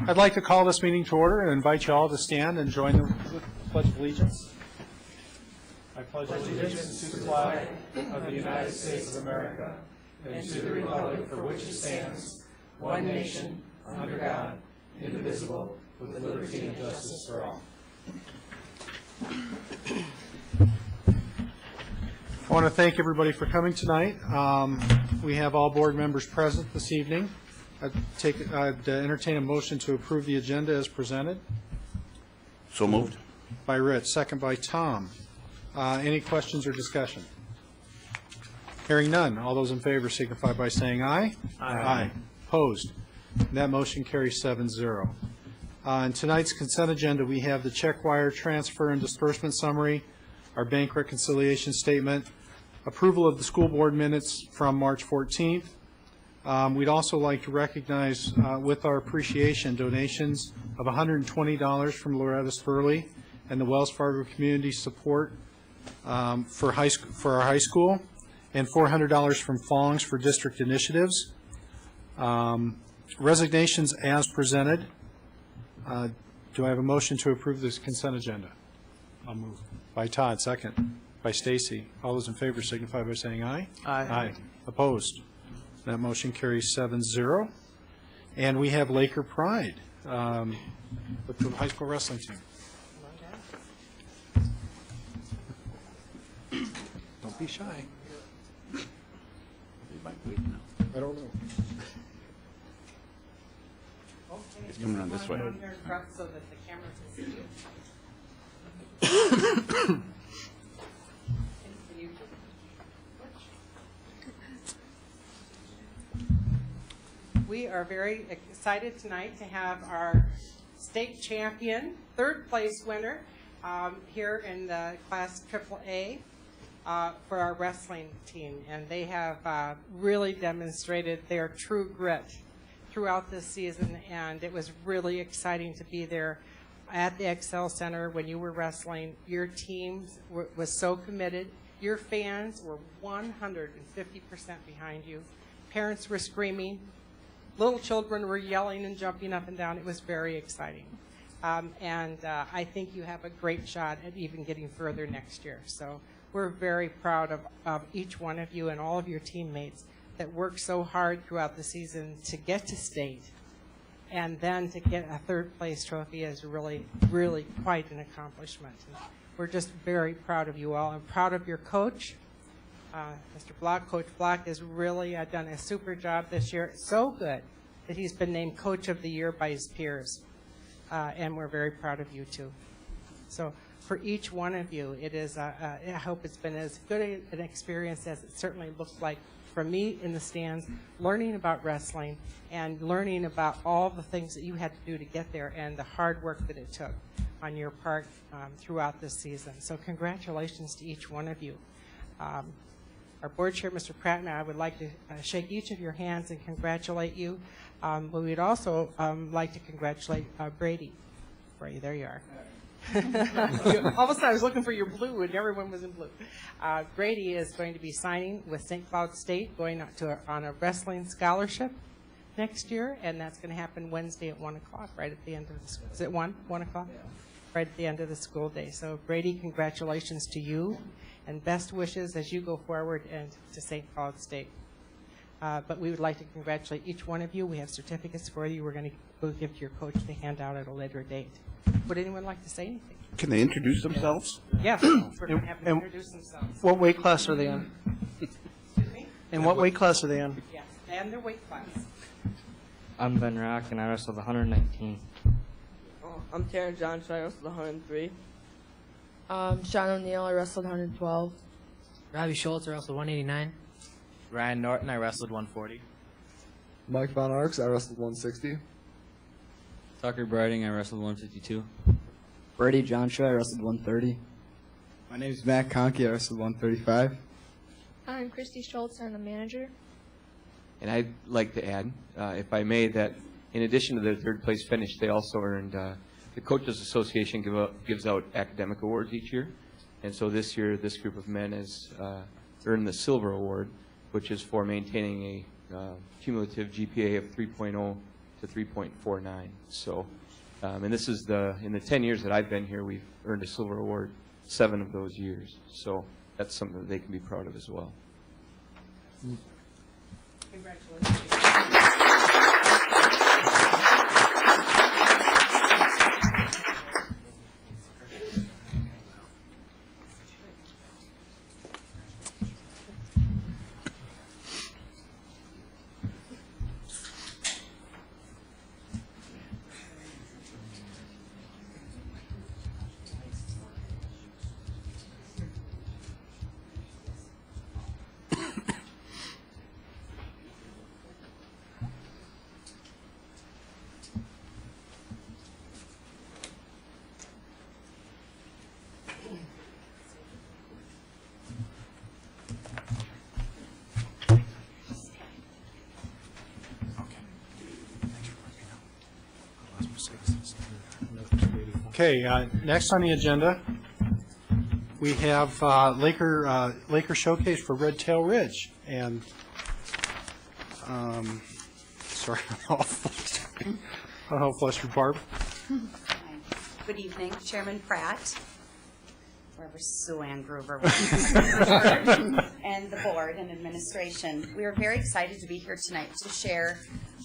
I'd like to call this meeting to order and invite you all to stand and join the Pledge of Allegiance. I pledge allegiance to the flag of the United States of America and to the republic for which it stands, one nation, under God, indivisible, with liberty and justice for all. I want to thank everybody for coming tonight. We have all board members present this evening. I'd entertain a motion to approve the agenda as presented. So moved. By Rich, second by Tom. Any questions or discussion? Hearing none. All those in favor signify by saying aye. Aye. Opposed? That motion carries 7-0. In tonight's consent agenda, we have the check wire transfer and disbursement summary, our bank reconciliation statement, approval of the school board minutes from March 14th. We'd also like to recognize with our appreciation donations of $120 from Loretta Spurley and the Wells Fargo Community Support for our high school, and $400 from Fongs for district initiatives. Resignations as presented. Do I have a motion to approve this consent agenda? I'll move. By Todd, second. By Stacy. All those in favor signify by saying aye. Aye. Aye. Opposed? That motion carries 7-0. And we have Laker Pride with the high school wrestling team. Don't be shy. I don't know. It's coming on this way. So that the cameras can see you. We are very excited tonight to have our state champion, third place winner here in the class AAA for our wrestling team. And they have really demonstrated their true grit throughout this season, and it was really exciting to be there at the Excel Center when you were wrestling. Your team was so committed. Your fans were 150% behind you. Parents were screaming. Little children were yelling and jumping up and down. It was very exciting. I think you have a great shot at even getting further next year. So we're very proud of each one of you and all of your teammates that worked so hard throughout the season to get to state. And then to get a third place trophy is really, really quite an accomplishment. And we're just very proud of you all. I'm proud of your coach. Mr. Block, Coach Block, has really done a super job this year. So good that he's been named Coach of the Year by his peers. And we're very proud of you, too. So for each one of you, it is, I hope it's been as good an experience as it certainly looked like for me in the stands, learning about wrestling and learning about all the things that you had to do to get there and the hard work that it took on your part throughout this season. So congratulations to each one of you. Our board chair, Mr. Pratt, and I would like to shake each of your hands and congratulate you. But we'd also like to congratulate Brady. Brady, there you are. All of a sudden, I was looking for your blue, and everyone was in blue. Brady is going to be signing with St. Cloud State, going on a wrestling scholarship next year, and that's going to happen Wednesday at 1 o'clock, right at the end of the school. Is it 1 o'clock? Yeah. Right at the end of the school day. So, Brady, congratulations to you, and best wishes as you go forward and to St. Cloud State. But we would like to congratulate each one of you. We have certificates for you. We're going to go give to your coach to hand out at a later date. Would anyone like to say anything? Can they introduce themselves? Yes, we're going to have them introduce themselves. What weight class are they in? Excuse me? And what weight class are they in? Yes, and their weight class. I'm Ben Rack, and I wrestled 119. I'm Taryn Johnson, I wrestled 103. Sean O'Neill, I wrestled 112. Robbie Schultz, I wrestled 189. Ryan Norton, I wrestled 140. Mike Von Arks, I wrestled 160. Tucker Briding, I wrestled 152. Brady Johnshua, I wrestled 130. My name is Matt Conkey, I wrestled 135. I'm Christy Schultz, I'm the manager. And I'd like to add, if I may, that in addition to their third place finish, they also earned, the Coaches Association gives out academic awards each year. And so this year, this group of men has earned the Silver Award, which is for maintaining a cumulative GPA of 3.0 to 3.49. So, and this is in the 10 years that I've been here, we've earned a silver award 7 of those years. So that's something that they can be proud of as well. Congratulations. Okay, next on the agenda, we have Laker Showcase for Redtail Ridge. And, sorry, I'm all flustered. Barb? Good evening, Chairman Pratt, wherever Sue Ann Gruber was, and the board and administration. We are very excited to be here tonight to share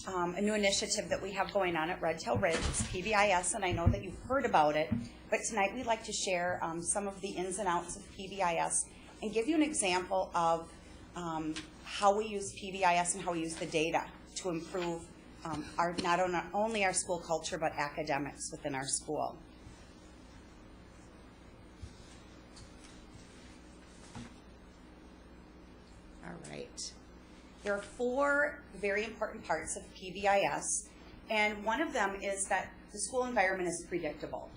a new initiative that we have going on at Redtail Ridge. It's PBIS, and I know that you've heard about it, but tonight we'd like to share some of the ins and outs of PBIS and give you an example of how we use PBIS and how we use the data to improve not only our school culture, but academics within our school. All right. There are 4 very important parts of PBIS, and one of them is that the school environment is predictable.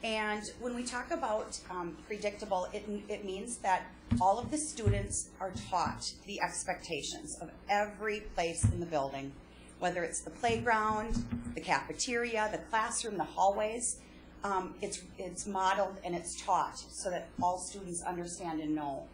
And when we talk about predictable, it means that all of the students are taught the expectations of every place in the building, whether it's the playground, the cafeteria, the classroom, the hallways. It's modeled and it's taught so that all students understand and know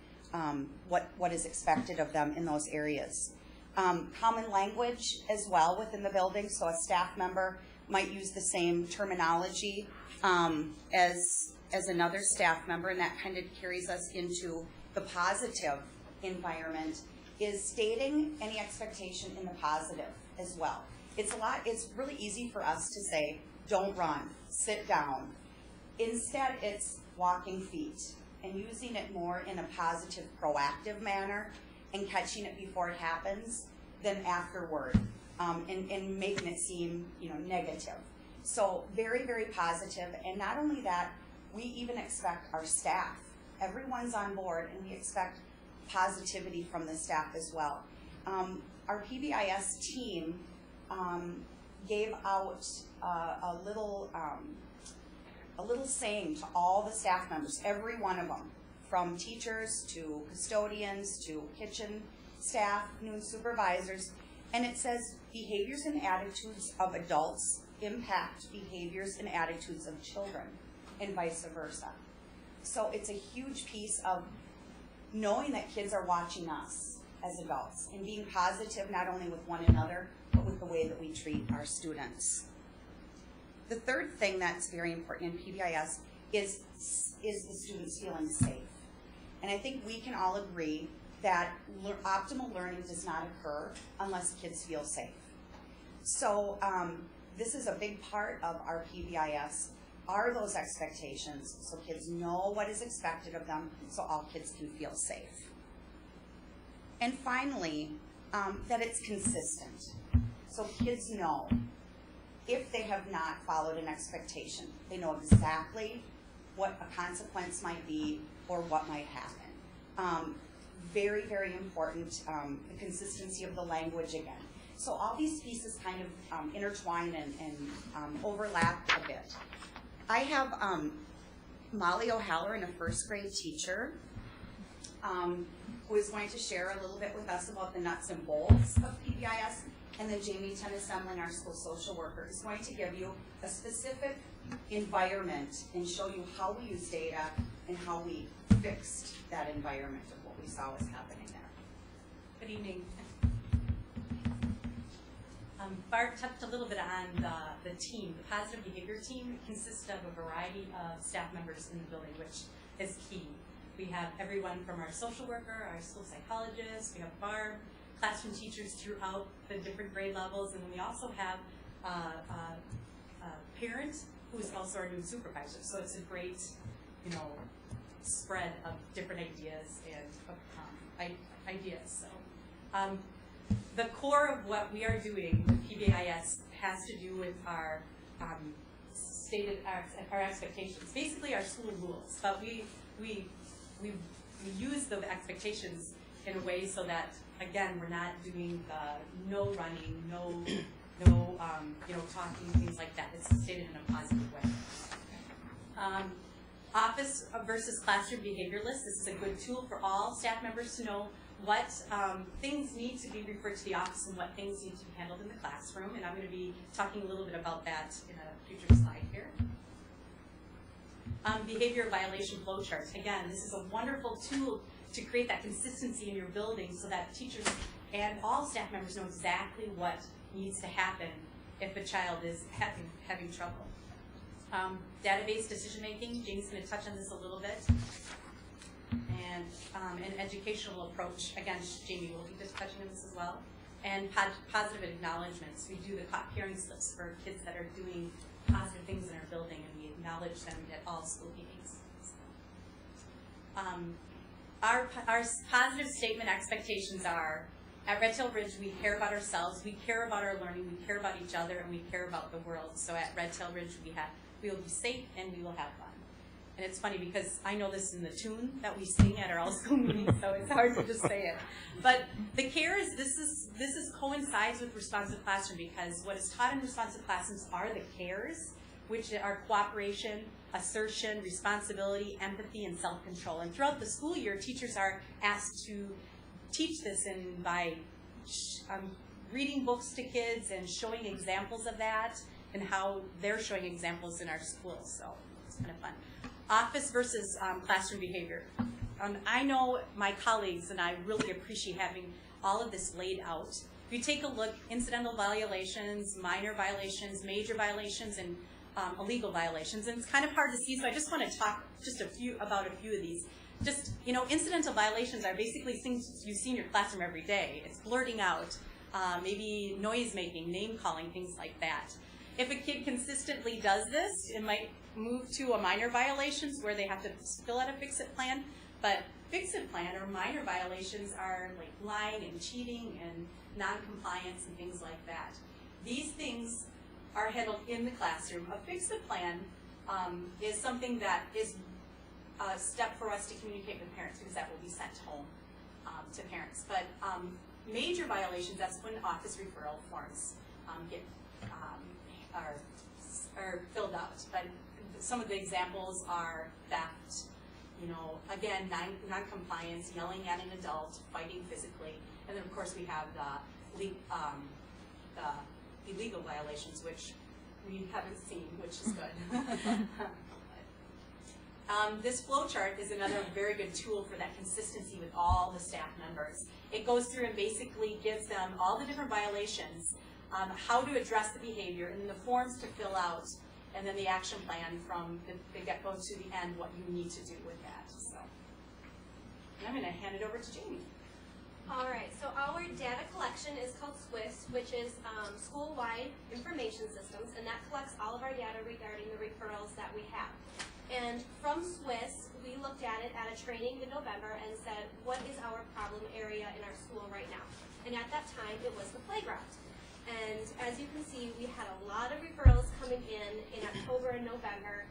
what is expected of them in those areas. Common language as well within the building, so a staff member might use the same terminology as another staff member, and that kind of carries us into the positive environment, is stating any expectation in the positive as well. It's really easy for us to say, don't run, sit down. Instead, it's walking feet and using it more in a positive, proactive manner and catching it before it happens than afterward, and making it seem, negative. So very, very positive. And not only that, we even expect our staff. Everyone's on board, and we expect positivity from the staff as well. Our PBIS team gave out a little saying to all the staff members, every one of them, from teachers to custodians to kitchen staff, noon supervisors, and it says, behaviors and attitudes of adults impact behaviors and attitudes of children, and vice versa. So it's a huge piece of knowing that kids are watching us as adults and being positive not only with one another, but with the way that we treat our students. The third thing that's very important in PBIS is the students feeling safe. And I think we can all agree that optimal learning does not occur unless kids feel safe. So this is a big part of our PBIS, are those expectations, so kids know what is expected of them, so all kids can feel safe. And finally, that it's consistent. So kids know if they have not followed an expectation, they know exactly what a consequence might be or what might happen. Very, very important, the consistency of the language again. So all these pieces kind of intertwine and overlap a bit. I have Molly O'Halloran, a first grade teacher, who is going to share a little bit with us about the nuts and bolts of PBIS, and then Jamie Tennis-Semlin, our school social worker, is going to give you a specific environment and show you how we use data and how we fixed that environment of what we saw was happening there. Good evening. Bart touched a little bit on the team. The positive behavior team consists of a variety of staff members in the building, which is key. We have everyone from our social worker, our school psychologist, we have Barb, classroom teachers throughout the different grade levels, and then we also have a parent who is also our new supervisor. So it's a great, spread of different ideas and ideas. So the core of what we are doing with PBIS has to do with our stated our expectations, basically our school rules. But we use the expectations in a way so that, again, we're not doing the no running, no talking, things like that. It's stated in a positive way. Office versus classroom behavior list. This is a good tool for all staff members to know what things need to be referred to the office and what things need to be handled in the classroom. And I'm going to be talking a little bit about that in a future slide here. Behavior violation flowchart. Again, this is a wonderful tool to create that consistency in your building so that teachers and all staff members know exactly what needs to happen if a child is having trouble. Database decision making. Jane's going to touch on this a little bit. And an educational approach. Again, Jamie will be just touching on this as well. And positive acknowledgments. We do the caught hearing slips for kids that are doing positive things in our building, and we acknowledge them at all school meetings. Our positive statement expectations are, at Redtail Ridge, we care about ourselves, we care about our learning, we care about each other, and we care about the world. So at Redtail Ridge, we will be safe and we will have fun. And it's funny because I know this in the tune that we sing at our all-school meetings, so it's hard to just say it. But the care is, this coincides with responsive classroom, because what is taught in responsive classrooms are the cares, which are cooperation, assertion, responsibility, empathy, and self-control. And throughout the school year, teachers are asked to teach this by reading books to kids and showing examples of that and how they're showing examples in our schools. So it's kind of fun. Office versus classroom behavior. I know my colleagues and I really appreciate having all of this laid out. If you take a look, incidental violations, minor violations, major violations, and illegal violations, and it's kind of hard to see, so I just want to talk just about a few of these. Just, incidental violations are basically things you see in your classroom every day. It's blurting out, maybe noise making, name calling, things like that. If a kid consistently does this, it might move to a minor violations where they have to fill out a fix-it plan. But fix-it plan or minor violations are like lying and cheating and non-compliance and things like that. These things are handled in the classroom. A fix-it plan is something that is a step for us to communicate with parents, because that will be sent home to parents. But major violations, that's when office referral forms are filled out. But some of the examples are theft, again, non-compliance, yelling at an adult, fighting physically, and then of course we have the illegal violations, which we haven't seen, which is good. This flow chart is another very good tool for that consistency with all the staff members. It goes through and basically gives them all the different violations, how to address the behavior, and then the forms to fill out, and then the action plan from the get-go to the end, what you need to do with that. So, and I'm going to hand it over to Jamie. All right, so our data collection is called SWIFT, which is school-wide information systems, and that collects all of our data regarding the referrals that we have. And from SWIFT, we looked at it at a training in November and said, what is our problem area in our school right now? And at that time, it was the playground. And as you can see, we had a lot of referrals coming in October and November.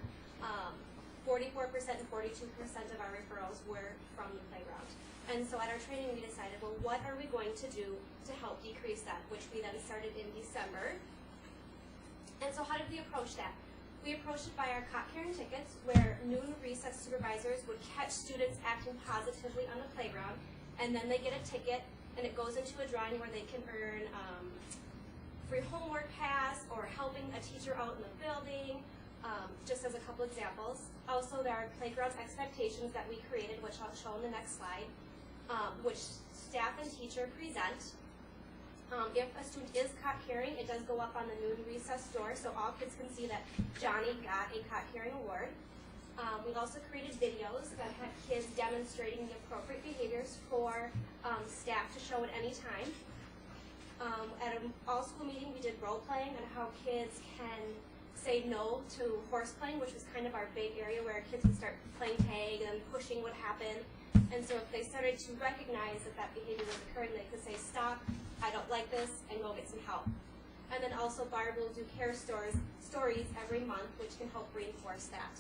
44% and 42% of our referrals were from the playground. And so at our training, we decided, well, what are we going to do to help decrease that, which we then started in December. And so how did we approach that? We approached it by our caught hearing tickets, where noon recess supervisors would catch students acting positively on the playground, and then they get a ticket, and it goes into a drawing where they can earn free homework pass or helping a teacher out in the building, just as a couple examples. Also, there are playground expectations that we created, which I'll show in the next slide, which staff and teacher present. If a student is caught carrying, it does go up on the noon recess door, so all kids can see that Johnny got a caught carrying award. We've also created videos that have kids demonstrating the appropriate behaviors for staff to show at any time. At an all-school meeting, we did role-playing on how kids can say no to horse playing, which was kind of our big area where kids would start playing tag and pushing would happen. And so if they started to recognize that that behavior was occurring, they could say, stop, I don't like this, and go get some help. And then also Barb will do care stories every month, which can help reinforce that.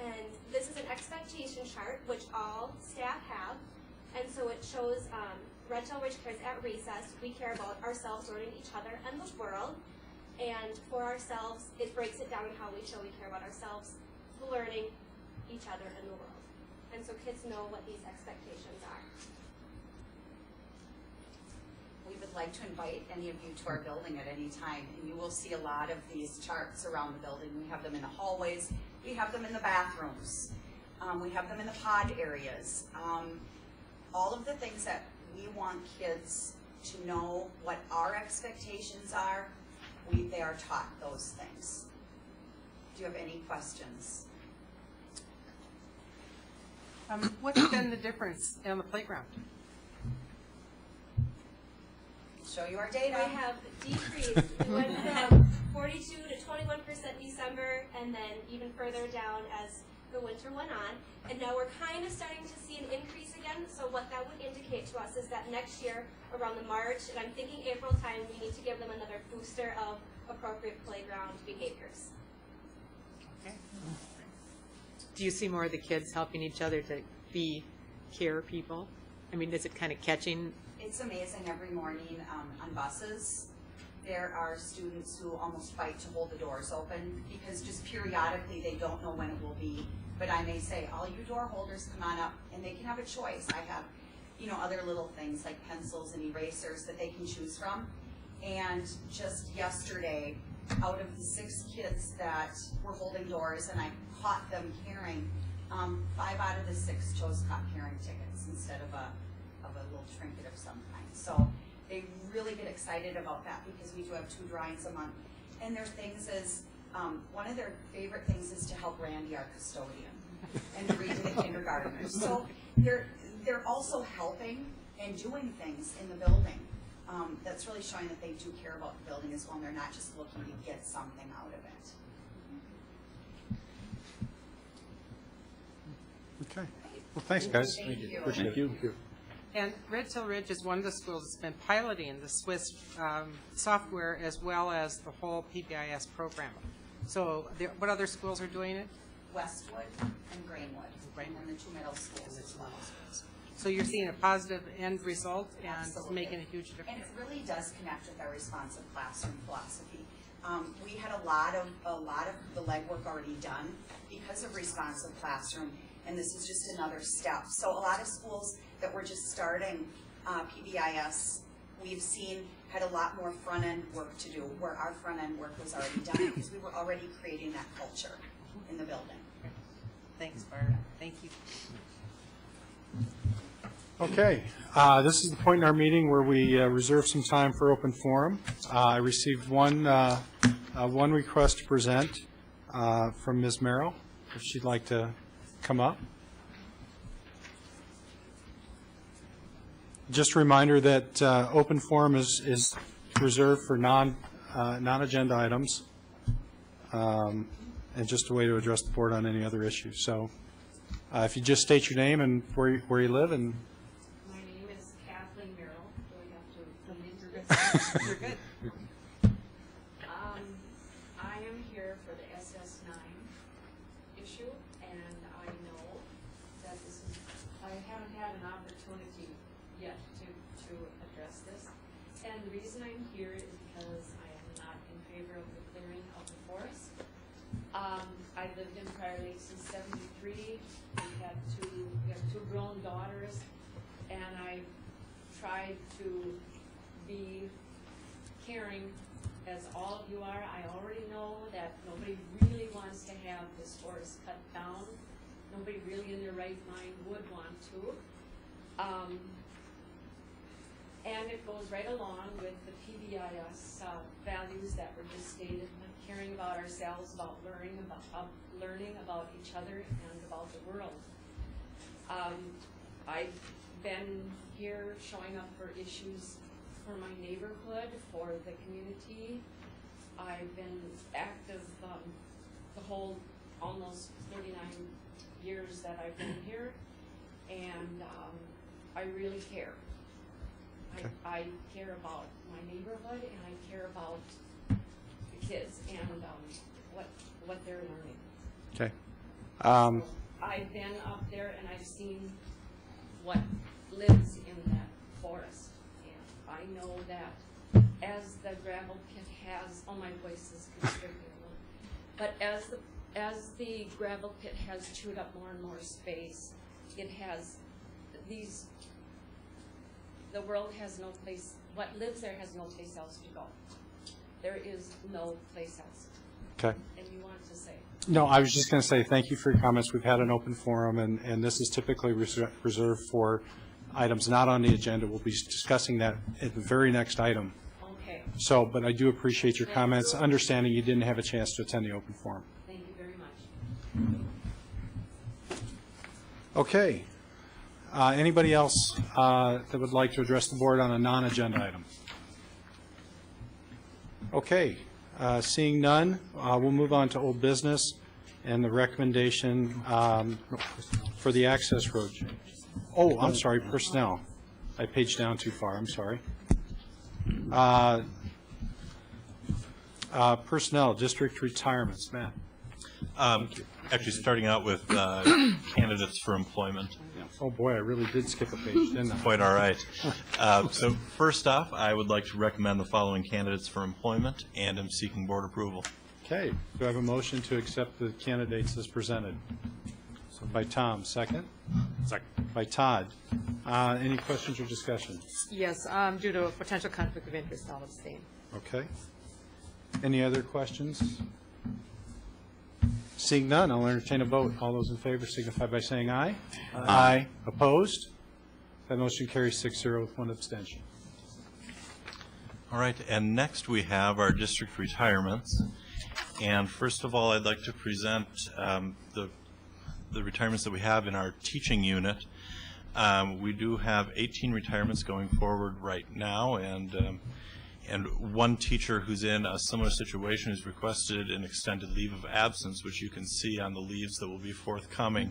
And this is an expectation chart, which all staff have. And so it shows Redtail Ridge cares at recess. We care about ourselves, learning each other, and the world. And for ourselves, it breaks it down in how we show we care about ourselves, learning, each other, and the world. And so kids know what these expectations are. We would like to invite any of you to our building at any time, and you will see a lot of these charts around the building. We have them in the hallways, we have them in the bathrooms, we have them in the pod areas. All of the things that we want kids to know what our expectations are, they are taught those things. Do you have any questions? What's been the difference on the playground? Show you our data. We have decreased. We went from 42 to 21% December, and then even further down as the winter went on. And now we're kind of starting to see an increase again. So what that would indicate to us is that next year, around the March, and I'm thinking April time, we need to give them another booster of appropriate playground behaviors. Okay. Do you see more of the kids helping each other to be care people? I mean, is it kind of catching? It's amazing every morning on buses. There are students who almost fight to hold the doors open because just periodically they don't know when it will be. But I may say, all you door holders, come on up, and they can have a choice. I have, other little things like pencils and erasers that they can choose from. And just yesterday, out of the 6 kids that were holding doors and I caught them carrying, 5 out of the 6 chose caught carrying tickets instead of a little trinket of some kind. So they really get excited about that because we do have 2 drawings a month. And their things is, one of their favorite things is to help Randy, our custodian, and to read to the kindergartners. So they're also helping and doing things in the building. That's really showing that they do care about the building as well, and they're not just looking to get something out of it. Okay. Well, thanks, guys. Thank you. Appreciate it. Thank you. And Redtail Ridge is one of the schools that's been piloting the Swiss software as well as the whole PBIS program. So what other schools are doing it? Westwood and Greenwood, and then the 2 middle schools as well. So you're seeing a positive end result and Absolutely. making a huge difference. And it really does connect with our responsive classroom philosophy. We had a lot of the legwork already done because of responsive classroom, and this is just another step. So a lot of schools that were just starting PBIS, we've seen had a lot more front-end work to do, where our front-end work was already done because we were already creating that culture in the building. Thanks, Barbara. Thank you. Okay, this is the point in our meeting where we reserve some time for open forum. I received one request to present from Ms. Merrill, if she'd like to come up. Just a reminder that open forum is reserved for non-agenda items, and just a way to address the board on any other issues. So if you just state your name and where you live and. My name is Kathleen Merrill. Do I have to come in? You're good. I am here for the SS9 issue, and I know that I haven't had an opportunity yet to address this. And the reason I'm here is because I am not in favor of the clearing of the forest. I lived in Prior Lake since '73. We have two grown daughters, and I tried to be caring as all of you are. I already know that nobody really wants to have this forest cut down. Nobody really in their right mind would want to. And it goes right along with the PBIS values that were just stated, like caring about ourselves, about learning about each other and about the world. I've been here showing up for issues for my neighborhood, for the community. I've been active the whole almost 39 years that I've been here, and I really care. Okay. I care about my neighborhood, and I care about the kids and what they're learning. Okay. I've been up there and I've seen what lives in that forest, and I know that as the gravel pit has, oh, my voice is constricting a little, but as the gravel pit has chewed up more and more space, it has these. The world has no place. What lives there has no place else to go. There is no place else. Okay. And you want to say? No, I was just going to say thank you for your comments. We've had an open forum, and this is typically reserved for items not on the agenda. We'll be discussing that at the very next item. Okay. So, but I do appreciate your comments, understanding you didn't have a chance to attend the open forum. Thank you very much. Okay. Anybody else that would like to address the board on a non-agenda item? Okay. Seeing none, we'll move on to old business and the recommendation for the access road change. Oh, I'm sorry, personnel. I paged down too far. I'm sorry. Personnel, district retirements. Matt. Actually, starting out with candidates for employment. Oh, boy, I really did skip a page, didn't I? Quite all right. So first off, I would like to recommend the following candidates for employment, and am seeking board approval. Okay. Do I have a motion to accept the candidates as presented? So by Tom, second? Second. By Todd. Any questions or discussion? Yes, due to a potential conflict of interest, I'll abstain. Okay. Any other questions? Seeing none, I'll entertain a vote. All those in favor signify by saying aye. Aye. Opposed? That motion carries 6-0 with one abstention. All right, and next we have our district retirements. And first of all, I'd like to present the retirements that we have in our teaching unit. We do have 18 retirements going forward right now, and one teacher who's in a similar situation has requested an extended leave of absence, which you can see on the leaves that will be forthcoming.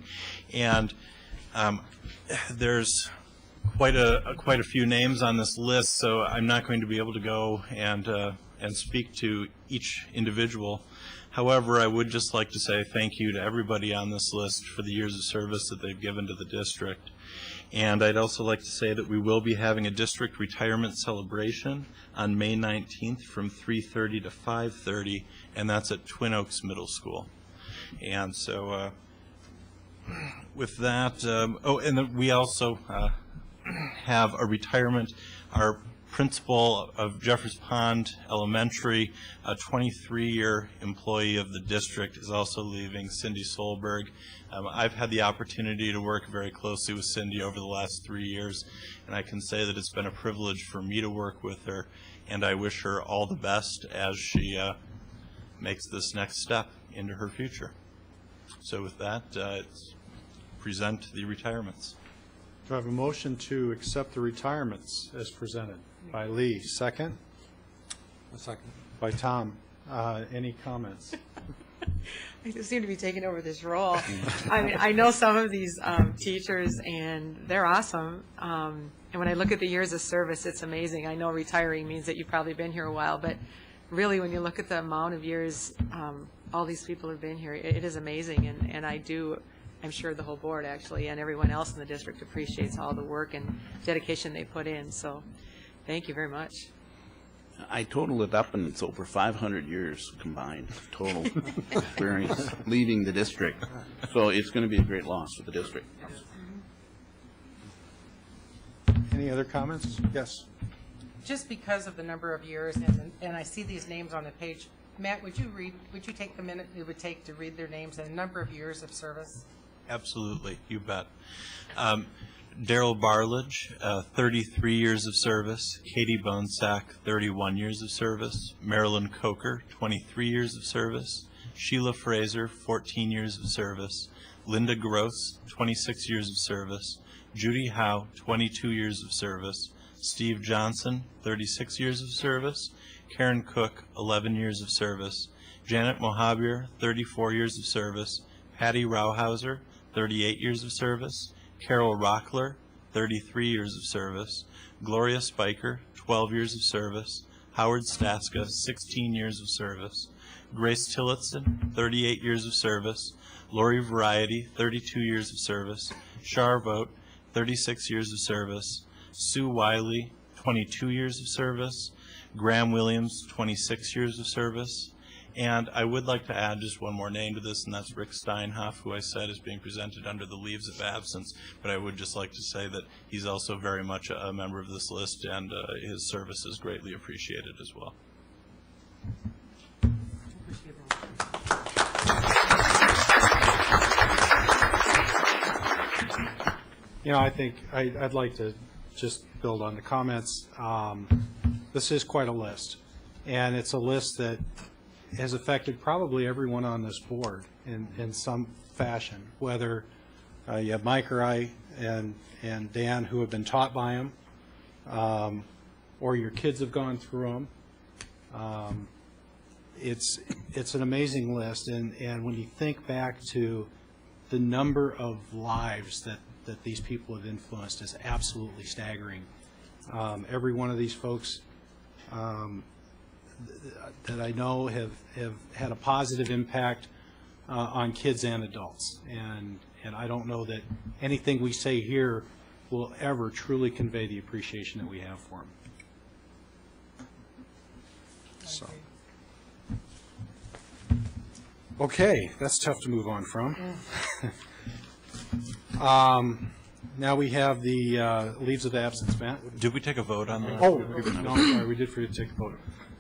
And there's quite a few names on this list, so I'm not going to be able to go and speak to each individual. However, I would just like to say thank you to everybody on this list for the years of service that they've given to the district. And I'd also like to say that we will be having a district retirement celebration on May 19th from 3:30 to 5:30, and that's at Twin Oaks Middle School. And so with that, and then we also have a retirement. Our principal of Jeffers Pond Elementary, a 23-year employee of the district, is also leaving, Cindy Solberg. I've had the opportunity to work very closely with Cindy over the last 3 years, and I can say that it's been a privilege for me to work with her, and I wish her all the best as she makes this next step into her future. So with that, present the retirements. Do I have a motion to accept the retirements as presented? By Lee. Second? A second. By Tom. Any comments? I just seem to be taking over this role. I mean, I know some of these teachers, and they're awesome. And when I look at the years of service, it's amazing. I know retiring means that you've probably been here a while, but really when you look at the amount of years all these people have been here, it is amazing. And I'm sure the whole board actually and everyone else in the district appreciates all the work and dedication they put in. So thank you very much. I totaled it up, and it's over 500 years combined total experience leaving the district. So it's going to be a great loss for the district. Any other comments? Yes. Just because of the number of years, and I see these names on the page, Matt, would you take the minute it would take to read their names and the number of years of service? Absolutely, you bet. Daryl Barledge, 33 years of service. Katie Bonesack, 31 years of service. Marilyn Coker, 23 years of service. Sheila Fraser, 14 years of service. Linda Gross, 26 years of service. Judy Howe, 22 years of service. Steve Johnson, 36 years of service. Karen Cook, 11 years of service. Janet Mohabir, 34 years of service. Patty Rauhauser, 38 years of service. Carol Rockler, 33 years of service. Gloria Spiker, 12 years of service. Howard Staska, 16 years of service. Grace Tillotson, 38 years of service. Lori Variety, 32 years of service. Shar Vogt, 36 years of service. Sue Wiley, 22 years of service. Graham Williams, 26 years of service. And I would like to add just one more name to this, and that's Rick Steinhoff, who I said is being presented under the leaves of absence. But I would just like to say that he's also very much a member of this list, and his service is greatly appreciated as well. You know, I think I'd like to just build on the comments. This is quite a list, and it's a list that has affected probably everyone on this board in some fashion, whether you have Mike or I and Dan who have been taught by him, or your kids have gone through them. It's an amazing list, and when you think back to the number of lives that these people have influenced is absolutely staggering. Every one of these folks that I know have had a positive impact on kids and adults, and I don't know that anything we say here will ever truly convey the appreciation that we have for them. So, okay, that's tough to move on from. Now we have the leaves of absence. Matt? Did we take a vote on that? Oh, no, I'm sorry, we did forget to take a vote.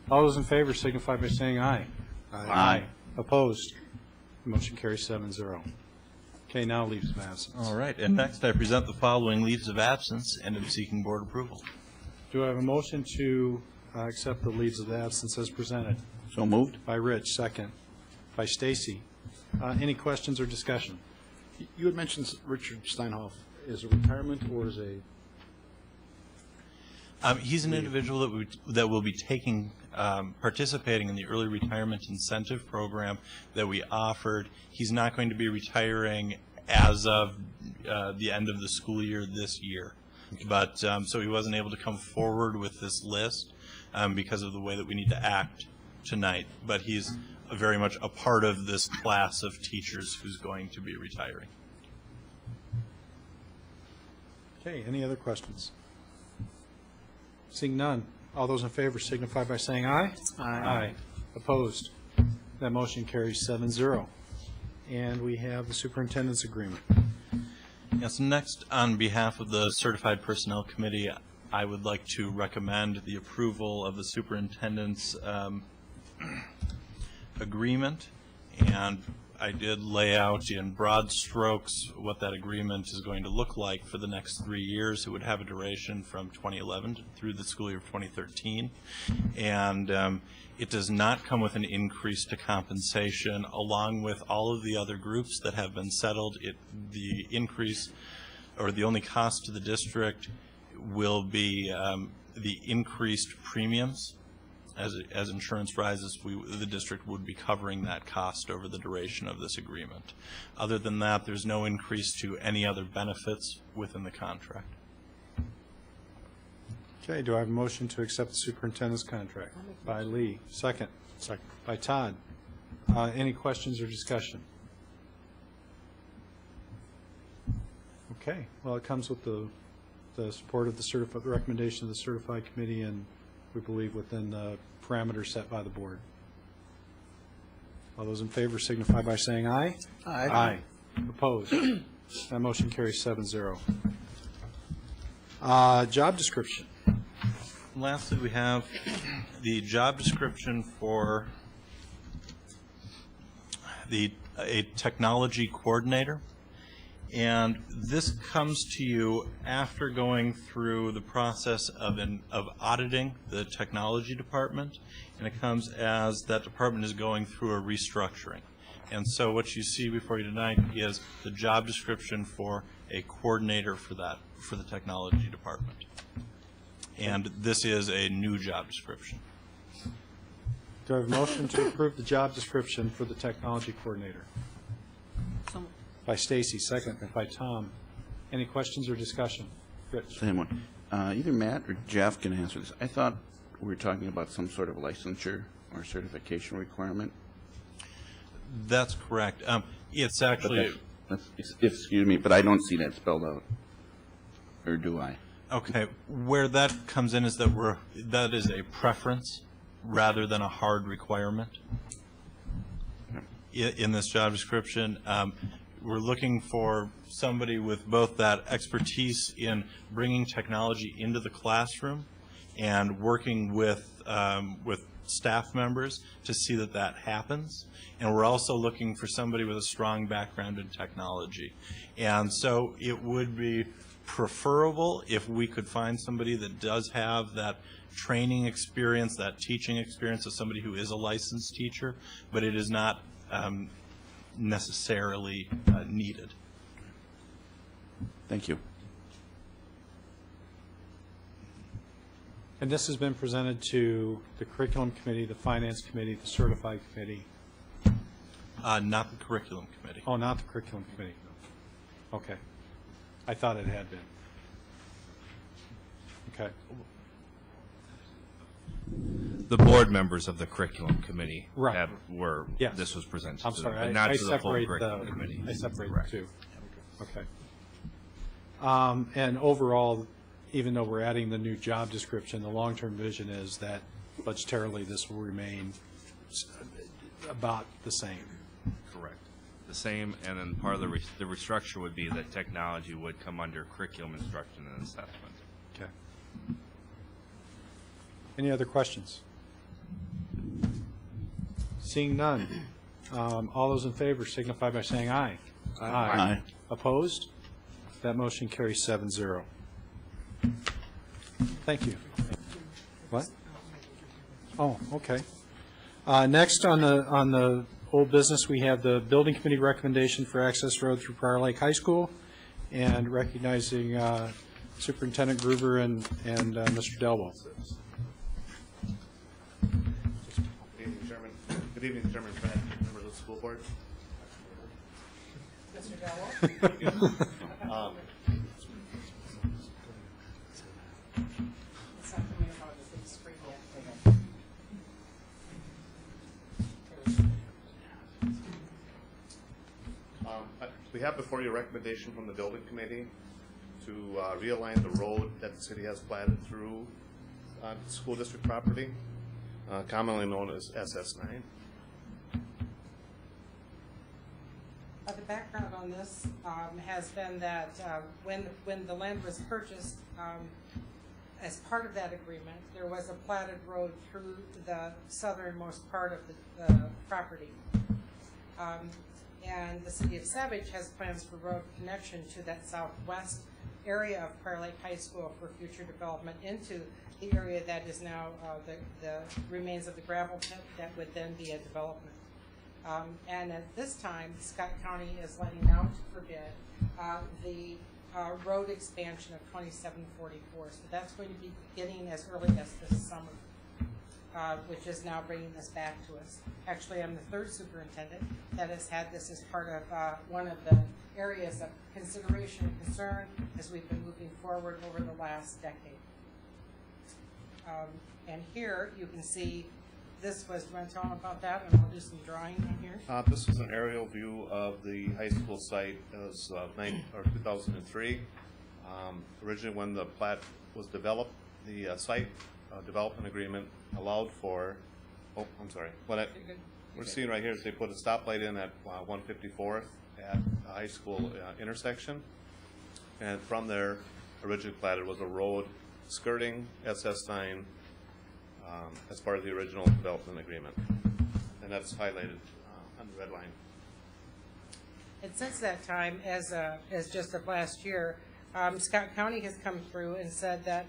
All those in favor signify by saying aye. Aye. Opposed? Motion carries 7-0. Okay, now leaves of absence. All right, and next I present the following leaves of absence and am seeking board approval. Do I have a motion to accept the leaves of absence as presented? So moved. By Rich, second. By Stacy. Any questions or discussion? You had mentioned Richard Steinhoff. Is it retirement or is a... He's an individual that will be participating in the early retirement incentive program that we offered. He's not going to be retiring as of the end of the school year this year. But so he wasn't able to come forward with this list because of the way that we need to act tonight. But he's very much a part of this class of teachers who's going to be retiring. Okay, any other questions? Seeing none, all those in favor signify by saying aye. Aye. Opposed? That motion carries 7-0. And we have the superintendent's agreement. Yes, next, on behalf of the Certified Personnel Committee, I would like to recommend the approval of the superintendent's agreement. And I did lay out in broad strokes what that agreement is going to look like for the next 3 years. It would have a duration from 2011 through the school year of 2013. And it does not come with an increase to compensation. Along with all of the other groups that have been settled, the increase or the only cost to the district will be the increased premiums. As insurance rises, the district would be covering that cost over the duration of this agreement. Other than that, there's no increase to any other benefits within the contract. Okay, do I have a motion to accept the superintendent's contract? By Lee. Second. Second. By Todd. Any questions or discussion? Okay, well, it comes with the support of the recommendation of the certified committee, and we believe within the parameters set by the board. All those in favor signify by saying aye. Aye. Aye. Opposed? That motion carries 7-0. Job description. Lastly, we have the job description for a technology coordinator. And this comes to you after going through the process of auditing the technology department, and it comes as that department is going through a restructuring. And so what you see before you tonight is the job description for a coordinator for the technology department. And this is a new job description. Do I have a motion to approve the job description for the technology coordinator? By Stacy, second by Tom. Any questions or discussion? Rich? Same one. Either Matt or Jeff can answer this. I thought we were talking about some sort of licensure or certification requirement. That's correct. It's actually... Excuse me, but I don't see that spelled out. Or do I? Okay. Where that comes in is that is a preference rather than a hard requirement in this job description. We're looking for somebody with both that expertise in bringing technology into the classroom and working with staff members to see that that happens. And we're also looking for somebody with a strong background in technology. And so it would be preferable if we could find somebody that does have that training experience, that teaching experience of somebody who is a licensed teacher, but it is not necessarily needed. Thank you. And this has been presented to the curriculum committee, the finance committee, the certified committee? Not the curriculum committee. Oh, not the curriculum committee. Okay. I thought it had been. Okay. The board members of the curriculum committee Right. Yes. This was presented I'm to sorry, them, but I not to the full separate curriculum committee. I separate the Correct. two. Okay. And overall, even though we're adding the new job description, the long-term vision is that budgetarily this will remain about the same. Correct. The same, and then part of the restructure would be that technology would come under curriculum instruction and assessment. Okay. Any other questions? Seeing none. All those in favor signify by saying aye. Aye. Opposed? That motion carries 7-0. Thank you. What? Oh, okay. Next on the old business, we have the building committee recommendation for access road through Prior Lake High School, and recognizing Superintendent Gruber and Mr. Delwell. Good evening, Chairman. Good evening, Chairman Pratt, members of the school board. Mr. Delwell? It's not coming about the big screen yet. We have before you a recommendation from the building committee to realign the road that the city has platted through school district property, commonly known as SS9. The background on this has been that when the land was purchased, as part of that agreement, there was a platted road through the southernmost part of the property. And the city of Savage has plans for road connection to that southwest area of Prior Lake High School for future development into the area that is now the remains of the gravel pit that would then be a development. And at this time, Scott County is letting out for bid the road expansion of 2744. So that's going to be beginning as early as this summer, which is now bringing this back to us. Actually, I'm the third superintendent that has had this as part of one of the areas of consideration and concern as we've been moving forward over the last decade. And here you can see this was, do you want to tell them about that? And I'll do some drawing on here. This is an aerial view of the high school site as 2003. Originally, when the plat was developed, the site development agreement allowed for, oh, I'm sorry. What we're seeing right here is they put a stoplight in at 154th at the high school intersection. And from there, originally platted was a road skirting SS9 as part of the original development agreement. And that's highlighted on the red line. And since that time, as just of last year, Scott County has come through and said that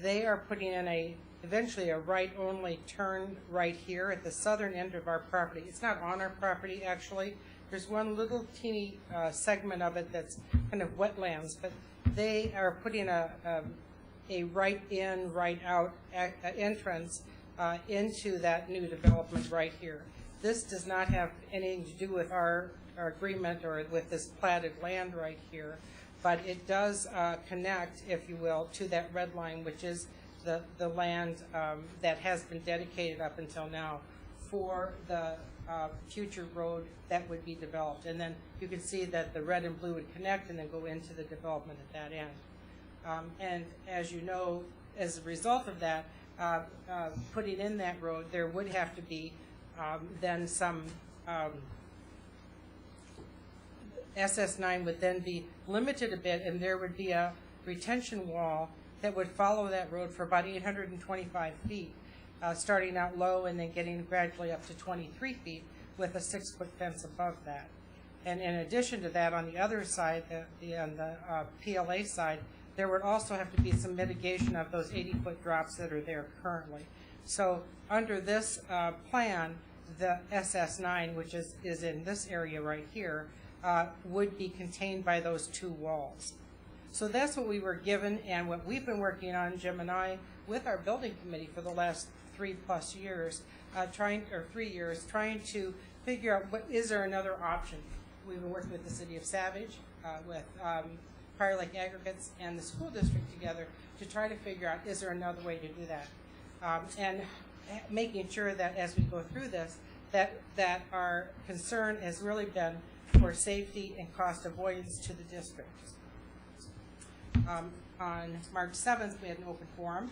they are putting in eventually a right-only turn right here at the southern end of our property. It's not on our property, actually. There's one little teeny segment of it that's kind of wetlands, but they are putting a right in, right out entrance into that new development right here. This does not have anything to do with our agreement or with this platted land right here, but it does connect, if you will, to that red line, which is the land that has been dedicated up until now for the future road that would be developed. And then you can see that the red and blue would connect and then go into the development at that end. And as you know, as a result of that, putting in that road, there would have to be then some SS9 would then be limited a bit, and there would be a retention wall that would follow that road for about 825 feet, starting out low and then getting gradually up to 23 feet with a 6-foot fence above that. And in addition to that, on the other side, on the PLA side, there would also have to be some mitigation of those 80-foot drops that are there currently. So under this plan, the SS9, which is in this area right here, would be contained by those two walls. So that's what we were given, and what we've been working on, Jim and I, with our building committee for the last 3+ years, 3 years, trying to figure out is there another option. We've been working with the City of Savage, with Prior Lake Aggregates, and the school district together to try to figure out is there another way to do that, and making sure that as we go through this, that our concern has really been for safety and cost avoidance to the district. On March 7th, we had an open forum.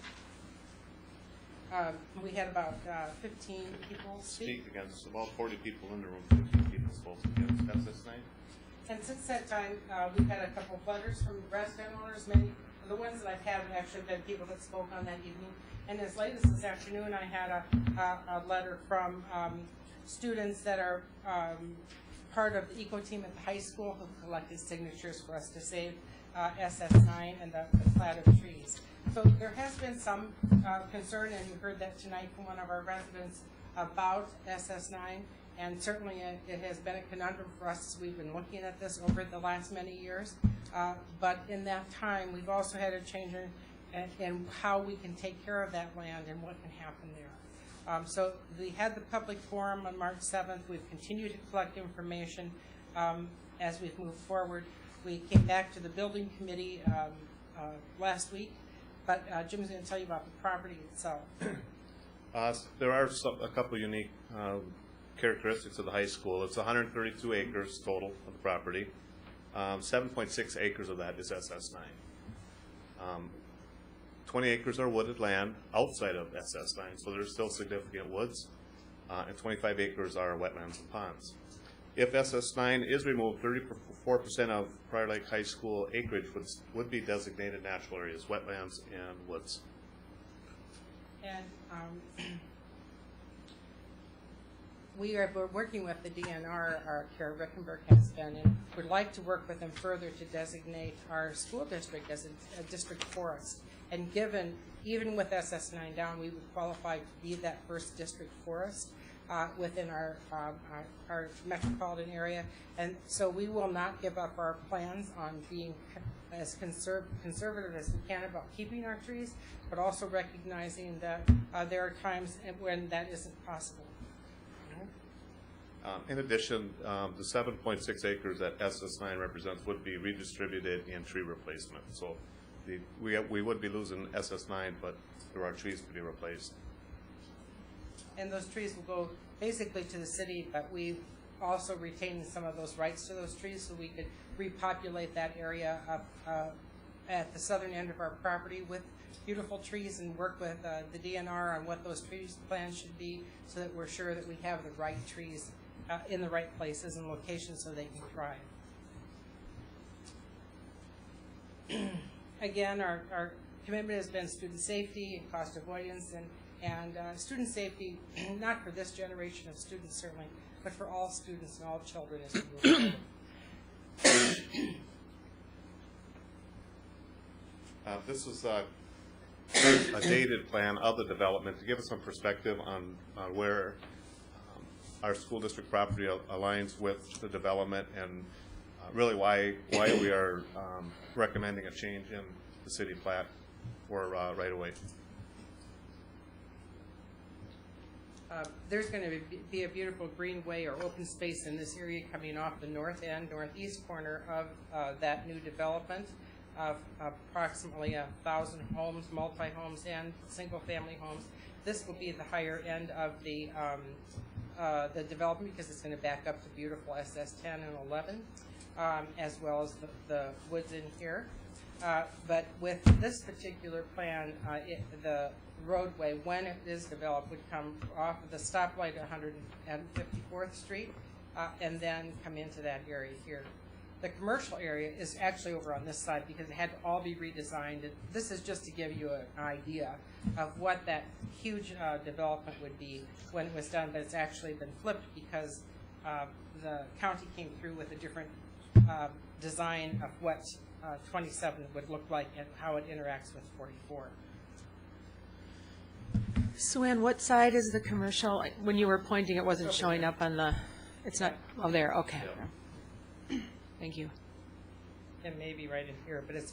We had about 15 people speak against about 40 people in the room, 15 people spoke against SS9. And since that time, we've had a couple of letters from resident owners. Many of the ones that I've had have actually been people that spoke on that evening. And as late as this afternoon, I had a letter from students that are part of the eco team at the high school who collected signatures for us to save SS9 and the plat of trees. So there has been some concern, and you heard that tonight from one of our residents about SS9, and certainly it has been a conundrum for us as we've been looking at this over the last many years. But in that time, we've also had a change in how we can take care of that land and what can happen there. So we had the public forum on March 7th. We've continued to collect information as we've moved forward. We came back to the building committee last week, but Jim's going to tell you about the property itself. There are a couple unique characteristics of the high school. It's 132 acres total of the property. 7.6 acres of that is SS9. 20 acres are wooded land outside of SS9, so there's still significant woods, and 25 acres are wetlands and ponds. If SS9 is removed, 34% of Prior Lake High School acreage would be designated natural areas, wetlands and woods. And we're working with the DNR, Kara Rickenberg has been, and would like to work with them further to designate our school district as a district forest. And given, even with SS9 down, we would qualify to be that first district forest within our metropolitan area. And so we will not give up our plans on being as conservative as we can about keeping our trees, but also recognizing that there are times when that isn't possible. In addition, the 7.6 acres that SS9 represents would be redistributed in tree replacement. So we would be losing SS9, but there are trees to be replaced. And those trees will go basically to the city, but we've also retained some of those rights to those trees so we could repopulate that area up at the southern end of our property with beautiful trees and work with the DNR on what those trees plans should be so that we're sure that we have the right trees in the right places and locations so they can thrive. Again, our commitment has been student safety and cost avoidance, and student safety, not for this generation of students certainly, but for all students and all children as we move forward. This is a dated plan of the development to give us some perspective on where our school district property aligns with the development and really why we are recommending a change in the city plat for right-of-way. There's going to be a beautiful greenway or open space in this area coming off the north end, northeast corner of that new development of approximately 1,000 homes, multi-homes and single-family homes. This will be the higher end of the development because it's going to back up to beautiful SS 10 and 11, as well as the woods in here. But with this particular plan, the roadway, when it is developed, would come off of the stoplight at 154th Street and then come into that area here. The commercial area is actually over on this side because it had to all be redesigned. This is just to give you an idea of what that huge development would be when it was done, but it's actually been flipped because the county came through with a different design of what 27 would look like and how it interacts with 44. So Ann, what side is the commercial? When you were pointing, it wasn't showing up on the, it's not, oh there, okay. Thank you. It may be right in here, but it's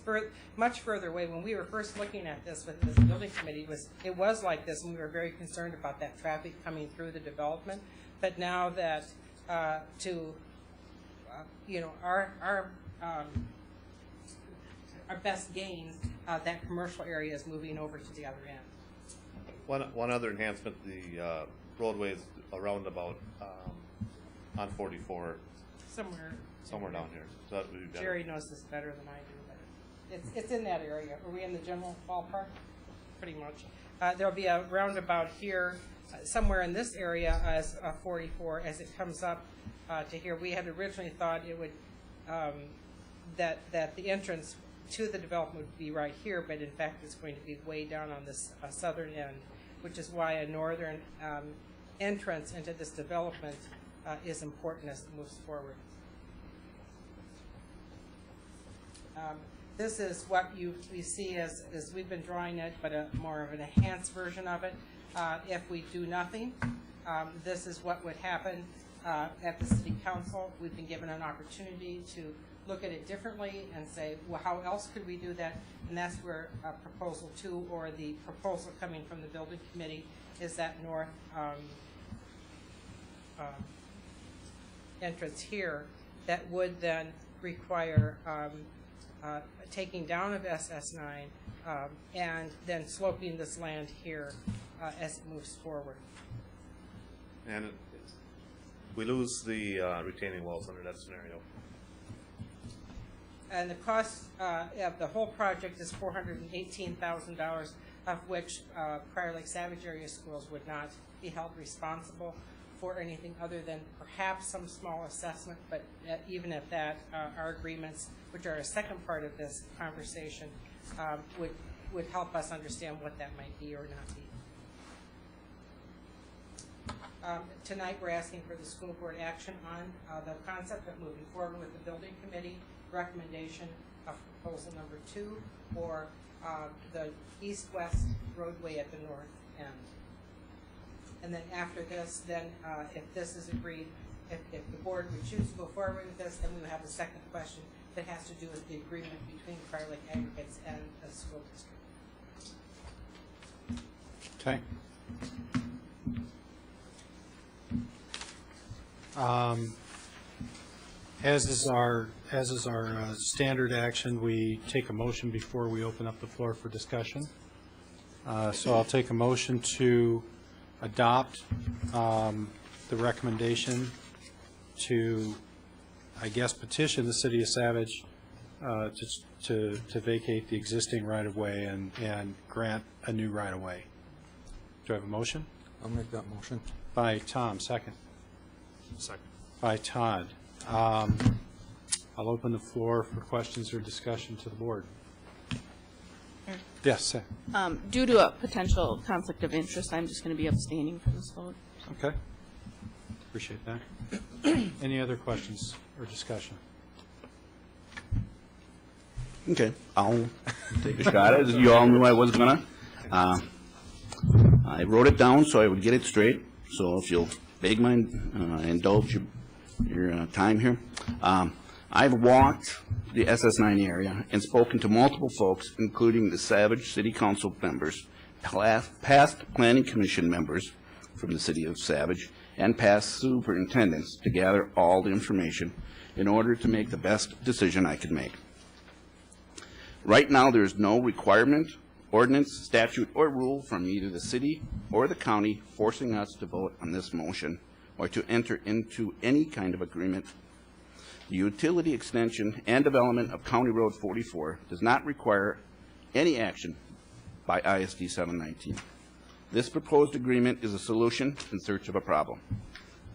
much further away. When we were first looking at this with this building committee, it was like this, and we were very concerned about that traffic coming through the development. But now that our best gains, that commercial area is moving over to the other end. One other enhancement, the roadway is a roundabout on 44. Somewhere down here. So that would be better. Jerry knows this better than I do, but it's in that area. Are we in the general ballpark? Pretty much. There'll be a roundabout here, somewhere in this area as 44 as it comes up to here. We had originally thought it would that the entrance to the development would be right here, but in fact it's going to be way down on this southern end, which is why a northern entrance into this development is important as it moves forward. This is what we see as we've been drawing it, but more of an enhanced version of it. If we do nothing, this is what would happen at the City Council. We've been given an opportunity to look at it differently and say, well, how else could we do that? And that's where proposal 2 or the proposal coming from the building committee is that north entrance here that would then require taking down of SS9 and then sloping this land here as it moves forward. And we lose the retaining walls under that scenario. And the cost of the whole project is $418,000, of which Prior Lake Savage Area Schools would not be held responsible for anything other than perhaps some small assessment, but even at that, our agreements, which are a second part of this conversation, would help us understand what that might be or not be. Tonight we're asking for the school board action on the concept of moving forward with the building committee recommendation of proposal number 2 or the east-west roadway at the north end. And then after this, then if this is agreed, if the board would choose to go forward with this, then we would have a second question that has to do with the agreement between Prior Lake Aggregates and the school district. Okay. As is our standard action, we take a motion before we open up the floor for discussion. So I'll take a motion to adopt the recommendation to, I guess, petition the City of Savage to vacate the existing right-of-way and grant a new right-of-way. Do I have a motion? I'll make that motion. By Tom, second. Second. By Todd. I'll open the floor for questions or discussion to the board. Yes, sir. Due to a potential conflict of interest, I'm just going to be abstaining from this vote. Okay. Appreciate that. Any other questions or discussion? Okay, I'll take a shot at it. You all knew I was gonna. I wrote it down so I would get it straight. So if you'll beg my indulge your time here. I've walked the SS9 area and spoken to multiple folks, including the Savage City Council members, past Planning Commission members from the city of Savage, and past superintendents to gather all the information in order to make the best decision I could make. Right now, there is no requirement, ordinance, statute, or rule from either the city or the county forcing us to vote on this motion or to enter into any kind of agreement. The utility extension and development of County Road 44 does not require any action by ISD 719. This proposed agreement is a solution in search of a problem.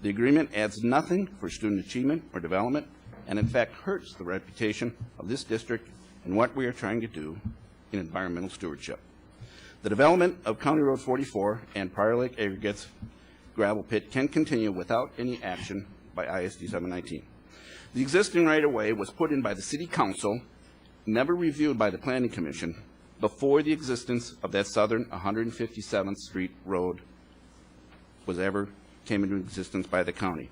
The agreement adds nothing for student achievement or development, and in fact hurts the reputation of this district and what we are trying to do in environmental stewardship. The development of County Road 44 and Prior Lake Aggregates gravel pit can continue without any action by ISD 719. The existing right-of-way was put in by the City Council, never reviewed by the Planning Commission, before the existence of that southern 157th Street road was ever came into existence by the county.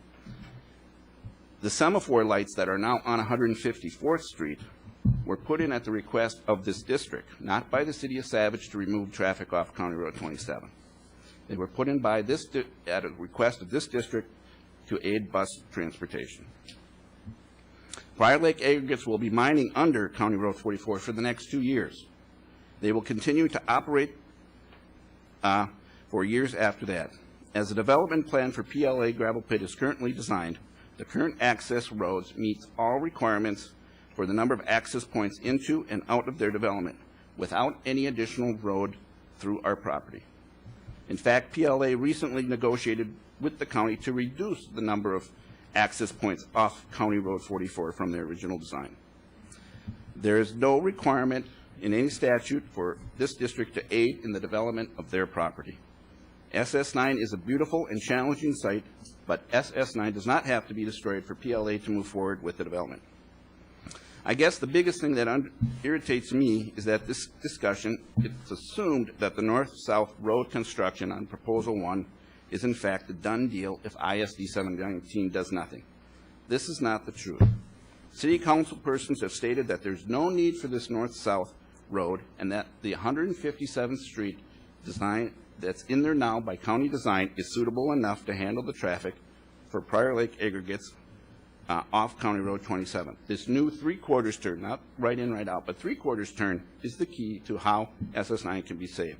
The semaphore lights that are now on 154th Street were put in at the request of this district, not by the City of Savage to remove traffic off County Road 27. They were put in by this at a request of this district to aid bus transportation. Prior Lake Aggregates will be mining under County Road 44 for the next 2 years. They will continue to operate for years after that. As the development plan for PLA gravel pit is currently designed, the current access roads meets all requirements for the number of access points into and out of their development without any additional road through our property. In fact, PLA recently negotiated with the county to reduce the number of access points off County Road 44 from their original design. There is no requirement in any statute for this district to aid in the development of their property. SS9 is a beautiful and challenging site, but SS9 does not have to be destroyed for PLA to move forward with the development. I guess the biggest thing that irritates me is that this discussion, it's assumed that the north-south road construction on Proposal 1 is in fact a done deal if ISD 719 does nothing. This is not the truth. City council persons have stated that there's no need for this north-south road and that the 157th Street design that's in there now by county design is suitable enough to handle the traffic for Prior Lake Aggregates off County Road 27. This new three-quarters turn, not right in, right out, but three-quarters turn is the key to how SS9 can be saved.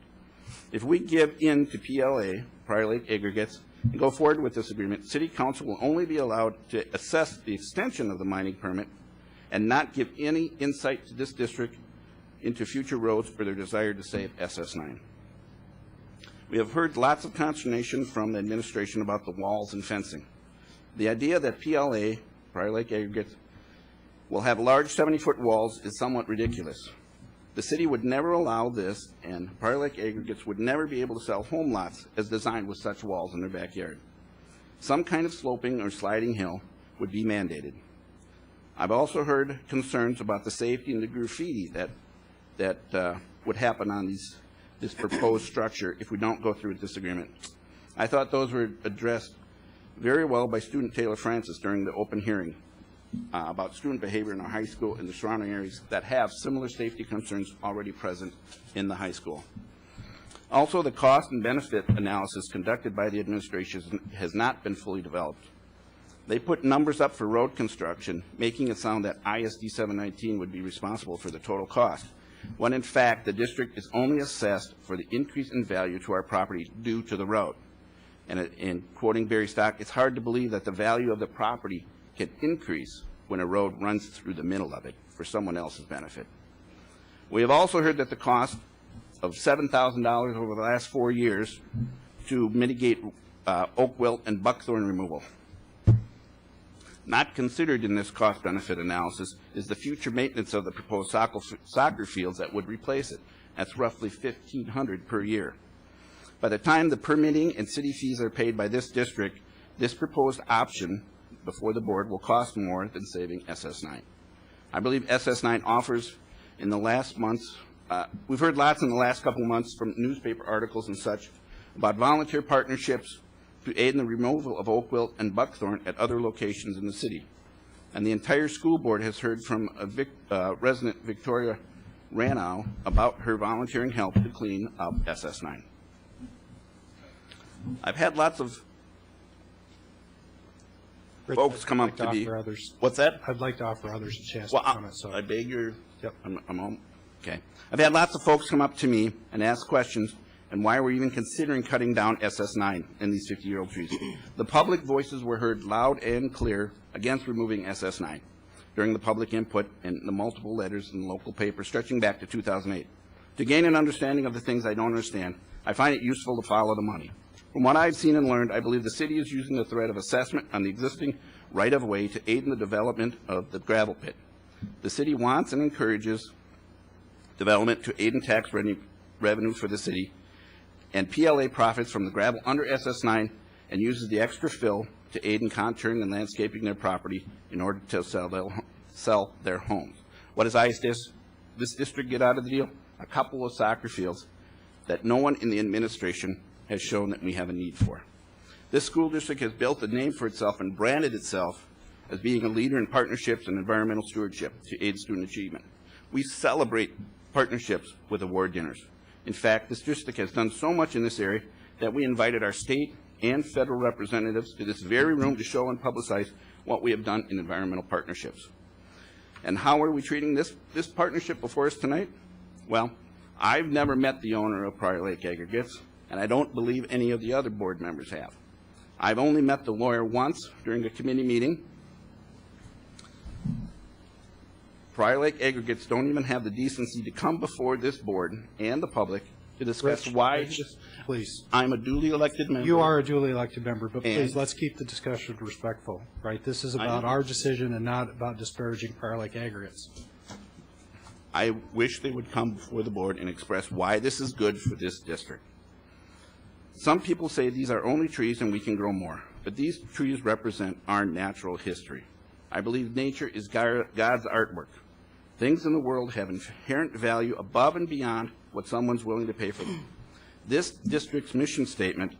If we give in to PLA, Prior Lake Aggregates, and go forward with this agreement, City Council will only be allowed to assess the extension of the mining permit and not give any insight to this district into future roads for their desire to save SS9. We have heard lots of consternation from the administration about the walls and fencing. The idea that PLA, Prior Lake Aggregates, will have large 70-foot walls is somewhat ridiculous. The city would never allow this, and Prior Lake Aggregates would never be able to sell home lots as designed with such walls in their backyard. Some kind of sloping or sliding hill would be mandated. I've also heard concerns about the safety and the graffiti that would happen on this proposed structure if we don't go through with this agreement. I thought those were addressed very well by student Taylor Francis during the open hearing about student behavior in our high school and the surrounding areas that have similar safety concerns already present in the high school. Also, the cost and benefit analysis conducted by the administration has not been fully developed. They put numbers up for road construction, making it sound that ISD 719 would be responsible for the total cost, when in fact the district is only assessed for the increase in value to our property due to the road. And in quoting Barry Stock, it's hard to believe that the value of the property can increase when a road runs through the middle of it for someone else's benefit. We have also heard that the cost of $7,000 over the last 4 years to mitigate oak wilt and buckthorn removal. Not considered in this cost-benefit analysis is the future maintenance of the proposed soccer fields that would replace it. That's roughly $1,500 per year. By the time the permitting and city fees are paid by this district, this proposed option before the board will cost more than saving SS9. I believe SS9 offers in the last months. We've heard lots in the last couple of months from newspaper articles and such about volunteer partnerships to aid in the removal of oak wilt and buckthorn at other locations in the city. And the entire school board has heard from resident Victoria Ranow about her volunteering help to clean up SS9. I've had lots of folks come up to me. What's that? I'd like to offer others a chance Well, to comment. So I beg your. Yep. I'm home. Okay. I've had lots of folks come up to me and ask questions, and why we're even considering cutting down SS9 and these 50-year-old trees. The public voices were heard loud and clear against removing SS9 during the public input and the multiple letters in the local paper stretching back to 2008. To gain an understanding of the things I don't understand, I find it useful to follow the money. From what I've seen and learned, I believe the city is using the threat of assessment on the existing right-of-way to aid in the development of the gravel pit. The city wants and encourages development to aid in tax revenue for the city, and PLA profits from the gravel under SS9 and uses the extra fill to aid in contouring and landscaping their property in order to sell their homes. What does this district get out of the deal? A couple of soccer fields that no one in the administration has shown that we have a need for. This school district has built a name for itself and branded itself as being a leader in partnerships and environmental stewardship to aid student achievement. We celebrate partnerships with award dinners. In fact, this district has done so much in this area that we invited our state and federal representatives to this very room to show and publicize what we have done in environmental partnerships. And how are we treating this partnership before us tonight? Well, I've never met the owner of Prior Lake Aggregates, and I don't believe any of the other board members have. I've only met the lawyer once during a committee meeting. Prior Lake Aggregates don't even have the decency to come before this board and the public to discuss why. Please. I'm a duly elected member. You are a duly elected member, but please, let's keep the discussion respectful, right? This is about our decision and not about disparaging Prior Lake Aggregates. I wish they would come before the board and express why this is good for this district. Some people say these are only trees and we can grow more, but these trees represent our natural history. I believe nature is God's artwork. Things in the world have inherent value above and beyond what someone's willing to pay for them. This district's mission statement,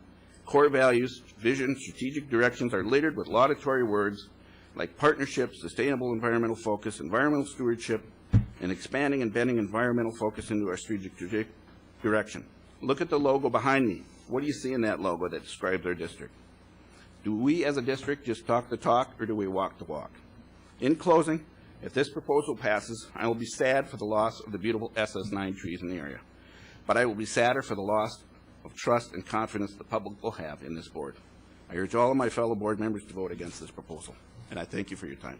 core values, vision, strategic directions are littered with laudatory words like partnership, sustainable environmental focus, environmental stewardship, and expanding and bending environmental focus into our strategic direction. Look at the logo behind me. What do you see in that logo that describes our district? Do we as a district just talk the talk, or do we walk the walk? In closing, if this proposal passes, I will be sad for the loss of the beautiful SS9 trees in the area. But I will be sadder for the loss of trust and confidence the public will have in this board. I urge all of my fellow board members to vote against this proposal, and I thank you for your time.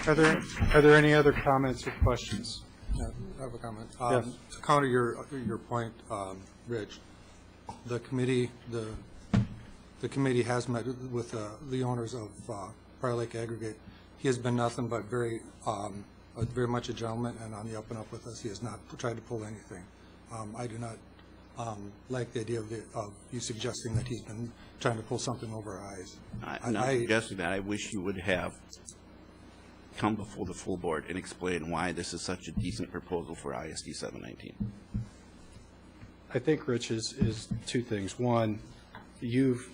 Are there any other comments or questions? Yeah, I have a comment. Yes. To counter your point, Rich, the committee has met with the owners of Prior Lake Aggregate. He has been nothing but very much a gentleman and on the up and up with us. He has not tried to pull anything. I do not like the idea of you suggesting that he's been trying to pull something over our eyes. I'm not suggesting that. I wish you would have come before the full board and explain why this is such a decent proposal for ISD 719. I think, Rich, is two things. One, you've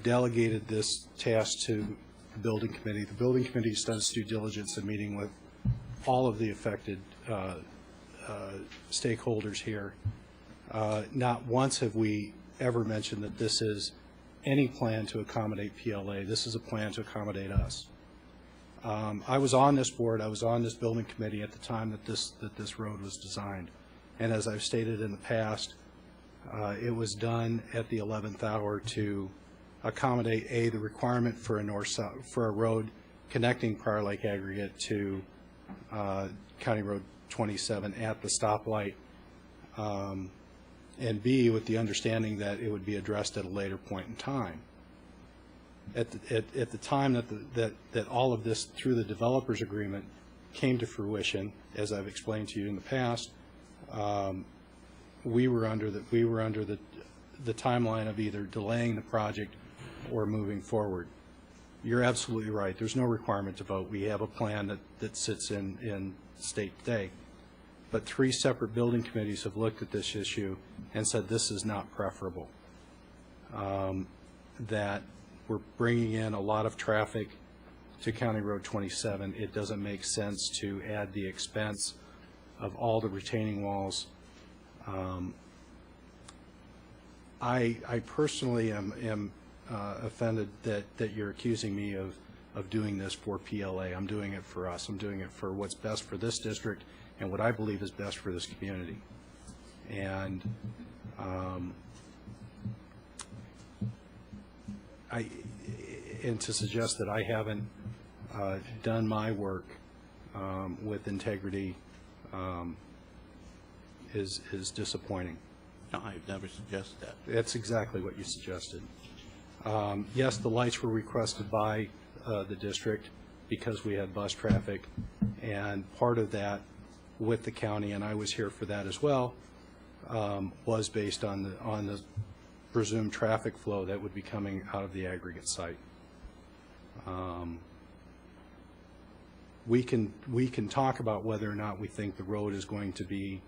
delegated this task to the building committee. The building committee has done its due diligence in meeting with all of the affected stakeholders here. Not once have we ever mentioned that this is any plan to accommodate PLA. This is a plan to accommodate us. I was on this board. I was on this building committee at the time that this road was designed, and as I've stated in the past, it was done at the 11th hour to accommodate the requirement for a road connecting Prior Lake Aggregate to County Road 27 at the stoplight, and B, with the understanding that it would be addressed at a later point in time. At the time that all of this, through the developers agreement, came to fruition, as I've explained to you in the past, we were under the timeline of either delaying the project or moving forward. you're absolutely right. There's no requirement to vote. We have a plan that sits in state today. But 3 separate building committees have looked at this issue and said this is not preferable. That we're bringing in a lot of traffic to County Road 27. It doesn't make sense to add the expense of all the retaining walls. I personally am offended that you're accusing me of doing this for PLA. I'm doing it for us. I'm doing it for what's best for this district and what I believe is best for this community. And to suggest that I haven't done my work with integrity is disappointing. No, I've never suggested that. That's exactly what you suggested. Yes, the lights were requested by the district because we had bus traffic, and part of that with the county, and I was here for that as well, was based on the presumed traffic flow that would be coming out of the aggregate site. We can talk about whether or not we think the road is going to be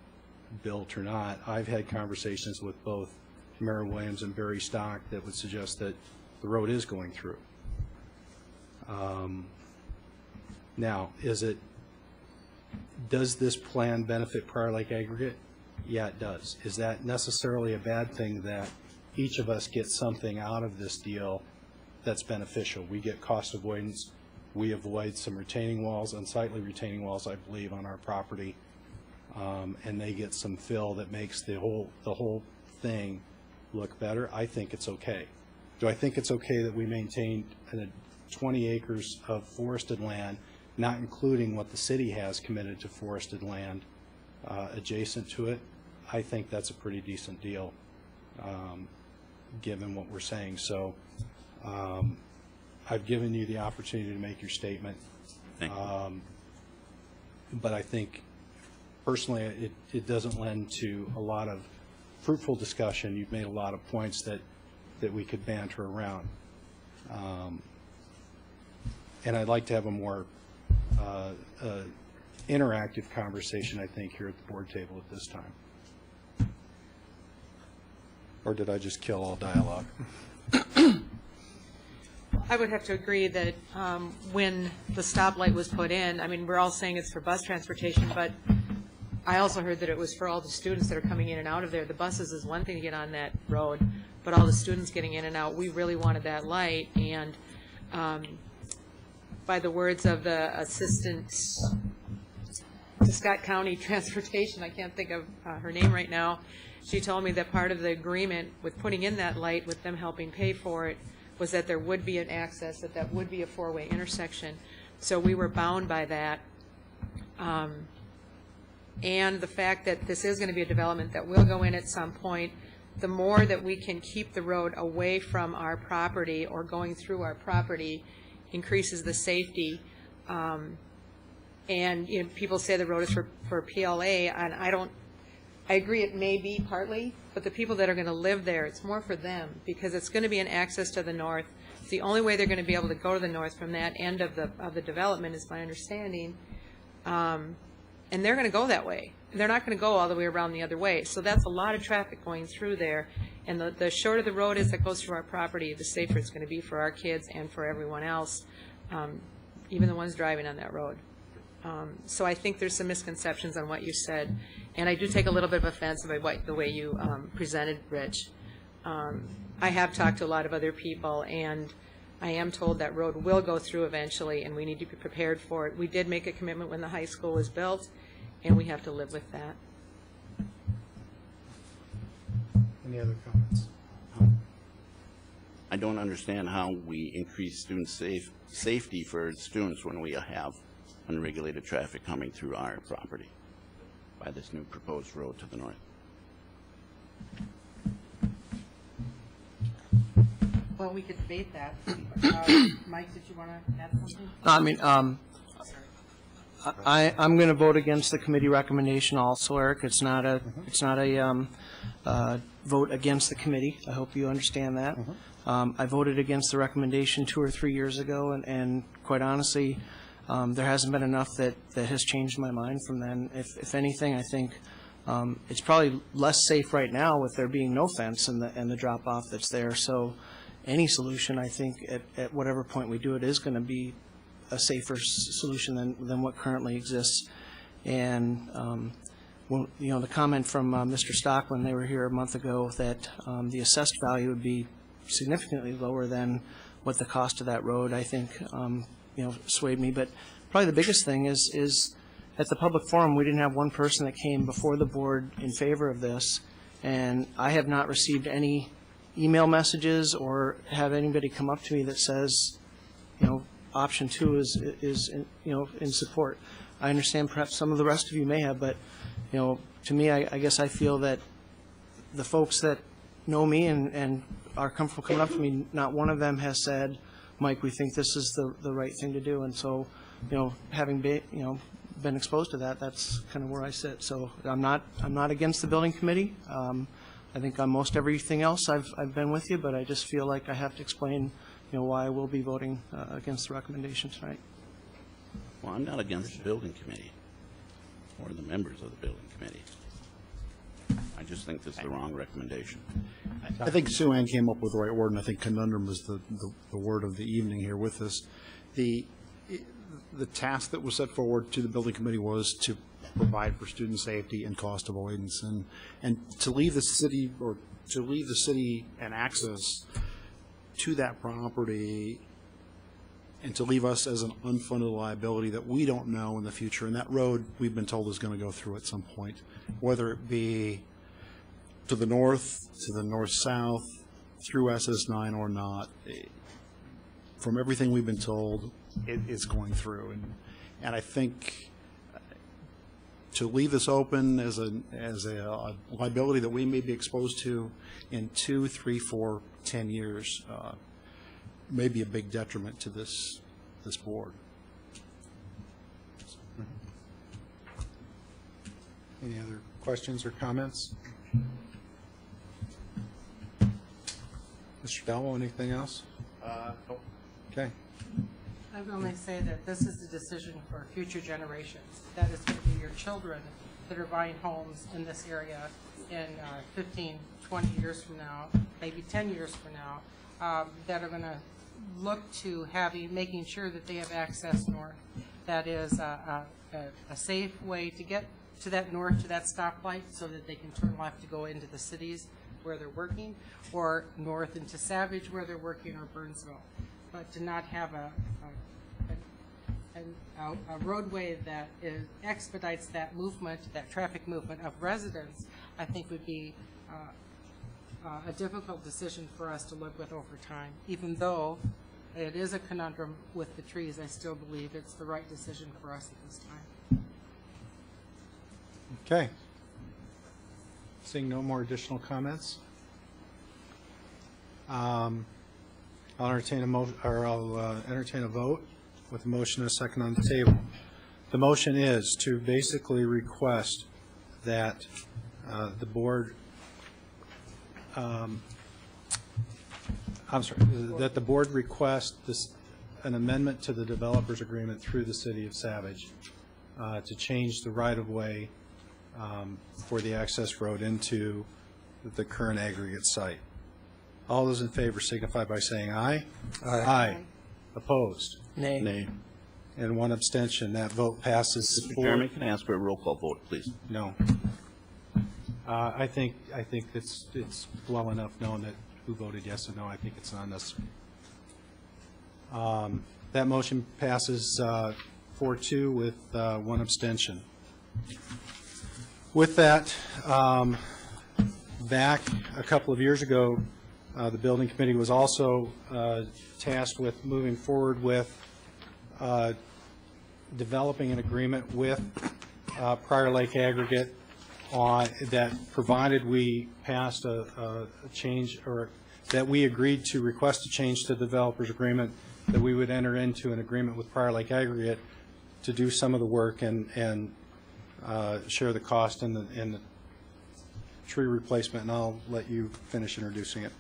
built or not. I've had conversations with both Mayor Williams and Barry Stock that would suggest that the road is going through. Now, does this plan benefit Prior Lake Aggregate? Yeah, it does. Is that necessarily a bad thing that each of us gets something out of this deal that's beneficial? We get cost avoidance. We avoid some retaining walls, unsightly retaining walls, I believe, on our property, and they get some fill that makes the whole thing look better. I think it's okay. Do I think it's okay that we maintain 20 acres of forested land, not including what the city has committed to forested land adjacent to it? I think that's a pretty decent deal, given what we're saying. So I've given you the opportunity to make your statement. Thank you. But I think, personally, it doesn't lend to a lot of fruitful discussion. You've made a lot of points that we could banter around. And I'd like to have a more interactive conversation, I think, here at the board table at this time. Or did I just kill all dialogue? I would have to agree that when the stoplight was put in, I mean, we're all saying it's for bus transportation, but I also heard that it was for all the students that are coming in and out of there. The buses is one thing to get on that road, but all the students getting in and out, we really wanted that light. And by the words of the assistant to Scott County Transportation, I can't think of her name right now, she told me that part of the agreement with putting in that light, with them helping pay for it, was that there would be an access, that would be a four-way intersection. So we were bound by that. And the fact that this is going to be a development that will go in at some point, the more that we can keep the road away from our property or going through our property increases the safety. And you know, people say the road is for PLA, and I agree it may be partly, but the people that are going to live there, it's more for them because it's going to be an access to the north. It's the only way they're going to be able to go to the north from that end of the development, is my understanding. And they're going to go that way. They're not going to go all the way around the other way. So that's a lot of traffic going through there. And the shorter the road is that goes through our property, the safer it's going to be for our kids and for everyone else, even the ones driving on that road. So I think there's some misconceptions on what you said. And I do take a little bit of offense by the way you presented, Rich. I have talked to a lot of other people, and I am told that road will go through eventually, and we need to be prepared for it. We did make a commitment when the high school was built, and we have to live with that. Any other comments? I don't understand how we increase student safety for students when we have unregulated traffic coming through our property by this new proposed road to the north. Well, we could debate that. Mike, did you want to add something? No, I mean, I'm going to vote against the committee recommendation also, Eric. It's not a vote against the committee. I hope you understand that. I voted against the recommendation 2 or 3 years ago, and quite honestly, there hasn't been enough that has changed my mind from then. If anything, I think it's probably less safe right now with there being no fence and the drop-off that's there. So any solution, I think, at whatever point we do it is going to be a safer solution than what currently exists. And well, you know, the comment from Mr. Stock when they were here a month ago that the assessed value would be significantly lower than what the cost of that road, I think, you know, swayed me. But probably the biggest thing is at the public forum, we didn't have one person that came before the board in favor of this, and I have not received any email messages or have anybody come up to me that says, you know, option 2 is you know, in support. I understand perhaps some of the rest of you may have, but you know, to me, I guess I feel that the folks that know me and are comfortable coming up to me, not one of them has said, Mike, we think this is the right thing to do. And so, you know, having been exposed to that, that's kind of where I sit. So I'm not against the building committee. I think on most everything else I've been with you, but I just feel like I have to explain, you know, why I will be voting against the recommendation tonight. Well, I'm not against the building committee or the members of the building committee. I just think this is the wrong recommendation. I think Sue Ann came up with the right word, and I think conundrum was the word of the evening here with this. The task that was set forward to the building committee was to provide for student safety and cost avoidance, and to leave the city and access to that property, and to leave us as an unfunded liability that we don't know in the future. And that road, we've been told, is going to go through at some point, whether it be to the north, to the north-south, through SS9 or not. From everything we've been told, it's going through. And I think to leave this open as a liability that we may be exposed to in 2, 3, 4, 10 years may be a big detriment to this board. Any other questions or comments? Mr. Delmo, anything else? Nope. Okay. I would only say that this is a decision for future generations. That is going to be your children that are buying homes in this area in 15, 20 years from now, maybe 10 years from now, that are going to look to making sure that they have access north. That is a safe way to get to that north, to that stoplight, so that they can turn left to go into the cities where they're working, or north into Savage where they're working, or Burnsville. But to not have a roadway that expedites that movement, that traffic movement of residents, I think would be a difficult decision for us to live with over time. Even though it is a conundrum with the trees, I still believe it's the right decision for us at this time. Okay. Seeing no more additional comments, I'll entertain a vote with a motion and a second on the table. The motion is to basically request that the board, that the board request an amendment to the developers agreement through the city of Savage to change the right-of-way for the access road into the current aggregate site. All those in favor signify by saying aye. Aye. Aye. Opposed? Nay. Nay. And one abstention. That vote passes. Mr. Chairman, can I ask for a roll call vote, please? No. I think it's well enough known that who voted yes and no. I think it's not necessary. That motion passes 4-2 with one abstention. With that, back a couple of years ago, the building committee was also tasked with moving forward with developing an agreement with Prior Lake Aggregate that provided we passed a change, or that we agreed to request a change to the developers agreement, that we would enter into an agreement with Prior Lake Aggregate to do some of the work and share the cost and the tree replacement, and I'll let you finish introducing it.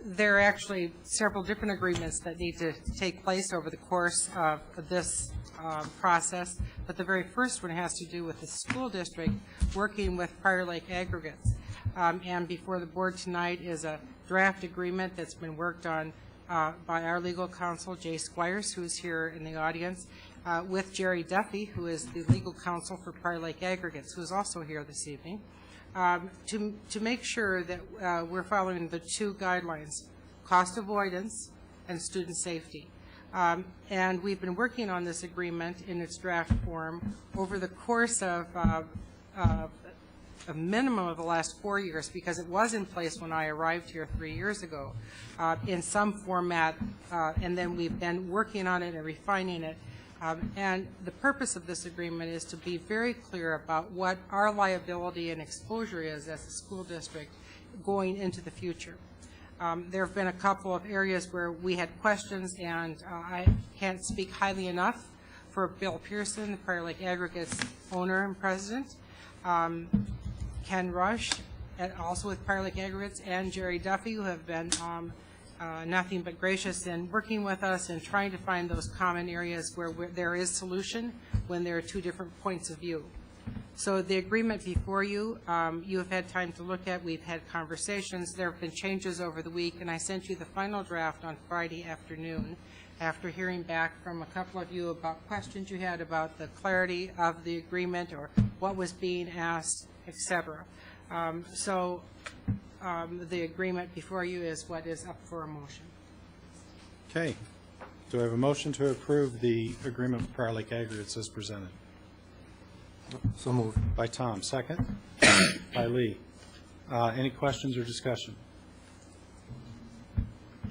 There are actually several different agreements that need to take place over the course of this process, but the very first one has to do with the school district working with Prior Lake Aggregates. And before the board tonight is a draft agreement that's been worked on by our legal counsel, Jay Squires, who is here in the audience, with Jerry Duffy, who is the legal counsel for Prior Lake Aggregates, who is also here this evening, to make sure that we're following the two guidelines, cost avoidance and student safety. And we've been working on this agreement in its draft form over the course of a minimum of the last 4 years, because it was in place when I arrived here 3 years ago in some format, and then we've been working on it and refining it. And the purpose of this agreement is to be very clear about what our liability and exposure is as a school district going into the future. There have been a couple of areas where we had questions, and I can't speak highly enough for Bill Pearson, the Prior Lake Aggregates owner and president, Ken Rush, also with Prior Lake Aggregates, and Jerry Duffy, who have been nothing but gracious in working with us and trying to find those common areas where there is solution when there are two different points of view. So the agreement before you, you have had time to look at. We've had conversations. There have been changes over the week, and I sent you the final draft on Friday afternoon after hearing back from a couple of you about questions you had about the clarity of the agreement or what was being asked, etc. The agreement before you is what is up for a motion. Okay. Do I have a motion to approve the agreement with Prior Lake Aggregates as presented? So moved. By Tom. Second? By Lee. Any questions or discussion?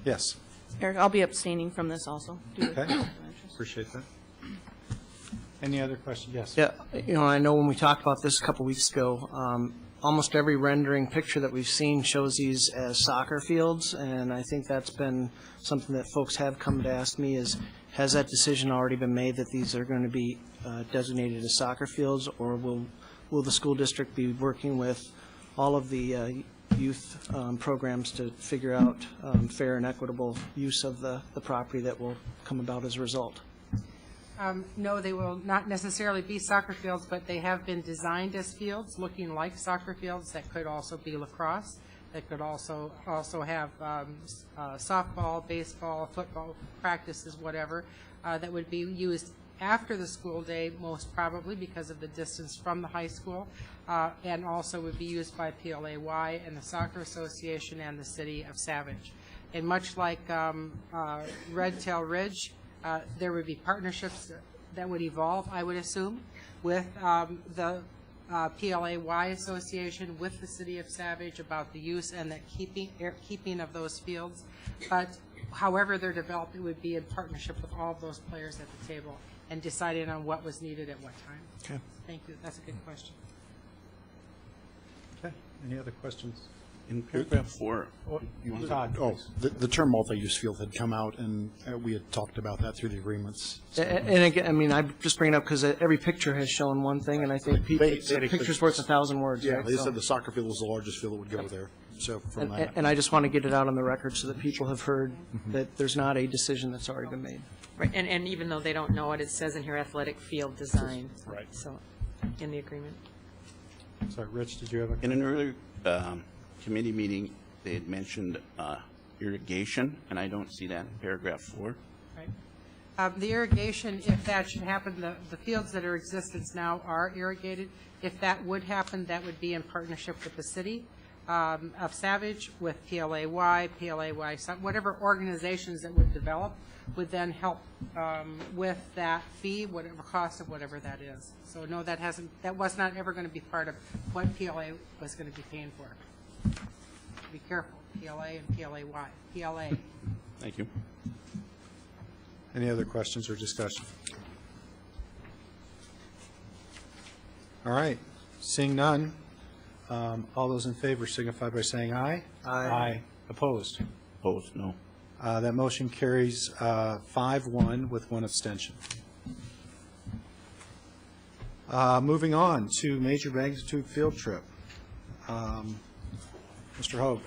Yes. Eric, I'll be abstaining from this also. Okay. Appreciate that. Any other questions? Yes. Yeah, I know when we talked about this a couple weeks ago, almost every rendering picture that we've seen shows these as soccer fields, and I think that's been something that folks have come to ask me is, has that decision already been made that these are going to be designated as soccer fields, or will the school district be working with all of the youth programs to figure out fair and equitable use of the property that will come about as a result? No, they will not necessarily be soccer fields, but they have been designed as fields looking like soccer fields that could also be lacrosse, that could also have softball, baseball, football practices, whatever, that would be used after the school day, most probably because of the distance from the high school, and also would be used by PLAY and the Soccer Association and the City of Savage. And much like Redtail Ridge, there would be partnerships that would evolve, I would assume, with the PLAY Association, with the City of Savage about the use and the keeping of those fields. But however they're developed, it would be in partnership with all of those players at the table and deciding on what was needed at what time. Okay. Thank you. That's a good question. Okay. Any other questions? In paragraph 4, you want Todd? Oh, the term multi-use field had come out, and we had talked about that through the agreements. So. And again, I mean, I just bring it up because every picture has shown one thing, and I think picture's worth 1,000 words. Yeah, right? they said the soccer field was the largest field that would go there. So from that. And I just want to get it out on the record so that people have heard that there's not a decision that's already been made. Right, and even though they don't know it, it says in here athletic field design. Right. So, in the agreement. Sorry, Rich, did you have a? In an earlier committee meeting, they had mentioned irrigation, and I don't see that in paragraph 4. Right. The irrigation, if that should happen, the fields that are in existence now are irrigated. If that would happen, that would be in partnership with the city of Savage, with PLAY, whatever organizations that would develop would then help with that fee, whatever cost of whatever that is. So no, that was not ever going to be part of what PLA was going to be paying for. Be careful, PLA and PLAY. PLA. Thank you. Any other questions or discussion? All right. Seeing none, all those in favor signify by saying aye. Aye. Opposed? Opposed, no. That motion carries 5-1 with one abstention. Moving on to major magnitude field trip. Mr. Hogue.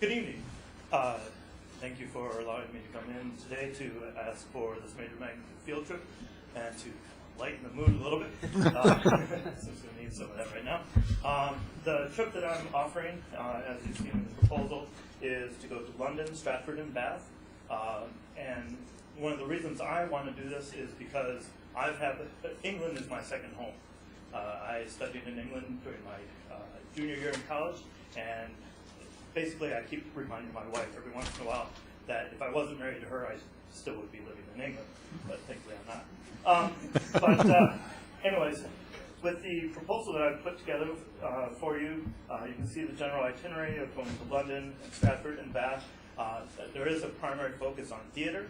Good evening. Thank you for allowing me to come in today to ask for this major magnitude field trip and to lighten the mood a little bit, since we need some of that right now. The trip that I'm offering, as you've seen in the proposal, is to go to London, Stratford, and Bath. And one of the reasons I want to do this is because England is my second home. I studied in England during my junior year in college, and basically I keep reminding my wife every once in a while that if I wasn't married to her, I still would be living in England, but thankfully I'm not. Anyways, with the proposal that I've put together for you, you can see the general itinerary of going to London, and Stratford, and Bath. There is a primary focus on theater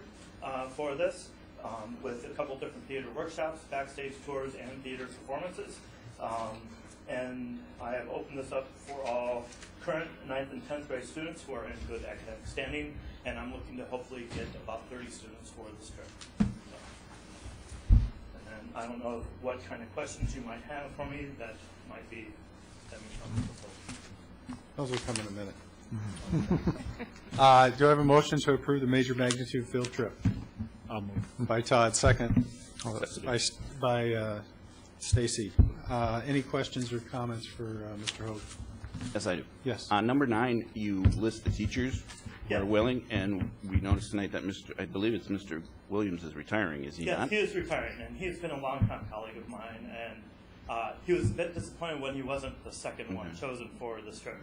for this, with a couple different theater workshops, backstage tours, and theater performances. And I have opened this up for all current 9th and 10th grade students who are in good academic standing, and I'm looking to hopefully get about 30 students for this trip. And I don't know what kind of questions you might have for me that might be stemming from the proposal. Those will come in a minute. Do I have a motion to approve the major magnitude field trip? I'll move. By Todd, second. By Stacy. Any questions or comments for Mr. Hogue? Yes, I do. Yes. On number 9, you list the teachers who are willing, and we noticed tonight that I believe it's Mr. Williams is retiring, is he not? Yes, he is retiring, and he's been a longtime colleague of mine, and he was a bit disappointed when he wasn't the second one chosen for this trip.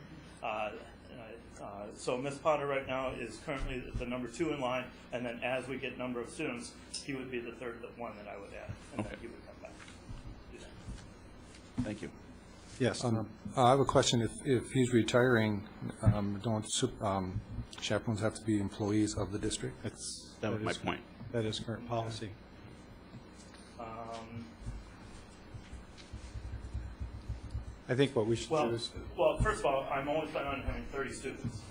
So Ms. Potter right now is currently the number 2 in line, and then as we get number of students, he would be the third one that I would add, and then he would come back. Do that. Thank you. Yes. I have a question. If he's retiring, don't chaperones have to be employees of the district? That was my point. That is current policy. I think what we should do is... Well, first of all, I'm only planning on having 30 students.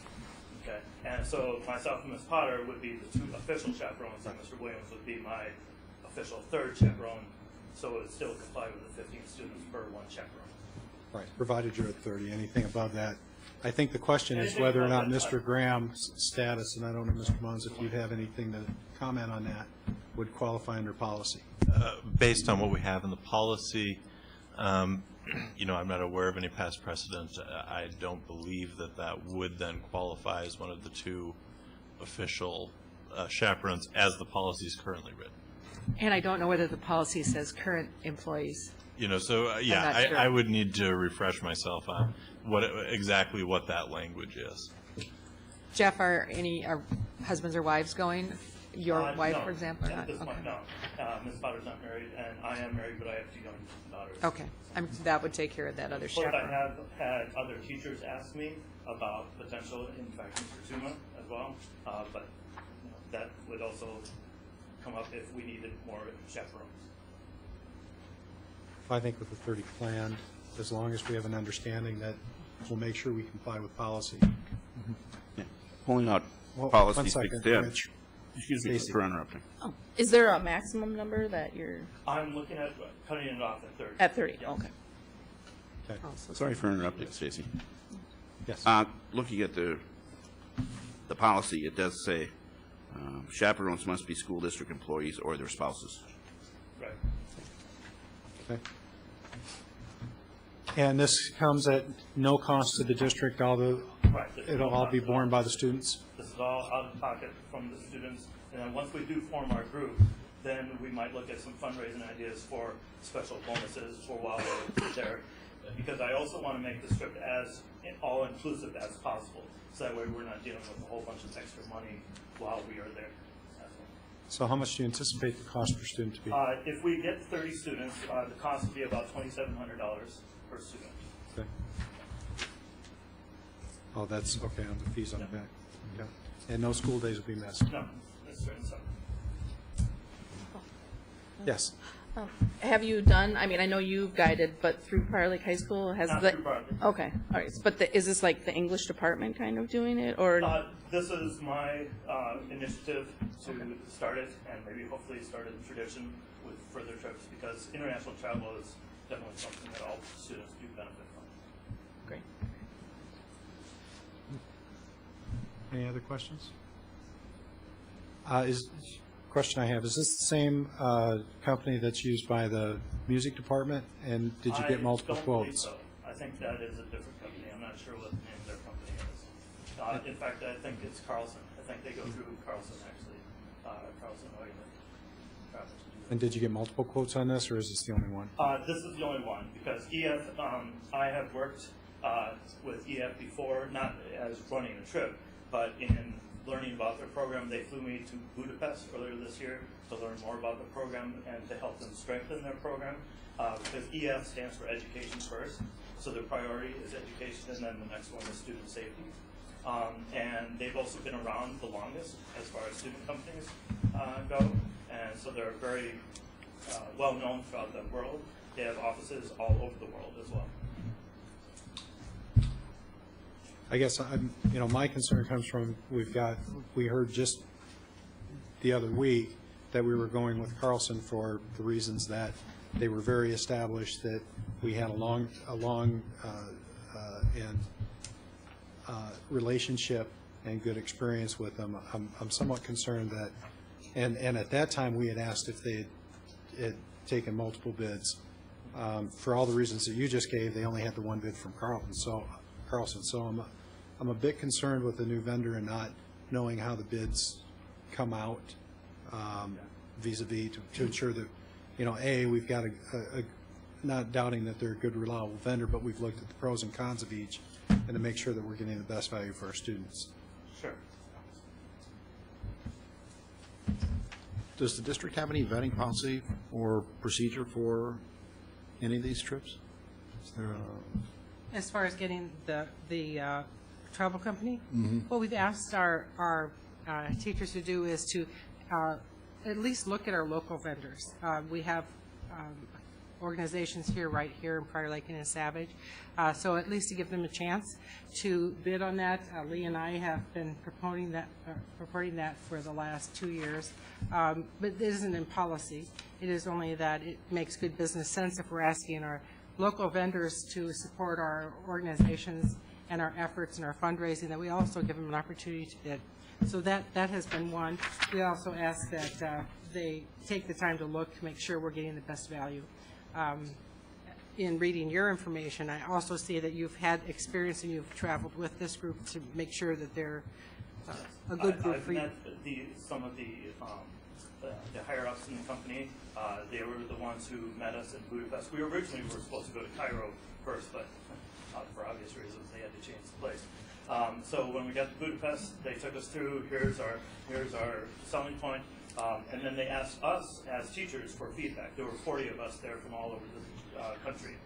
Okay, and so myself and Ms. Potter would be the 2 official chaperones, and Mr. Williams would be my official 3rd chaperone, so it would still comply with the 15 students per 1 chaperone. Right, provided you're at 30. Anything above that. I think the question is whether or not Mr. Graham's status, and I don't know, Mr. Mons, if you'd have anything to comment on that, would qualify under policy. Based on what we have in the policy, you know, I'm not aware of any past precedent. I don't believe that would then qualify as one of the 2 official chaperones as the policy is currently written. And I don't know whether the policy says current employees. You know, so yeah, sure. I would need to refresh myself on exactly what that language is. Jeff, are husbands or wives going? Your wife, no, for example, or at not? this point, no. Ms. Potter's not married, and I am married, but I have 2 young daughters. Okay, that would take care of that other chaperone. But I have had other teachers ask me about potential, in fact, Mr. Tuma as well, but you know, that would also come up if we needed more chaperones. I think with the 30 planned, as long as we have an understanding that we'll make sure we comply with policy. Yeah. Pulling out policy speaks to excuse me for interrupting. Oh, is there a maximum number that you're? I'm looking at cutting it off at 30. At 30, yes. okay. Sorry for interrupting, Stacy. Yes. Looking at the policy, it does say chaperones must be school district employees or their spouses. Right. Okay. And this comes at no cost to the district, although it'll all be borne by the students? This is all out of pocket from the students. And then once we do form our group, then we might look at some fundraising ideas for special bonuses for while we're there. Because I also want to make this trip as all-inclusive as possible. So that way we're not dealing with a whole bunch of extra money while we are there. So how much do you anticipate the cost per student to be? If we get 30 students, the cost would be about $2,700 per student. Okay. Oh, that's okay on the fees on the back. Yeah. And no school days will be missed? No, that's certain stuff. Yes. Have you done, I mean, I know you've guided, but through Prior Lake High School, has Not the... through Prior Lake. Okay, all right, but is this like the English department kind of doing it, or? This is my initiative to start it, and maybe hopefully start a tradition with further trips, because international travel is definitely something that all students do benefit from. Great. Any other questions? Question I have, is this the same company that's used by the music department, and did you get multiple I don't quotes? believe so. I think that is a different company. I'm not sure what the name of their company is. In fact, I think it's Carlson. I think they go through Carlson, actually. Carlson Travel. And did you get multiple quotes on this, or is this the only one? This is the only one, because EF, I have worked with EF before, not as running a trip, but in learning about their program. They flew me to Budapest earlier this year to learn more about the program and to help them strengthen their program, because EF stands for Education First, so their priority is education, and then the next one is student safety. And they've also been around the longest as far as student companies go, and so they're very well known throughout the world. They have offices all over the world as well. I guess my concern comes from we heard just the other week that we were going with Carlson for the reasons that they were very established, that we had a long relationship and good experience with them. I'm somewhat concerned that, and at that time we had asked if they had taken multiple bids. For all the reasons that you just gave, they only had the one bid from Carlson. So I'm a bit concerned with the new vendor and not knowing how the bids come out vis-a-vis to ensure that, we've got not doubting that they're a good, reliable vendor, but we've looked at the pros and cons of each and to make sure that we're getting the best value for our students. Sure. Does the district have any vetting policy or procedure for any of these trips? Is there As far as getting the travel company, Mhm. what we've asked our teachers to do is to at least look at our local vendors. We have organizations right here in Prior Lake and in Savage, so at least to give them a chance to bid on that. Lee and I have been purporting that for the last 2 years, but it isn't in policy. It is only that it makes good business sense if we're asking our local vendors to support our organizations and our efforts and our fundraising, that we also give them an opportunity to bid. So that has been one. We also ask that they take the time to look to make sure we're getting the best value. In reading your information, I also see that you've had experience and you've traveled with this group to make sure that they're a good group for you. I've met some of the higher-ups in the company. They were the ones who met us in Budapest. We originally were supposed to go to Cairo first, but for obvious reasons, they had to change the place. So when we got to Budapest, they took us through, here's our selling point, and then they asked us as teachers for feedback. There were 40 of us there from all over the country,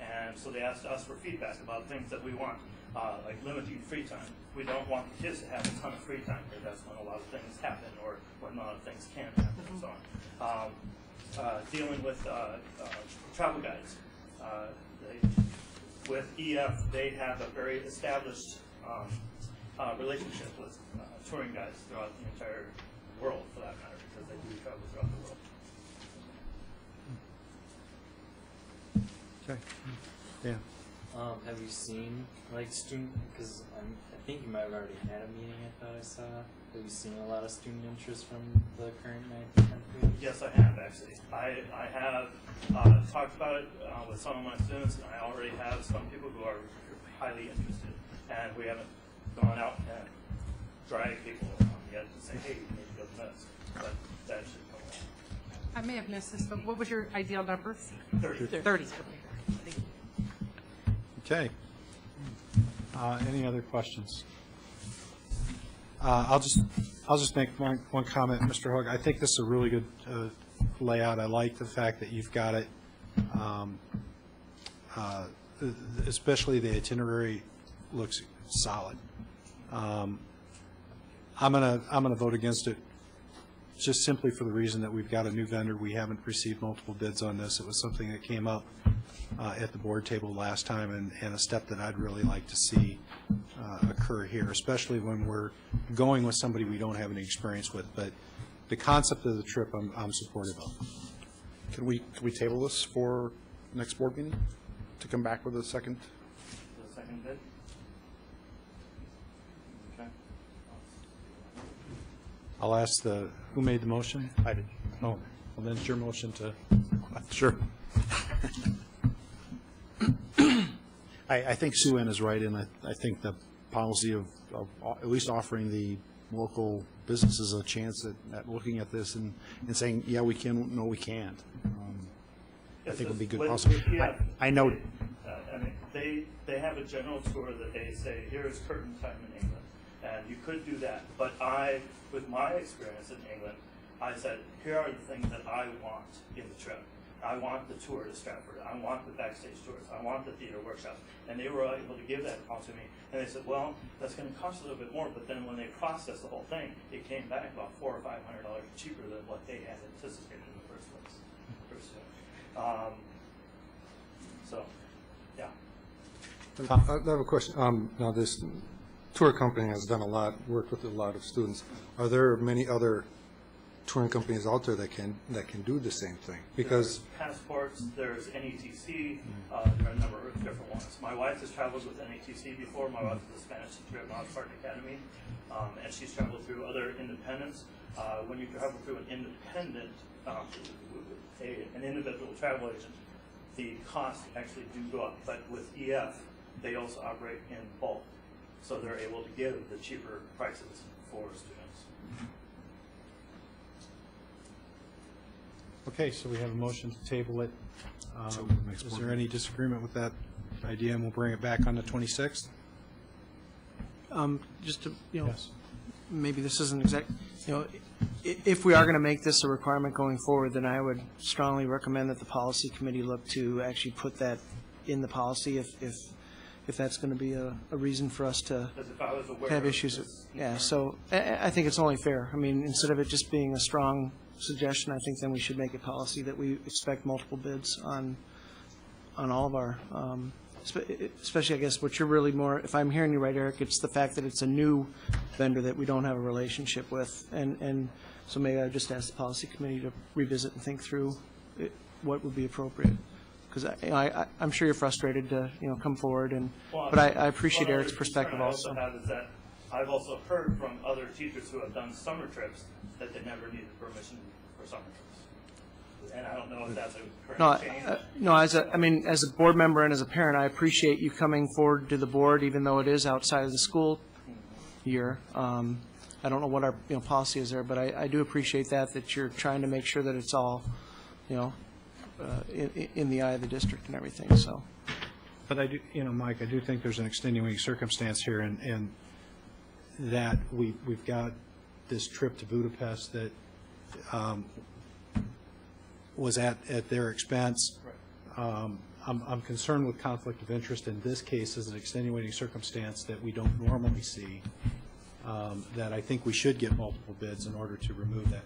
and so they asked us for feedback about things that we want, like limiting free time. We don't want the kids to have a ton of free time, because that's when a lot of things happen, or when a lot of things can happen, and so on. Dealing with travel guides. With EF, they have a very established relationship with touring guides throughout the entire world, for that matter, because they do travel throughout the world. Okay. Yeah. Have you seen student? Because I think you might have already had a meeting. I thought I saw. Have you seen a lot of student interest from the current 9th and 10th graders? Yes, I have actually. I have talked about it with some of my students, and I already have some people who are highly interested. And we haven't gone out and dragged people yet to say, hey, you need to go to this. But that should come along. I may have missed this, but what was your ideal number? 30. 30. Thank you. Okay. Any other questions? I'll just make one comment, Mr. Hook. I think this is a really good layout. I like the fact that you've got it, especially the itinerary looks solid. I'm gonna vote against it just simply for the reason that we've got a new vendor. We haven't received multiple bids on this. It was something that came up at the board table last time, and a step that I'd really like to see occur here, especially when we're going with somebody we don't have any experience with. But the concept of the trip, I'm supportive of. Can we table this for next board meeting to come back with a second? The second bid? Okay. I'll ask who made the motion? I did. Oh, well, then it's your motion to. Sure. I think Sue Ann is right, and I think the policy of at least offering the local businesses a chance at looking at this and saying, yeah, we can, no, we can't. I think would be good policy. I know. I mean, they have a general tour that they say, here is curtain time in England, and you could do that. But with my experience in England, I said, here are the things that I want in the trip. I want the tour to Stratford. I want the backstage tours. I want the theater workshops. And they were able to give that all to me. And they said, well, that's going to cost a little bit more. But then when they processed the whole thing, it came back about $400 or $500 cheaper than what they had anticipated in the first place. So, yeah. I have a question. Now, this tour company has done worked with a lot of students. Are there many other touring companies out there that can do the same thing? Because there's Passports, there's NETC, there are a number of different ones. My wife has traveled with NETC before. My wife is a Spanish teacher at Mons Academy, and she's traveled through other independents. When you travel through an independent, an individual travel agent, the costs actually do go up. But with EF, they also operate in bulk, so they're able to give the cheaper prices for students. Okay, so we have a motion to table it. Is there any disagreement with that idea, and we'll bring it back on the 26th? Just to, yes. Maybe this isn't exact, if we are going to make this a requirement going forward, then I would strongly recommend that the policy committee look to actually put that in the policy if that's going to be a reason for us to have issues. Yeah, so I think it's only fair. I mean, instead of it just being a strong suggestion, I think then we should make a policy that we expect multiple bids on all of our, especially I guess what you're really more, if I'm hearing you right, Eric, it's the fact that it's a new vendor that we don't have a relationship with, and so maybe I just ask the policy committee to revisit and think through what would be appropriate. Because I'm sure you're frustrated to come forward, but I appreciate Eric's perspective also. I've also heard from other teachers who have done summer trips that they never needed permission for summer trips, and I don't know if that's a current change. No, as a board member and as a parent, I appreciate you coming forward to the board, even though it is outside of the school year. I don't know what our policy is there, but I do appreciate that you're trying to make sure that it's all in the eye of the district and everything. So, but I do, Mike, I do think there's an extenuating circumstance here, and that we've got this trip to Budapest that was at their expense. Right. I'm concerned with conflict of interest in this case as an extenuating circumstance that we don't normally see. That I think we should get multiple bids in order to remove that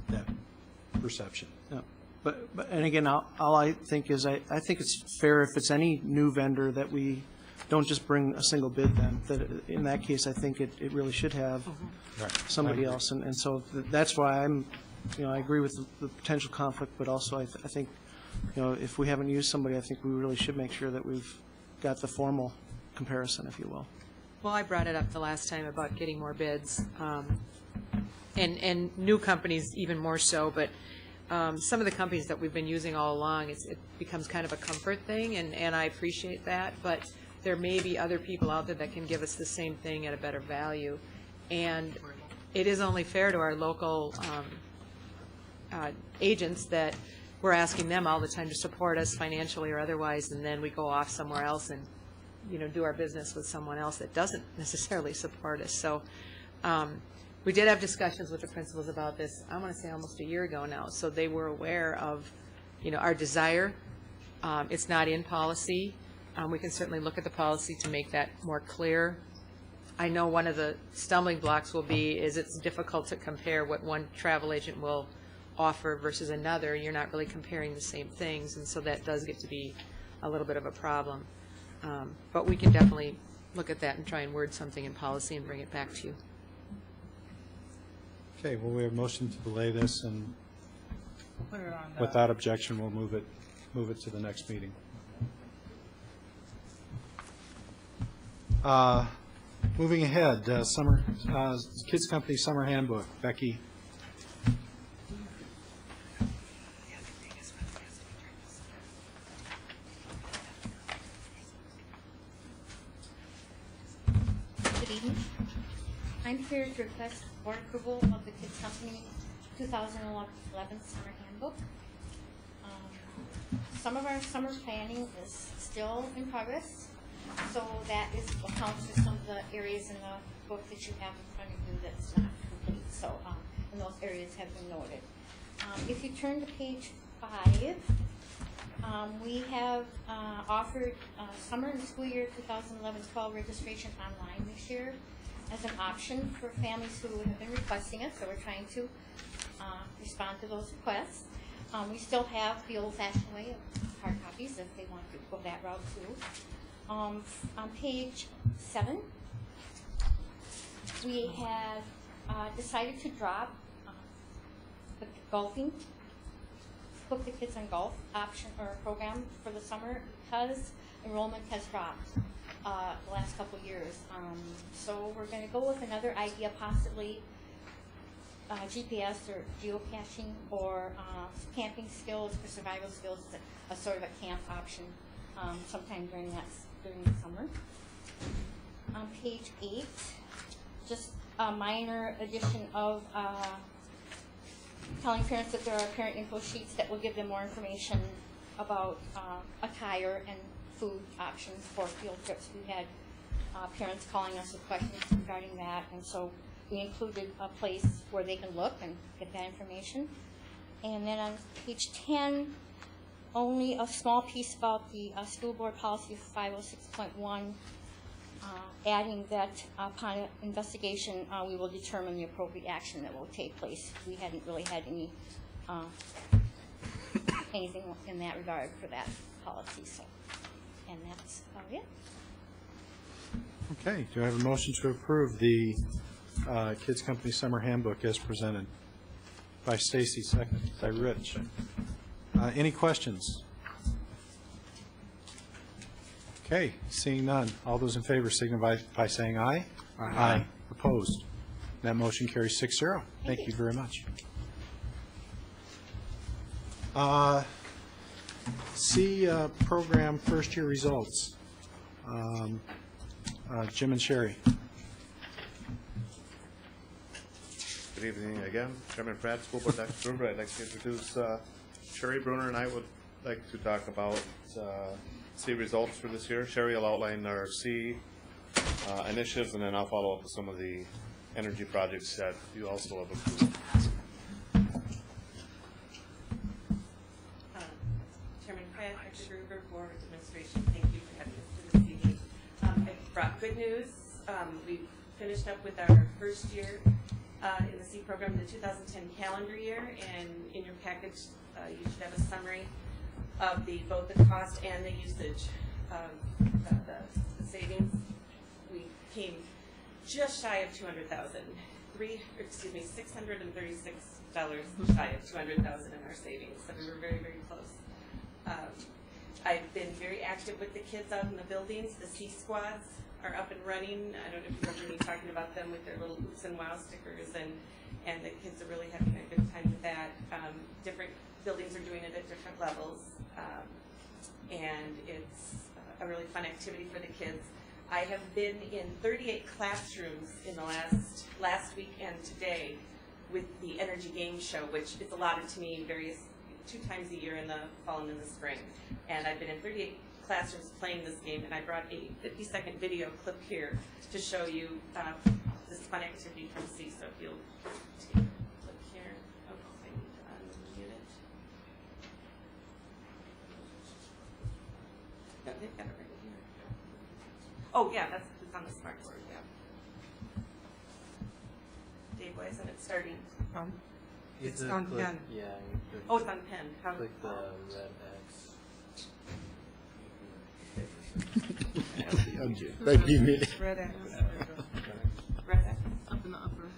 that perception. Yeah. But and again, all I think is I think it's fair if it's any new vendor that we don't just bring a single bid then. That in that case, I think it really should have somebody else. And so that's why I agree with the potential conflict, but also I think, if we haven't used somebody, I think we really should make sure that we've got the formal comparison, if you will. Well, I brought it up the last time about getting more bids, and new companies even more so, but some of the companies that we've been using all along, it becomes kind of a comfort thing, and I appreciate that, but there may be other people out there that can give us the same thing at a better value. And it is only fair to our local agents that we're asking them all the time to support us financially or otherwise, and then we go off somewhere else and do our business with someone else that doesn't necessarily support us. So we did have discussions with the principals about this, I want to say almost a year ago now, so they were aware of our desire. It's not in policy. We can certainly look at the policy to make that more clear I know one of the stumbling blocks will be is it's difficult to compare what one travel agent will offer versus another. You're not really comparing the same things, and so that does get to be a little bit of a problem. But we can definitely look at that and try and word something in policy and bring it back to you. Okay, well, we have a motion to delay this, and Put it on the- without objection, we'll move it to the next meeting. Moving ahead, Kids Company Summer Handbook. Becky. Good evening. I'm here to request board approval of the Kids Company 2011 Summer Handbook. Some of our summer planning is still in progress, so that accounts for some of the areas in the book that you have in front of you that's not complete. So, and those areas have been noted. If you turn to page 5, we have offered summer and school year 2011-12 registration online this year as an option for families who have been requesting it, so we're trying to respond to those requests. We still have the old-fashioned way of hard copies if they want to go that route too. On page 7, we have decided to drop the golfing, put the kids on golf option or program for the summer because enrollment has dropped the last couple of years. So we're going to go with another idea, possibly GPS or geocaching or camping skills or survival skills, a sort of a camp option sometime during the summer. On page 8, just a minor addition of telling parents that there are parent info sheets that will give them more information about attire and food options for field trips. We had parents calling us with questions regarding that, and so we included a place where they can look and get that information. And then on page 10, only a small piece about the school board policy 506.1, adding that upon investigation, we will determine the appropriate action that will take place. We hadn't really had any anything in that regard for that policy. So, and that's about it. Okay, do I have a motion to approve the Kids Company Summer Handbook as presented? By Stacy, second by Rich. Any questions? Okay, seeing none. All those in favor signify by saying aye. Aye. Opposed? That motion carries 6-0. Thank you very much. Program first year results. Jim and Sherry. Good evening again. Chairman Pratt, School Board Dr. Gruber. I'd like to introduce Sherry Bruner, and I would like to talk about C results for this year. Sherry will outline our C initiatives, and then I'll follow up with some of the energy projects that you also have approved. Chairman Pratt, Dr. Gruber, Board Administration, thank you for having us to this evening. I brought good news. We finished up with our first year in the C program, the 2010 calendar year, and in your package you should have a summary of both the cost and the usage of the savings. We came just shy of $200,000, $636 shy of $200,000 in our savings, so we were very, very close. I've been very active with the kids out in the buildings. The C squads are up and running. I don't know if you remember me talking about them with their little Oops and Wow stickers, and the kids are really having a good time with that. Different buildings are doing it at different levels, and it's a really fun activity for the kids. I have been in 38 classrooms in the last week and today with the Energy Game Show, which is allotted to me 2 times a year in the fall and in the spring. And I've been in 38 classrooms playing this game, and I brought a 50-second video clip here to show you this fun activity from C. So if you'll take a look here. Oh, I need to unmute it. No, they've got it right here. Oh, yeah, it's on the smart board, yeah. Why isn't it starting? It's on pen. Yeah. Oh, it's on pen. How? Click the red X. That'd be me. Red X. Red X. Up in the upper.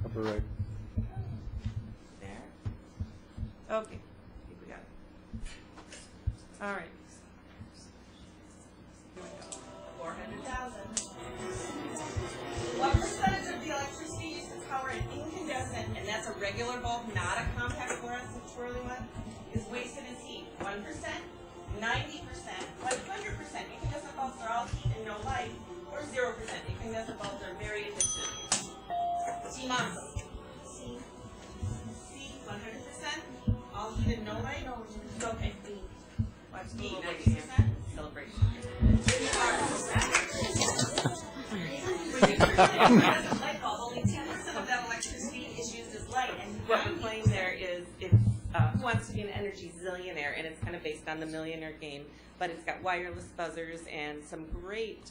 Upper right. There. Okay. I think we got it. All right. Here we go. 400,000. What percentage of the electricity used to power an incandescent, and that's a regular bulb, not a compact fluorescent swirly one, is wasted as heat? 1%, 90%, 100%. Incandescent bulbs are all heat and no light, or 0%. Incandescent bulbs are very efficient. Team Mons. C, 100%. All heat and no light? Okay. Watch D, 90%. Celebration. Light bulb, only 10% of that electricity is used as light, and what we're playing there is Who Wants to Be an Energy Zillionaire, and it's kind of based on the Millionaire game, but it's got wireless buzzers and some great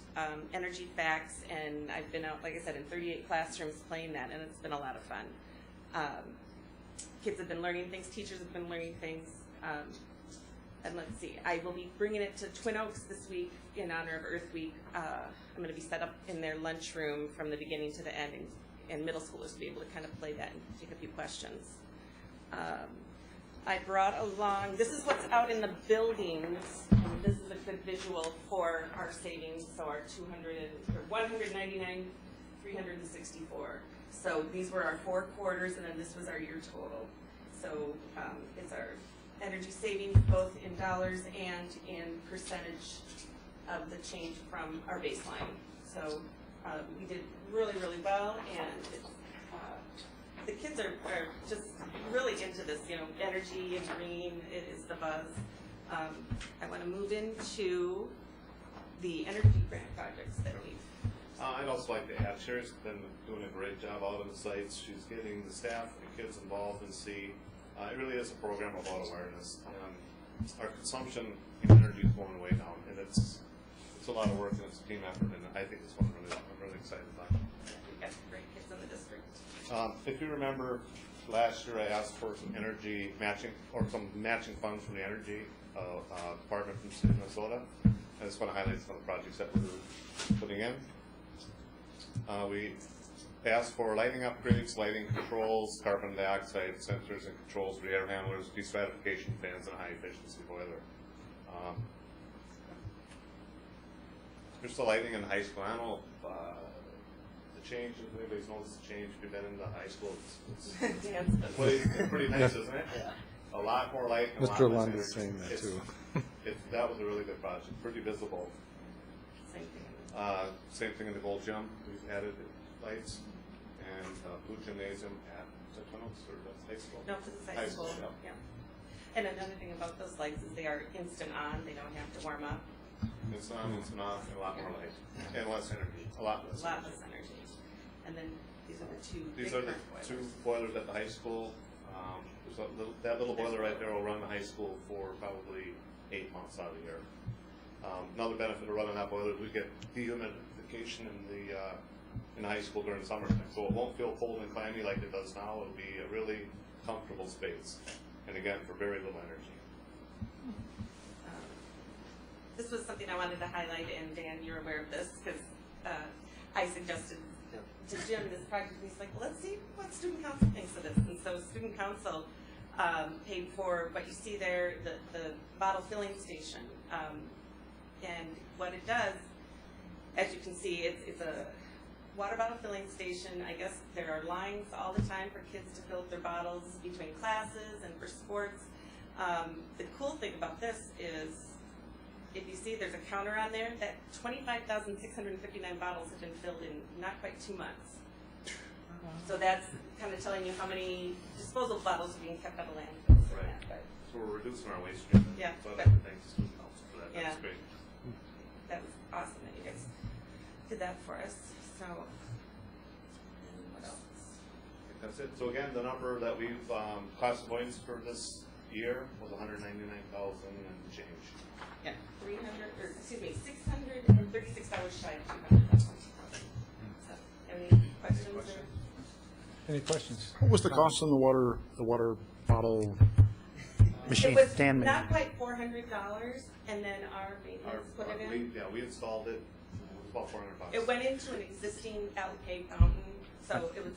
energy facts, and I've been out, like I said, in 38 classrooms playing that, and it's been a lot of fun. Kids have been learning things, teachers have been learning things, and let's see, I will be bringing it to Twin Oaks this week in honor of Earth Week. I'm going to be set up in their lunchroom from the beginning to the end, and middle schoolers will be able to kind of play that and take a few questions. I brought along, this is what's out in the buildings, and this is a good visual for our savings, so our 199, 364. So these were our 4 quarters, and then this was our year total. So it's our energy savings, both in dollars and in percentage of the change from our baseline. So we did really, really well, and it's, the kids are just really into this, you know, energy and green, it is the buzz. I want to move into the energy grant projects that we've. I'd also like to add, Sherry's been doing a great job out on the sites. She's getting the staff and the kids involved in C. It really is a program about awareness. Our consumption in energy is going way down, and it's a lot of work and it's a team effort, and I think it's one I'm really excited about. We've got great kids in the district. If you remember, last year I asked for some energy matching, or some matching funds from the energy department from the state of Minnesota. I just want to highlight some of the projects that we're putting in. We asked for lighting upgrades, lighting controls, carbon dioxide sensors and controls for the air handlers, destratification fans, and a high efficiency boiler. There's the lighting in high school. I don't know if the change, if anybody's noticed the change, if you've been in the high school, it's pretty nice, isn't it? Yeah. A lot more light and Mr. a lot Lund less is saying that too. That was a really good project, pretty visible. Same thing in the Gold Gym. We've added lights and blue gymnasium at Twin Oaks, or that's high school. No, this is high school. Yeah. And another thing about those lights is they are instant on. They don't have to warm up. Instant on, instant off, and a lot more light and less energy. A lot less. Energy. And then these are the two. These are the 2 boilers at the high school. That little boiler right there will run the high school for probably 8 months out of the year. Another benefit of running that boiler is we get dehumidification in high school during the summertime, so it won't feel cold and clammy like it does now. It'll be a really comfortable space, and again, for very little energy. This was something I wanted to highlight, and Dan, you're aware of this, because I suggested to Jim this project, and he's like, well, let's see what student council thinks of this. And so student council paid for what you see there, the bottle filling station. And what it does, as you can see, it's a water bottle filling station. I guess there are lines all the time for kids to fill up their bottles between classes and for sports. The cool thing about this is, if you see there's a counter on there, that 25,659 bottles have been filled in not quite 2 months. So that's kind of telling you how many disposal bottles are being kept out of landfills. Right. So we're reducing our waste stream. Yeah. So I'd like to thank the student council for that. Yeah. That's great. That was awesome that you guys did that for us. So, and what else? I think that's it. So again, the number that we've cost avoidance for this year was $199,000 and change. Yeah, 636 shy of 200. So, any questions? Any questions? What was the cost on the water bottle machine? It was Dan made. not quite $400, and then our maintenance put it in. We installed it. It was about $400. It went into an existing LK fountain, so it was.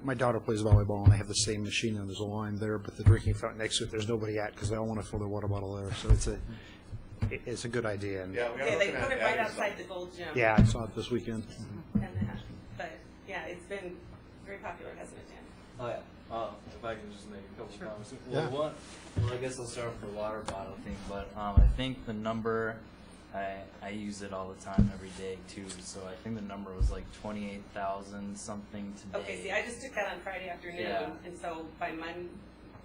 My daughter plays volleyball, and they have the same machine, and there's a line there, but the drinking fountain next to it, there's nobody at, because they all want to fill their water bottle there. So it's a good idea. And Yeah, they put it right outside the gold gym. yeah, I saw it this weekend. But yeah, it's been very popular, hasn't it, Dan? Oh yeah. If I can just make a couple comments. Yeah. Well, I guess I'll start with the water bottle thing, but I think the number, I use it all the time, every day too. So I think the number was like 28,000 something today. Okay, see, I just took that on Friday afternoon, Yeah. and so by Monday,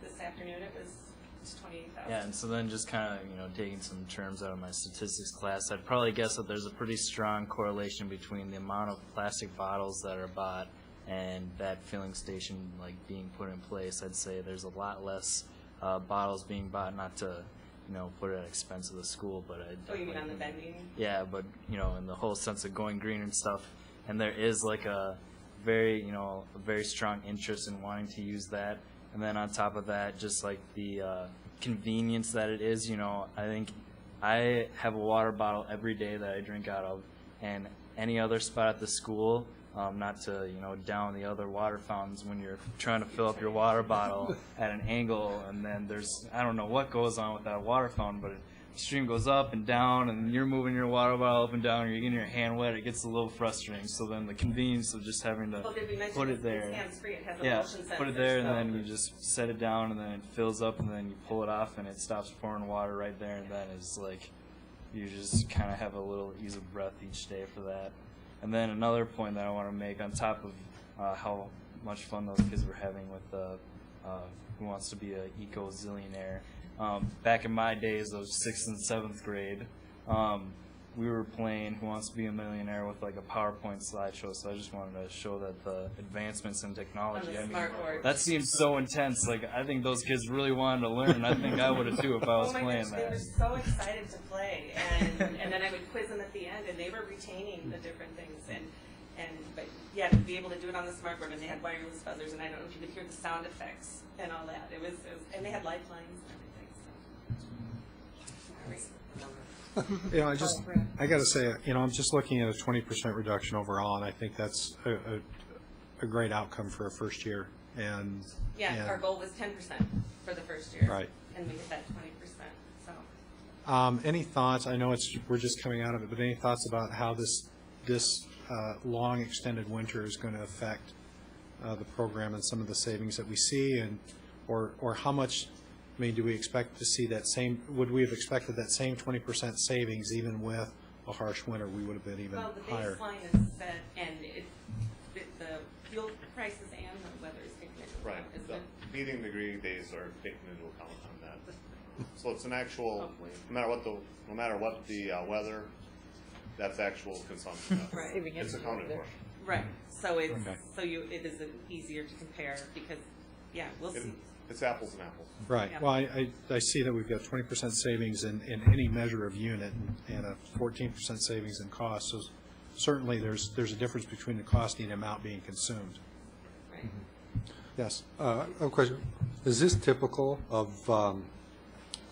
this afternoon, it was 28,000. Yeah, and so then just kind of, taking some terms out of my statistics class, I'd probably guess that there's a pretty strong correlation between the amount of plastic bottles that are bought and that filling station being put in place. I'd say there's a lot less bottles being bought, not to put it at expense of the school, but Oh, you mean on the vending? yeah, but in the whole sense of going green and stuff, and there is a very strong interest in wanting to use that. And then on top of that, just the convenience that it is, I think I have a water bottle every day that I drink out of, and any other spot at the school, not to down the other water fountains when you're trying to fill up your water bottle at an angle, and then I don't know what goes on with that water fountain, but the stream goes up and down, and you're moving your water bottle up and down, and you're getting your hand wet. It gets a little frustrating. So then the convenience of just having to put it there, It's hands-free. It has a yeah, motion sensor, put it there, and so- then you just set it down, and then it fills up, and then you pull it off, and it stops pouring water right there, and then it's you just kind of have a little ease of breath each day for that. And then another point that I want to make on top of how much fun those kids were having with Who Wants to Be a Eco-Zillionaire. Back in my days of 6th and 7th grade, we were playing Who Wants to Be a Millionaire with a PowerPoint slideshow, so I just wanted to show that the advancements in technology, On the smart board. that seems so intense. I think those kids really wanted to learn, and I think I would have too if I was Oh my playing gosh, that. they were so excited to play, and then I would quiz them at the end, and they were retaining the different things, but yeah, to be able to do it on the smartboard, and they had wireless buzzers, and I don't know if you could hear the sound effects and all that. It was and they had lifelines and everything. I got to say, I'm just looking at a 20% reduction overall, and I think that's a great outcome for a first year. And Our goal was 10% for the first year, right, and we hit that 20%. So. Any thoughts? I know we're just coming out of it, but any thoughts about how this long extended winter is going to affect the program and some of the savings that we see, or how much? I mean, do we expect to see that same? Would we have expected that same 20% savings even with a harsh winter? We would have been even higher. Well, the baseline is set, and the fuel prices and the weather is taken into account. Right. The heating degree days are taken into account on that. So it's an actual, no matter what the weather, that's actual consumption. Right. It's accounted for. Right. So it is easier to compare because, we'll see. It's apples and apples. Right. Yeah. Well, I see that we've got 20% savings in any measure of unit and a 14% savings in cost. So certainly there's a difference between the cost and the amount being consumed. Right. Yes. I have a question. Is this typical of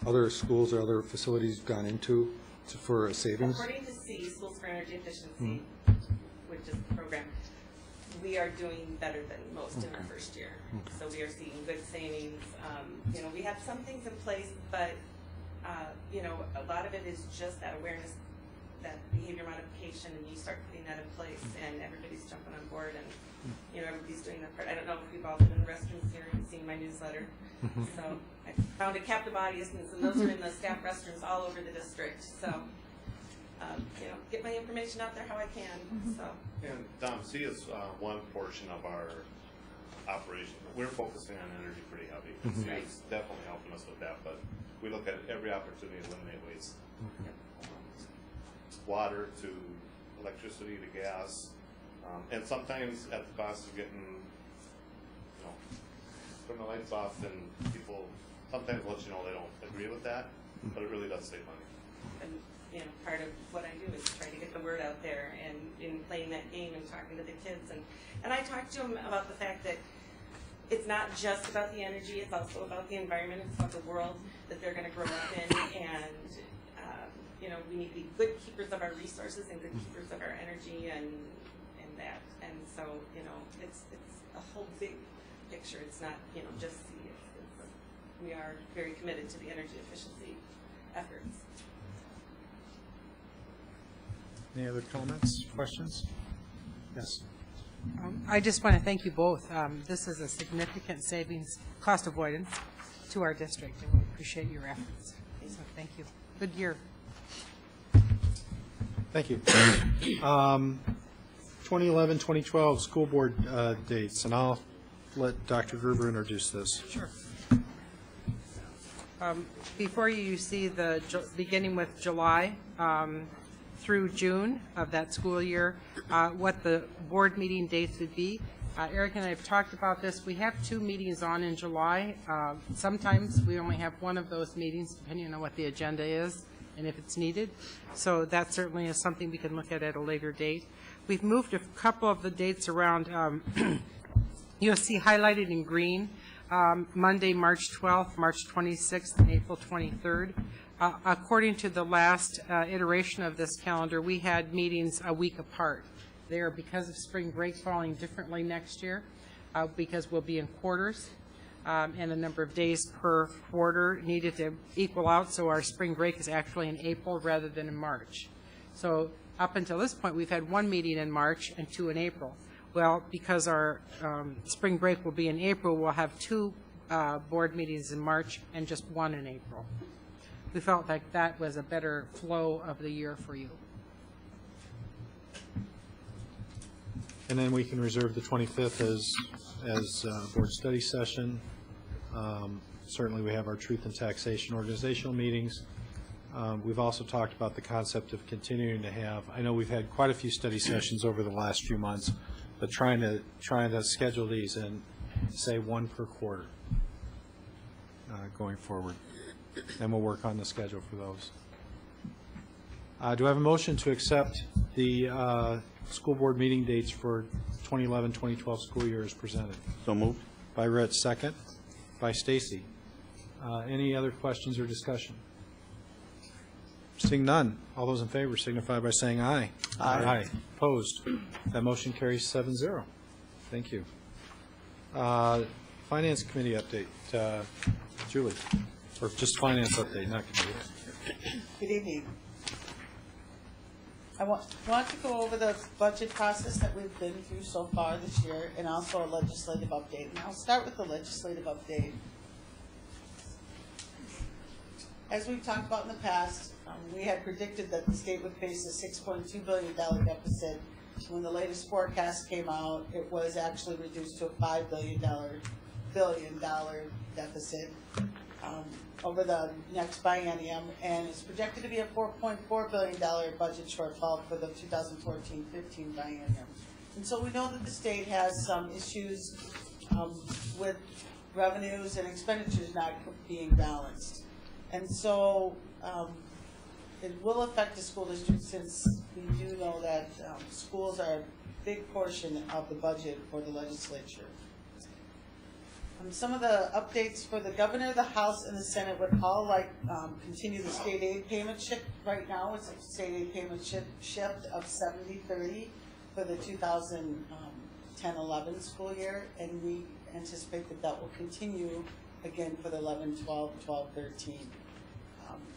other schools or other facilities gone into for a savings? According to Schools for Energy Efficiency, which is the program, we are doing better than most in our first year. So we are seeing good savings. We have some things in place, but a lot of it is just that awareness, that behavior modification, and you start putting that in place, and everybody's jumping on board, and everybody's doing their part. I don't know if you've all been in restrooms here and seen my newsletter. So I found a captive audience, and those are in the staff restrooms all over the district. So get my information out there how I can. So. And Dom C is one portion of our operation. We're focusing on energy pretty heavy. C is definitely helping us with that, but we look at every opportunity to eliminate waste. Water to electricity to gas, and sometimes at the cost of getting, turn the lights off, then people sometimes let you know they don't agree with that, but it really does save money. And part of what I do is try to get the word out there and in playing that game and talking to the kids. And I talked to them about the fact that it's not just about the energy, it's also about the environment, it's about the world that they're going to grow up in, and we need to be good keepers of our resources and good keepers of our energy and that. And so, it's a whole big picture. It's not, just C. We are very committed to the energy efficiency efforts. Any other comments, questions? Yes. I just want to thank you both. This is a significant savings, cost avoidance to our district, and we appreciate your efforts. So thank you. Good year. Thank you. 2011-2012 school board dates, and I'll let Dr. Gruber introduce this. Sure. Before you see the beginning with July through June of that school year, what the board meeting dates would be. Eric and I have talked about this. We have 2 meetings on in July. Sometimes we only have one of those meetings, depending on what the agenda is and if it's needed. So that certainly is something we can look at a later date. We've moved a couple of the dates around. You'll see highlighted in green, Monday, March 12th, March 26th, and April 23rd. According to the last iteration of this calendar, we had meetings a week apart. There, because of spring break falling differently next year, because we'll be in quarters, and the number of days per quarter needed to equal out, so our spring break is actually in April rather than in March. So up until this point, we've had 1 meeting in March and 2 in April. Well, because our spring break will be in April, we'll have 2 board meetings in March and just 1 in April. We felt like that was a better flow of the year for you. And then we can reserve the 25th as board study session. Certainly we have our Truth and Taxation organizational meetings. We've also talked about the concept of continuing to have, I know we've had quite a few study sessions over the last few months, but trying to schedule these and say 1 per quarter going forward. And we'll work on the schedule for those. Do I have a motion to accept the school board meeting dates for 2011-2012 school year as presented? So moved. By Rich, second. By Stacy. Any other questions or discussion? Seeing none, all those in favor signify by saying aye. Aye. Opposed? That motion carries 7-0. Thank you. Finance committee update. Julie, or just finance update, not committee. Good evening. I want to go over the budget process that we've been through so far this year, and also a legislative update. And I'll start with the legislative update. As we've talked about in the past, we had predicted that the state would face a $6.2 billion deficit. When the latest forecast came out, it was actually reduced to a $5 billion deficit over the next biennium, and it's projected to be a $4.4 billion budget shortfall for the 2014-15 biennium. And so we know that the state has some issues with revenues and expenditures not being balanced. And so it will affect the school district, since we do know that schools are a big portion of the budget for the legislature. Some of the updates for the governor, the House, and the Senate would all continue the state aid payment shift. Right now, it's a state aid payment shift of 70-30 for the 2010-11 school year, and we anticipate that that will continue again for the 11-12, 12-13.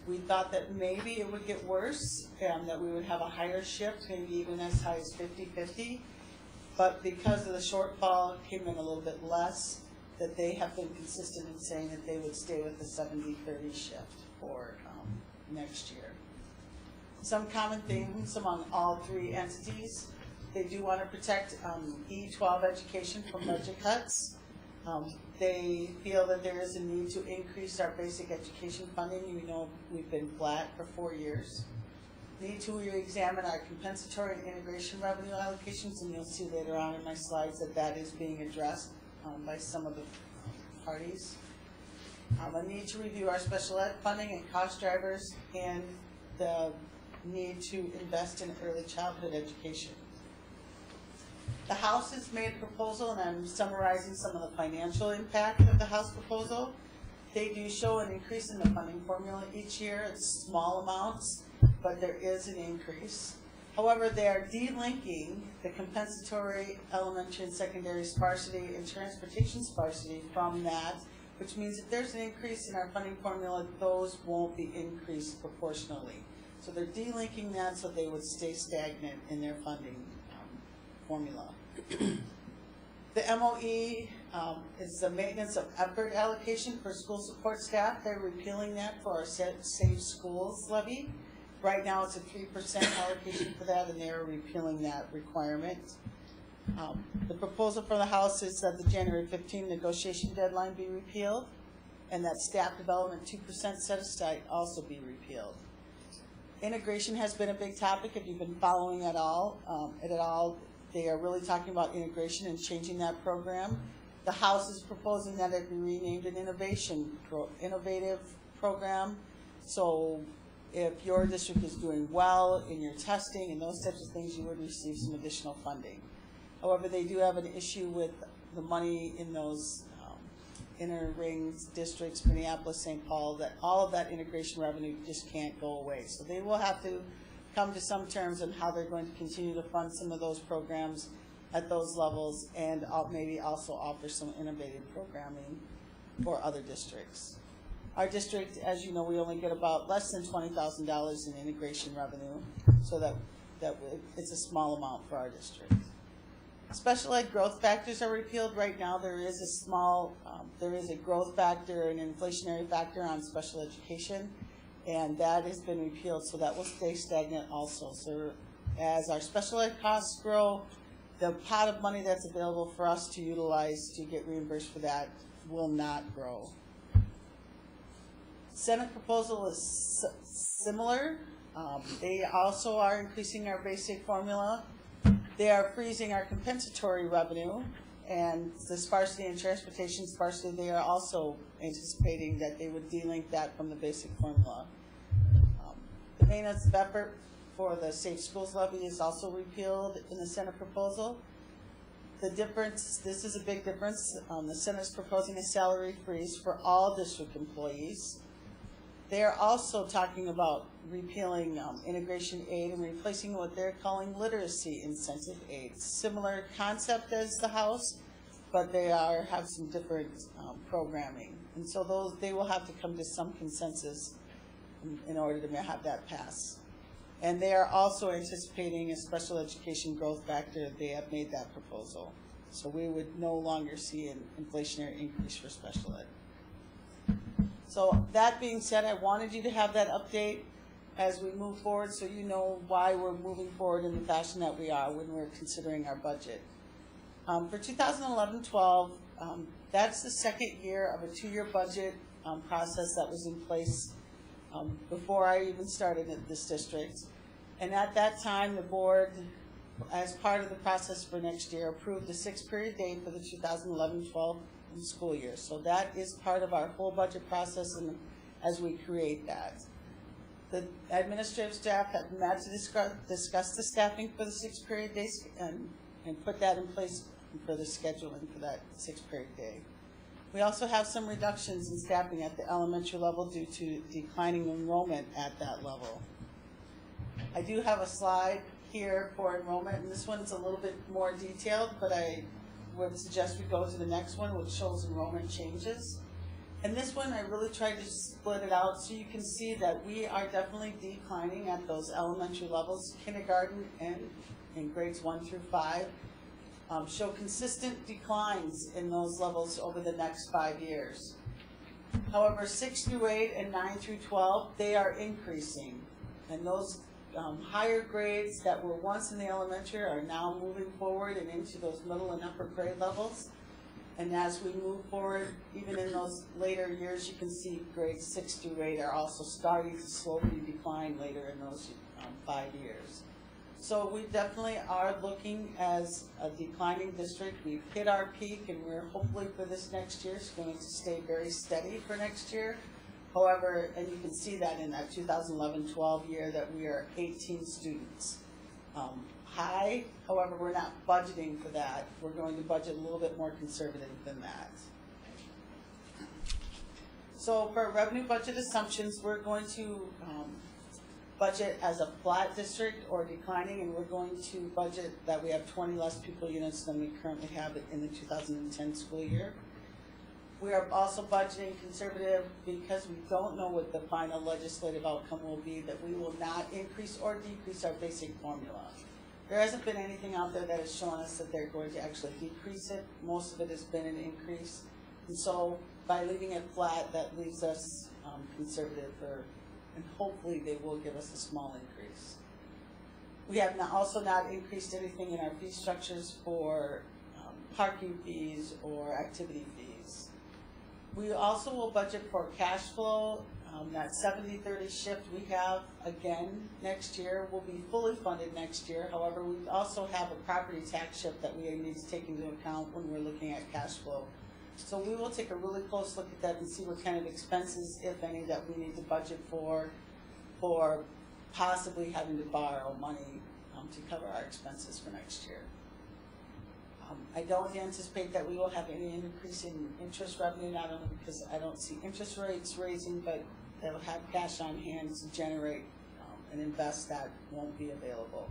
We thought that maybe it would get worse, and that we would have a higher shift, maybe even as high as 50-50, but because of the shortfall, it came in a little bit less. That they have been consistent in saying that they would stay with the 70-30 shift for next year. Some common themes among all 3 entities: they do want to protect E-12 education from budget cuts. They feel that there is a need to increase our basic education funding. You know, we've been flat for 4 years. Need to re-examine our compensatory and integration revenue allocations, and you'll see later on in my slides that that is being addressed by some of the parties. A need to review our special ed funding and cost drivers, and the need to invest in early childhood education. The House has made a proposal, and I'm summarizing some of the financial impact of the House proposal. They do show an increase in the funding formula each year. It's small amounts, but there is an increase. However, they are delinking the compensatory elementary and secondary sparsity and transportation sparsity from that, which means if there's an increase in our funding formula, those won't be increased proportionally. So they're delinking that so they would stay stagnant in their funding formula. The MOE is the maintenance of effort allocation for school support staff. They're repealing that for our Safe Schools levy. Right now it's a 3% allocation for that, and they're repealing that requirement. The proposal for the House is that the January 15 negotiation deadline be repealed, and that staff development 2% set aside also be repealed. Integration has been a big topic. If you've been following it at all, they are really talking about integration and changing that program. The House is proposing that it be renamed an innovative program. So if your district is doing well in your testing and those types of things, you would receive some additional funding. However, they do have an issue with the money in those inner rings districts, Minneapolis, St. Paul, that all of that integration revenue just can't go away. So they will have to come to some terms on how they're going to continue to fund some of those programs at those levels, and maybe also offer some innovative programming for other districts. Our district, as you know, we only get about less than $20,000 in integration revenue, so that it's a small amount for our district. Special ed growth factors are repealed. Right now there is a small, there is a growth factor, an inflationary factor on special education, and that has been repealed, so that will stay stagnant also. So as our special ed costs grow, the pot of money that's available for us to utilize to get reimbursed for that will not grow. Senate proposal is similar. They also are increasing our basic formula. They are freezing our compensatory revenue, and the sparsity and transportation sparsity, they are also anticipating that they would delink that from the basic formula. The maintenance of effort for the Safe Schools levy is also repealed in the Senate proposal. The difference, this is a big difference. The Senate is proposing a salary freeze for all district employees. They are also talking about repealing integration aid and replacing what they're calling literacy incentive aid. Similar concept as the House, but they have some different programming. And so they will have to come to some consensus in order to have that pass. And they are also anticipating a special education growth factor. They have made that proposal. So we would no longer see an inflationary increase for special ed. So that being said, I wanted you to have that update as we move forward, so you know why we're moving forward in the fashion that we are when we're considering our budget. For 2011-12, that's the second year of a 2-year budget process that was in place before I even started at this district. And at that time, the board, as part of the process for next year, approved a 6-period day for the 2011-12 school year. So that is part of our whole budget process, and as we create that. The administrative staff have met to discuss the staffing for the 6-period days and put that in place for the scheduling for that 6-period day. We also have some reductions in staffing at the elementary level due to declining enrollment at that level. I do have a slide here for enrollment, and this one's a little bit more detailed, but I would suggest we go to the next one, which shows enrollment changes. And this one, I really tried to split it out so you can see that we are definitely declining at those elementary levels. Kindergarten and in grades 1 through 5 show consistent declines in those levels over the next 5 years. However, 6 through 8 and 9 through 12, they are increasing. And those higher grades that were once in the elementary are now moving forward and into those middle and upper grade levels. And as we move forward, even in those later years, you can see grades 6 through 8 are also starting to slowly decline later in those 5 years. So we definitely are looking as a declining district. We've hit our peak, and we're hopefully for this next year, it's going to stay very steady for next year. However, and you can see that in that 2011-12 year that we are 18 students. High, however, we're not budgeting for that. We're going to budget a little bit more conservative than that. So for revenue budget assumptions, we're going to budget as a flat district or declining, and we're going to budget that we have 20 less pupil units than we currently have in the 2010 school year. We are also budgeting conservative because we don't know what the final legislative outcome will be, that we will not increase or decrease our basic formula. There hasn't been anything out there that has shown us that they're going to actually decrease it. Most of it has been an increase. And so by leaving it flat, that leaves us conservative, and hopefully they will give us a small increase. We have also not increased anything in our fee structures for parking fees or activity fees. We also will budget for cash flow. That 70-30 shift we have again next year will be fully funded next year. However, we also have a property tax shift that we need to take into account when we're looking at cash flow. So we will take a really close look at that and see what kind of expenses, if any, that we need to budget for possibly having to borrow money to cover our expenses for next year. I don't anticipate that we will have any increase in interest revenue, not only because I don't see interest rates raising, but they'll have cash on hand to generate and invest that won't be available.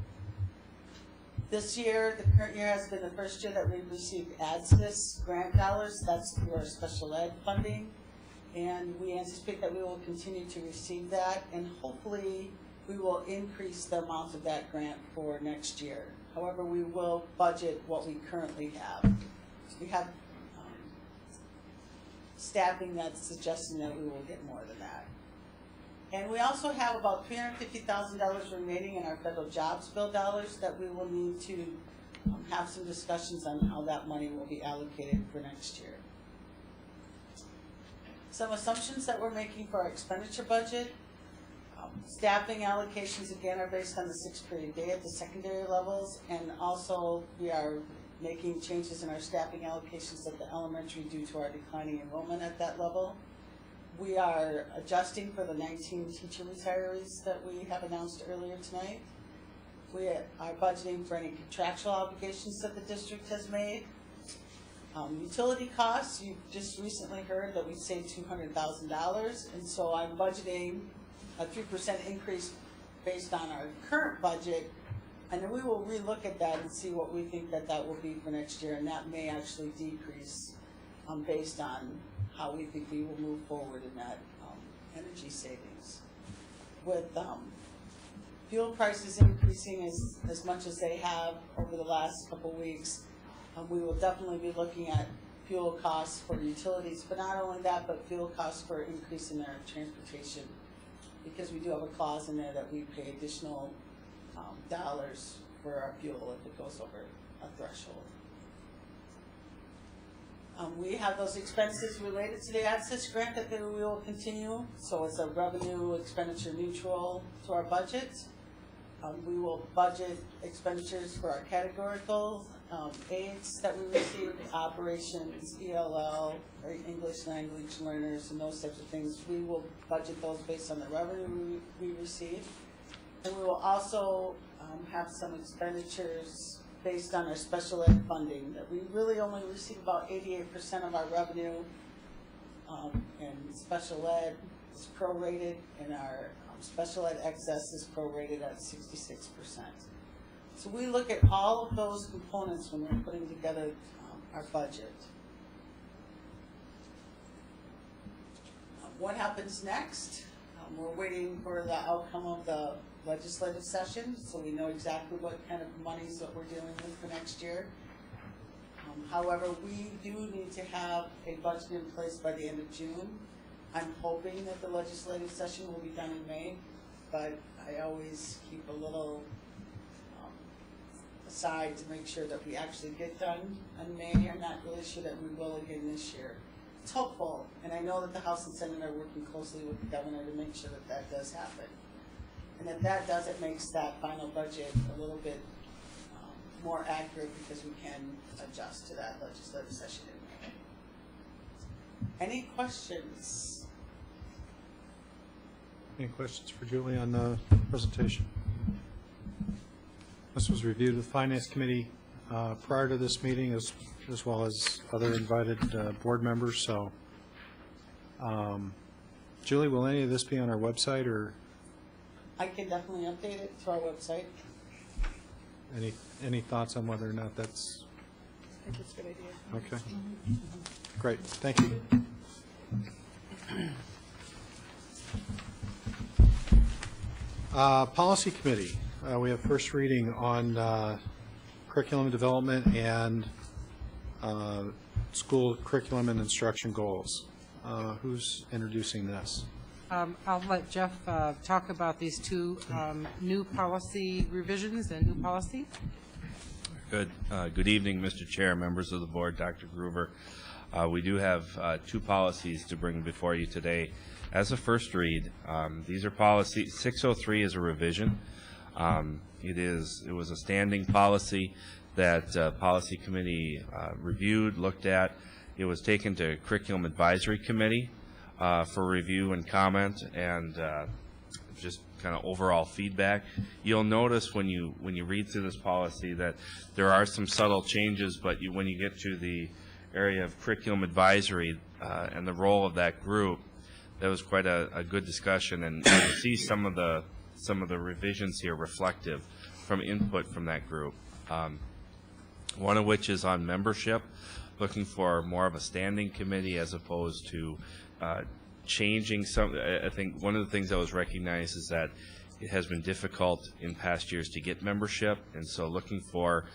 This year, the current year has been the first year that we've received ADSIS grant dollars. That's through our special ed funding. And we anticipate that we will continue to receive that, and hopefully we will increase the amount of that grant for next year. However, we will budget what we currently have. We have staffing that's suggesting that we will get more than that. And we also have about $350,000 remaining in our federal jobs bill dollars that we will need to have some discussions on how that money will be allocated for next year. Some assumptions that we're making for our expenditure budget. Staffing allocations, again, are based on the 6-period day at the secondary levels, and also we are making changes in our staffing allocations at the elementary due to our declining enrollment at that level. We are adjusting for the 19 teacher retirees that we have announced earlier tonight. We are budgeting for any contractual obligations that the district has made. Utility costs, you've just recently heard that we saved $200,000, and so I'm budgeting a 3% increase based on our current budget, and then we will relook at that and see what we think that will be for next year, and that may actually decrease based on how we think we will move forward in that energy savings. With fuel prices increasing as much as they have over the last couple weeks, we will definitely be looking at fuel costs for utilities, but not only that, but fuel costs for increase in our transportation, because we do have a clause in there that we pay additional dollars for our fuel if it goes over a threshold. We have those expenses related to the ADSIS grant that we will continue, so it's a revenue expenditure neutral to our budget. We will budget expenditures for our categorical aids that we receive, operations, ELL, or English language learners, and those types of things. We will budget those based on the revenue we receive. And we will also have some expenditures based on our special ed funding, that we really only receive about 88% of our revenue, and special ed is prorated, and our special ed excess is prorated at 66%. So we look at all of those components when we're putting together our budget. What happens next? We're waiting for the outcome of the legislative session, so we know exactly what kind of monies that we're dealing with for next year. However, we do need to have a budget in place by the end of June. I'm hoping that the legislative session will be done in May, but I always keep a little aside to make sure that we actually get done in May. I'm not really sure that we will again this year. It's hopeful, and I know that the House and Senate are working closely with the governor to make sure that that does happen. And if that does, it makes that final budget a little bit more accurate, because we can adjust to that legislative session in May. Any questions? Any questions for Julie on the presentation? This was reviewed with Finance Committee prior to this meeting, as well as other invited board members. So, Julie, will any of this be on our website, or I can definitely update it to our website. any thoughts on whether or not that's I think it's a good idea. okay? Great, thank you. Policy Committee, we have first reading on curriculum development and school curriculum and instruction goals. Who's introducing this? I'll let Jeff talk about these two new policy revisions and new policy. Good. Good evening, Mr. Chair, members of the board, Dr. Groover. We do have two policies to bring before you today. As a first read, these are policy 603 is a revision. It was a standing policy that policy committee reviewed, looked at. It was taken to curriculum advisory committee for review and comment, and just kind of overall feedback. You'll notice when you read through this policy that there are some subtle changes, but when you get to the area of curriculum advisory and the role of that group, that was quite a good discussion, and you see some of the revisions here reflective from input from that group. One of which is on membership, looking for more of a standing committee as opposed to changing some. I think one of the things that was recognized is that it has been difficult in past years to get membership, and so looking for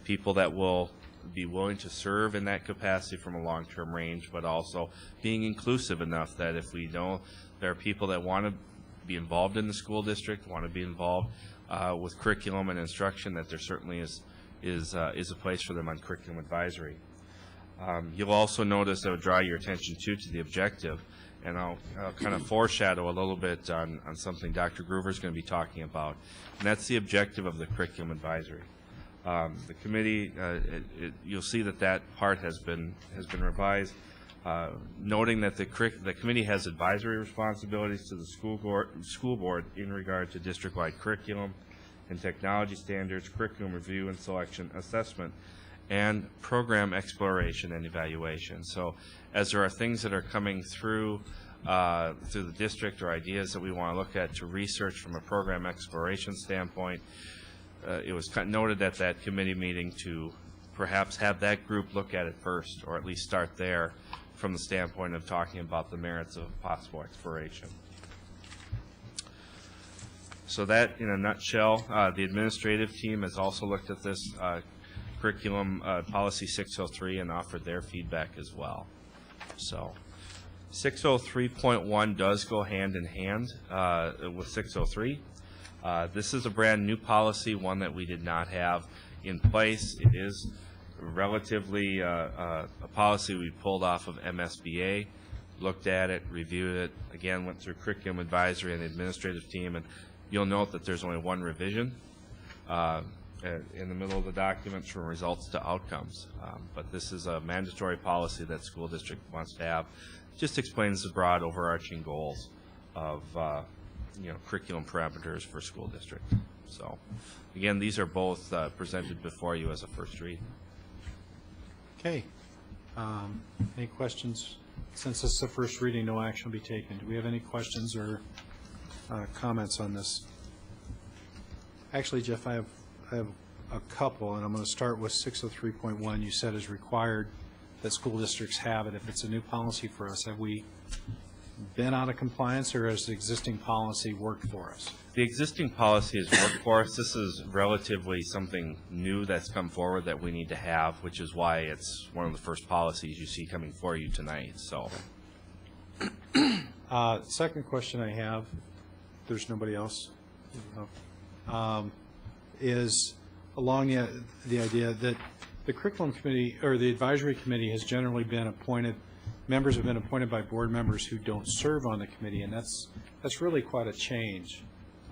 people that will be willing to serve in that capacity from a long-term range, but also being inclusive enough that if we know there are people that want to be involved in the school district, want to be involved with curriculum and instruction, that there certainly is a place for them on curriculum advisory. You'll also notice I would draw your attention to the objective, and I'll kind of foreshadow a little bit on something Dr. Groover is going to be talking about, and that's the objective of the curriculum advisory. The committee, you'll see that part has been revised, noting that the committee has advisory responsibilities to the school board in regard to district-wide curriculum and technology standards, curriculum review and selection, assessment, and program exploration and evaluation. So as there are things that are coming through the district or ideas that we want to look at to research from a program exploration standpoint, it was noted at that committee meeting to perhaps have that group look at it first, or at least start there from the standpoint of talking about the merits of possible exploration. So that, in a nutshell, the administrative team has also looked at this curriculum policy 603 and offered their feedback as well. So 603.1 does go hand in hand with 603. This is a brand new policy, one that we did not have in place. It is relatively a policy we pulled off of MSBA, looked at it, reviewed it, again went through curriculum advisory and the administrative team, and you'll note that there's only one revision in the middle of the documents from results to outcomes. But this is a mandatory policy that school district wants to have. It just explains the broad overarching goals of curriculum parameters for school district. So again, these are both presented before you as a first read. Okay. Any questions? Since this is the first reading, no action will be taken. Do we have any questions or comments on this? Actually, Jeff, I have a couple, and I'm going to start with 603.1. You said is required that school districts have it if it's a new policy for us. Have we been out of compliance, or has the existing policy worked for us? The existing policy has worked for us. This is relatively something new that's come forward that we need to have, which is why it's one of the first policies you see coming for you tonight. So, second question I have, if there's nobody else, is along the idea that the curriculum committee or the advisory committee has generally been appointed. Members have been appointed by board members who don't serve on the committee, and that's really quite a change.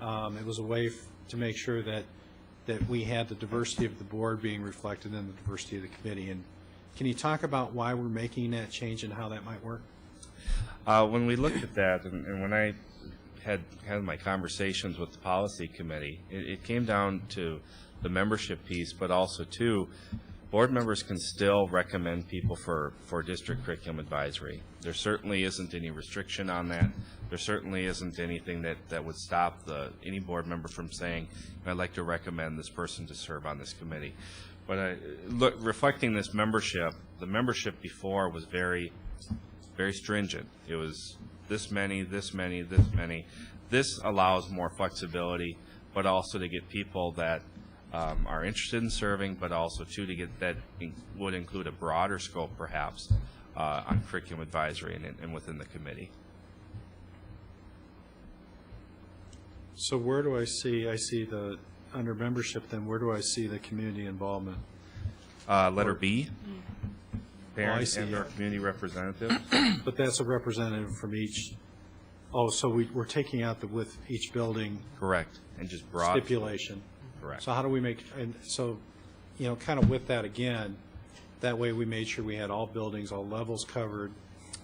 It was a way to make sure that we had the diversity of the board being reflected in the diversity of the committee. And can you talk about why we're making that change and how that might work? When we looked at that, and when I had my conversations with the policy committee, it came down to the membership piece, but also too, board members can still recommend people for district curriculum advisory. There certainly isn't any restriction on that. There certainly isn't anything that would stop any board member from saying, I'd like to recommend this person to serve on this committee. But reflecting this membership, the membership before was very, very stringent. It was this many, this many, this many. This allows more flexibility, but also to get people that are interested in serving, but also too to get that would include a broader scope perhaps on curriculum advisory and within the committee. So where do I see the, under membership then, where do I see the community involvement? Letter B, Oh, parents I see, and our community representatives. But that's a representative from each, so we're taking out the with each building. Correct, and just broad. Stipulation. Correct. So how do we make, and so, kind of with that again, that way we made sure we had all buildings, all levels covered,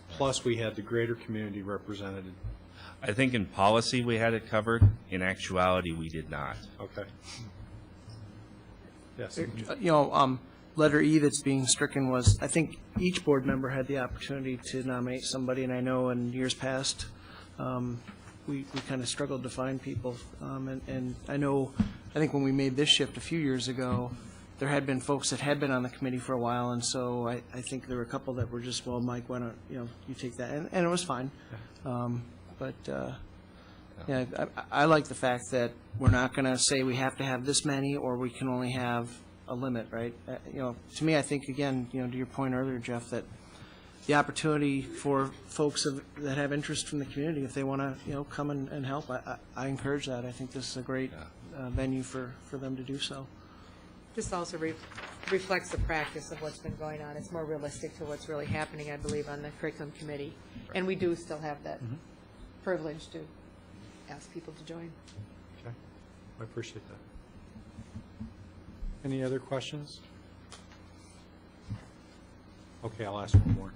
plus we had the greater community represented. I think in policy we had it covered. In actuality, we did not. Okay. Yes. Letter E that's being stricken was, I think each board member had the opportunity to nominate somebody, and I know in years past, we kind of struggled to find people. And I think when we made this shift a few years ago, there had been folks that had been on the committee for a while, and so I think there were a couple that were just, well, Mike, why don't you take that? And it was fine. Yeah, I like the fact that we're not going to say we have to have this many or we can only have a limit, right? To me, I think, again, to your point earlier, Jeff, that the opportunity for folks that have interest from the community, if they want to, come and help, I encourage that. I think this is a great venue for them to do so. This also reflects the practice of what's been going on. It's more realistic to what's really happening, I believe, on the curriculum committee. And we do still have that privilege to ask people to join. Okay. I appreciate that. Any other questions? Okay, I'll ask one more.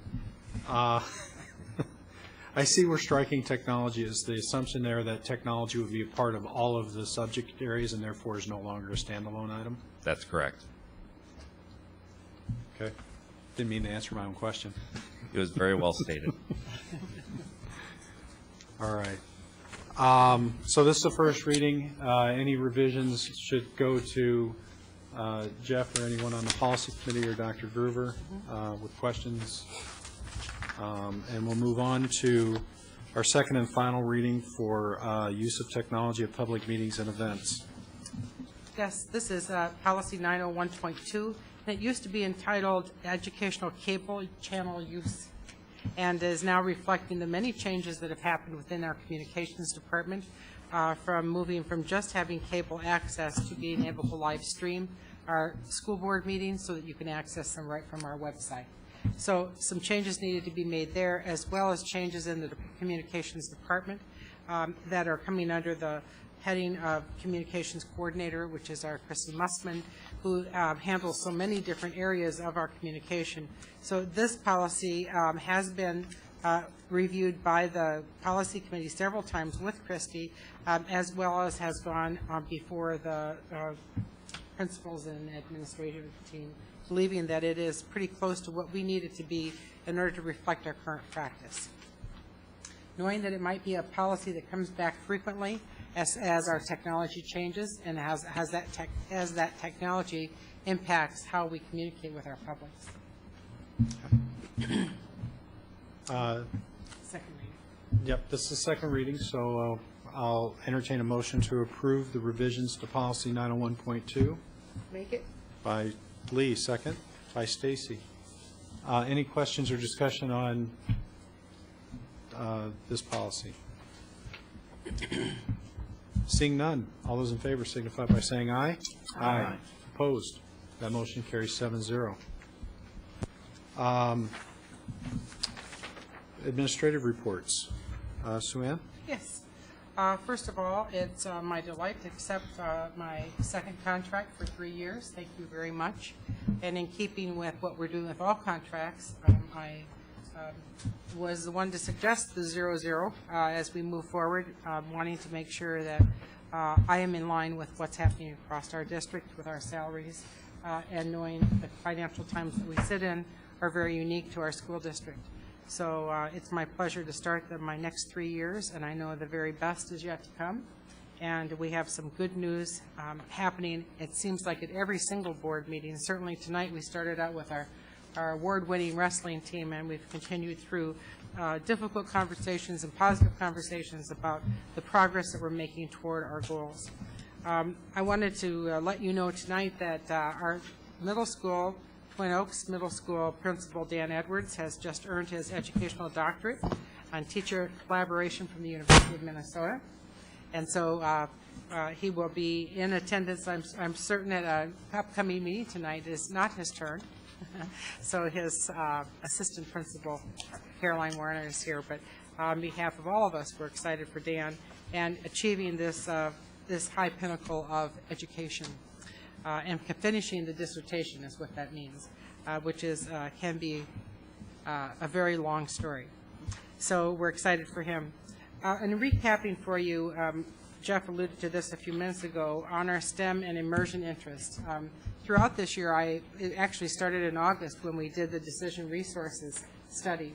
I see we're striking technology. Is the assumption there that technology would be a part of all of the subject areas and therefore is no longer a standalone item? That's correct. Okay. Didn't mean to answer my own question. It was very well stated. All right. So this is the first reading. Any revisions should go to Jeff or anyone on the policy committee or Dr. Groover with questions. And we'll move on to our second and final reading for use of technology at public meetings and events. Yes, this is policy 901.2. And it used to be entitled Educational Cable Channel Use, and is now reflecting the many changes that have happened within our communications department, from moving from just having cable access to being able to live stream our school board meetings so that you can access them right from our website. So some changes needed to be made there, as well as changes in the communications department that are coming under the heading of communications coordinator, which is our Kristen Mussman, who handles so many different areas of our communication. So this policy has been reviewed by the policy committee several times with Christy, as well as has gone before the principals and administrative team, believing that it is pretty close to what we need it to be in order to reflect our current practice. Knowing that it might be a policy that comes back frequently as our technology changes and as that technology impacts how we communicate with our publics. Second reading. Yep, this is the second reading, so I'll entertain a motion to approve the revisions to policy 901.2. Make it. By Lee, second. By Stacy. Any questions or discussion on this policy? Seeing none, all those in favor signify by saying aye. Aye. Opposed? That motion carries 7-0. Administrative reports. Sue Ann? Yes. First of all, it's my delight to accept my second contract for 3 years. Thank you very much. And in keeping with what we're doing with all contracts, I was the one to suggest the 0-0 as we move forward, wanting to make sure that I am in line with what's happening across our district with our salaries, and knowing the financial times that we sit in are very unique to our school district. So it's my pleasure to start my next 3 years, and I know the very best is yet to come. And we have some good news happening, it seems like, at every single board meeting. Certainly tonight we started out with our award-winning wrestling team, and we've continued through difficult conversations and positive conversations about the progress that we're making toward our goals. I wanted to let you know tonight that our middle school, Twin Oaks Middle School principal Dan Edwards has just earned his educational doctorate on teacher collaboration from the University of Minnesota. And so he will be in attendance, I'm certain, at an upcoming meeting tonight. It is not his turn. So his assistant principal, Caroline Warner, is here. But on behalf of all of us, we're excited for Dan and achieving this high pinnacle of education. And finishing the dissertation is what that means, which is can be a very long story. So we're excited for him. And recapping for you, Jeff alluded to this a few minutes ago, on our STEM and immersion interest. Throughout this year, it actually started in August when we did the decision resources study,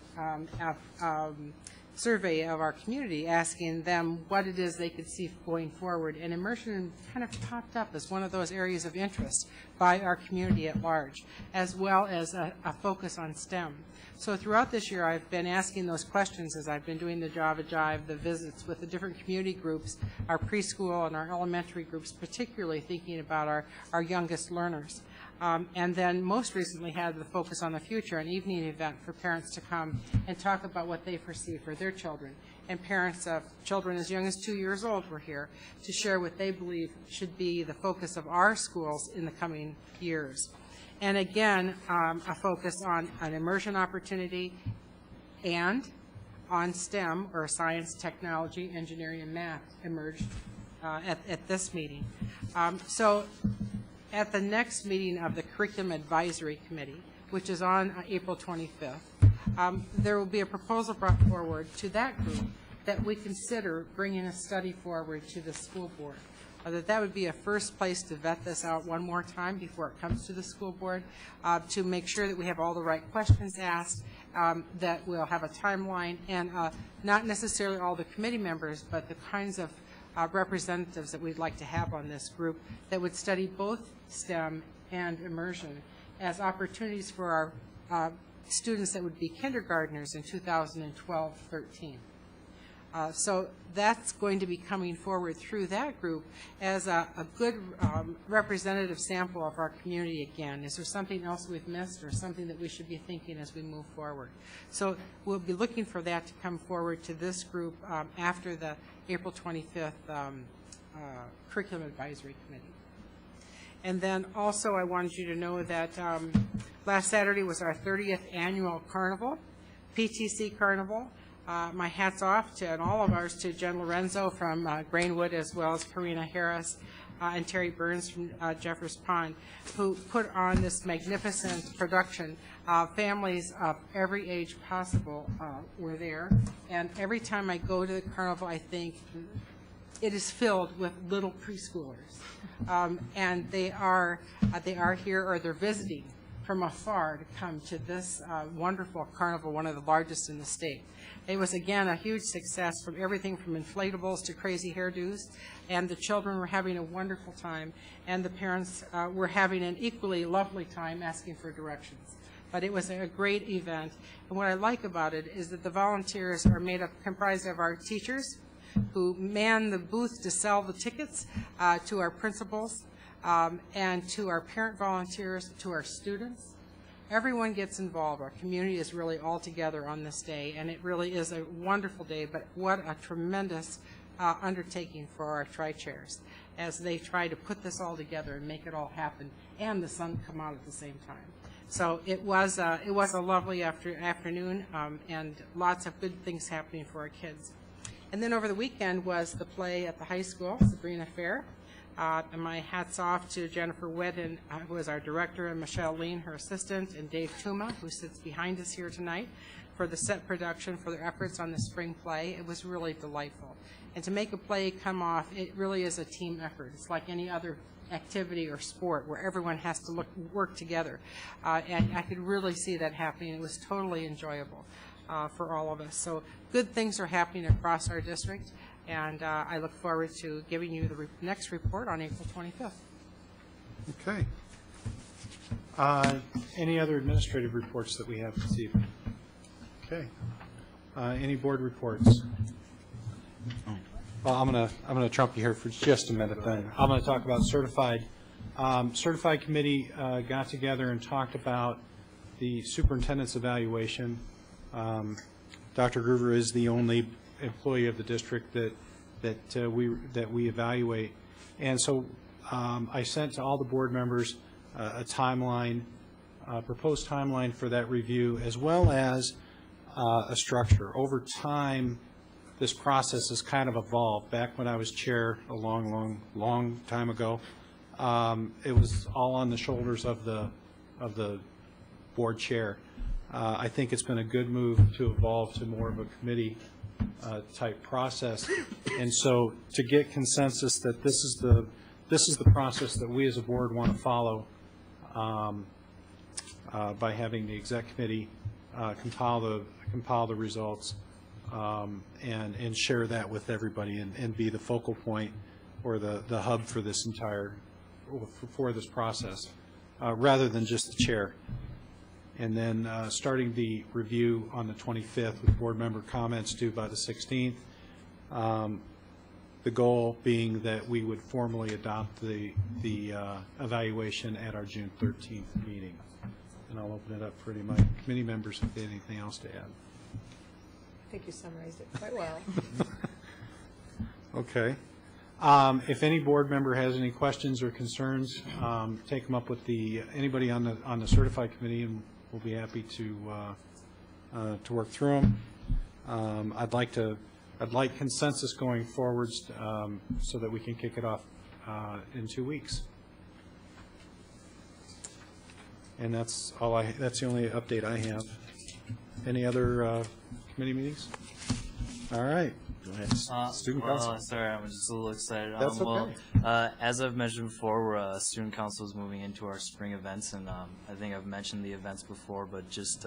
survey of our community, asking them what it is they could see going forward. And immersion kind of popped up as one of those areas of interest by our community at large, as well as a focus on STEM. So throughout this year, I've been asking those questions as I've been doing the Java Jive, the visits with the different community groups, our preschool and our elementary groups, particularly thinking about our youngest learners. And then most recently had the Focus on the Future, an evening event for parents to come and talk about what they perceive for their children. And parents of children as young as 2 years old were here to share what they believe should be the focus of our schools in the coming years. And again, a focus on an immersion opportunity and on STEM, or science, technology, engineering, and math, emerged at this meeting. So at the next meeting of the Curriculum Advisory Committee, which is on April 25th, there will be a proposal brought forward to that group that we consider bringing a study forward to the school board. That would be a first place to vet this out one more time before it comes to the school board, to make sure that we have all the right questions asked, that we'll have a timeline, and not necessarily all the committee members, but the kinds of representatives that we'd like to have on this group that would study both STEM and immersion as opportunities for our students that would be kindergartners in 2012-13. So that's going to be coming forward through that group as a good representative sample of our community again. Is there something else we've missed or something that we should be thinking as we move forward? So we'll be looking for that to come forward to this group after the April 25th Curriculum Advisory Committee. And then also I wanted you to know that last Saturday was our 30th annual carnival, PTC Carnival. My hat's off to, and all of ours, to Jen Lorenzo from Grainwood, as well as Karina Harris and Terry Burns from Jeffers Pond, who put on this magnificent production. Families of every age possible were there, and every time I go to the carnival, I think it is filled with little preschoolers, and they are here, or they're visiting from afar to come to this wonderful carnival, one of the largest in the state. It was, again, a huge success, from everything from inflatables to crazy hairdos, and the children were having a wonderful time, and the parents were having an equally lovely time asking for directions. But it was a great event, and what I like about it is that the volunteers are comprised of our teachers who man the booth to sell the tickets, to our principals, and to our parent volunteers, to our students. Everyone gets involved. Our community is really all together on this day, and it really is a wonderful day, but what a tremendous undertaking for our tri-chairs as they try to put this all together and make it all happen, and the sun come out at the same time. So it was a lovely afternoon, and lots of good things happening for our kids. And then over the weekend was the play at the high school, Sabrina Fair. And my hat's off to Jennifer Whitten, who is our director, and Michelle Lean, her assistant, and Dave Tuma, who sits behind us here tonight, for the set production, for their efforts on the spring play. It was really delightful. And to make a play come off, it really is a team effort. It's like any other activity or sport where everyone has to work together. And I could really see that happening. It was totally enjoyable for all of us. So good things are happening across our district, and I look forward to giving you the next report on April 25th. Okay. Any other administrative reports that we have this evening? Okay. Any board reports? Well, I'm gonna trump you here for just a minute. Then I'm gonna talk about certified. Certified committee got together and talked about the superintendent's evaluation. Dr. Groover is the only employee of the district that we evaluate, and so I sent to all the board members a timeline, proposed timeline for that review, as well as a structure. Over time, this process has kind of evolved. Back when I was chair a long time ago, it was all on the shoulders of the board chair. I think it's been a good move to evolve to more of a committee type process, and so to get consensus that this is the process that we as a board want to follow, by having the exec committee compile the results and share that with everybody and be the focal point or the hub for this for this process, rather than just the chair. And then starting the review on the 25th with board member comments due by the 16th. The goal being that we would formally adopt the evaluation at our June 13th meeting. And I'll open it up for any of my committee members if they have anything else to add. I think you summarized it quite well. Okay. If any board member has any questions or concerns, take them up with anybody on the certified committee, and we'll be happy to work through them. I'd like consensus going forwards so that we can kick it off in 2 weeks. And that's the only update I have. Any other committee meetings? All right. Go ahead. Student council. Sorry, I'm just a little excited. That's okay. As I've mentioned before, student council is moving into our spring events, and I think I've mentioned the events before, but just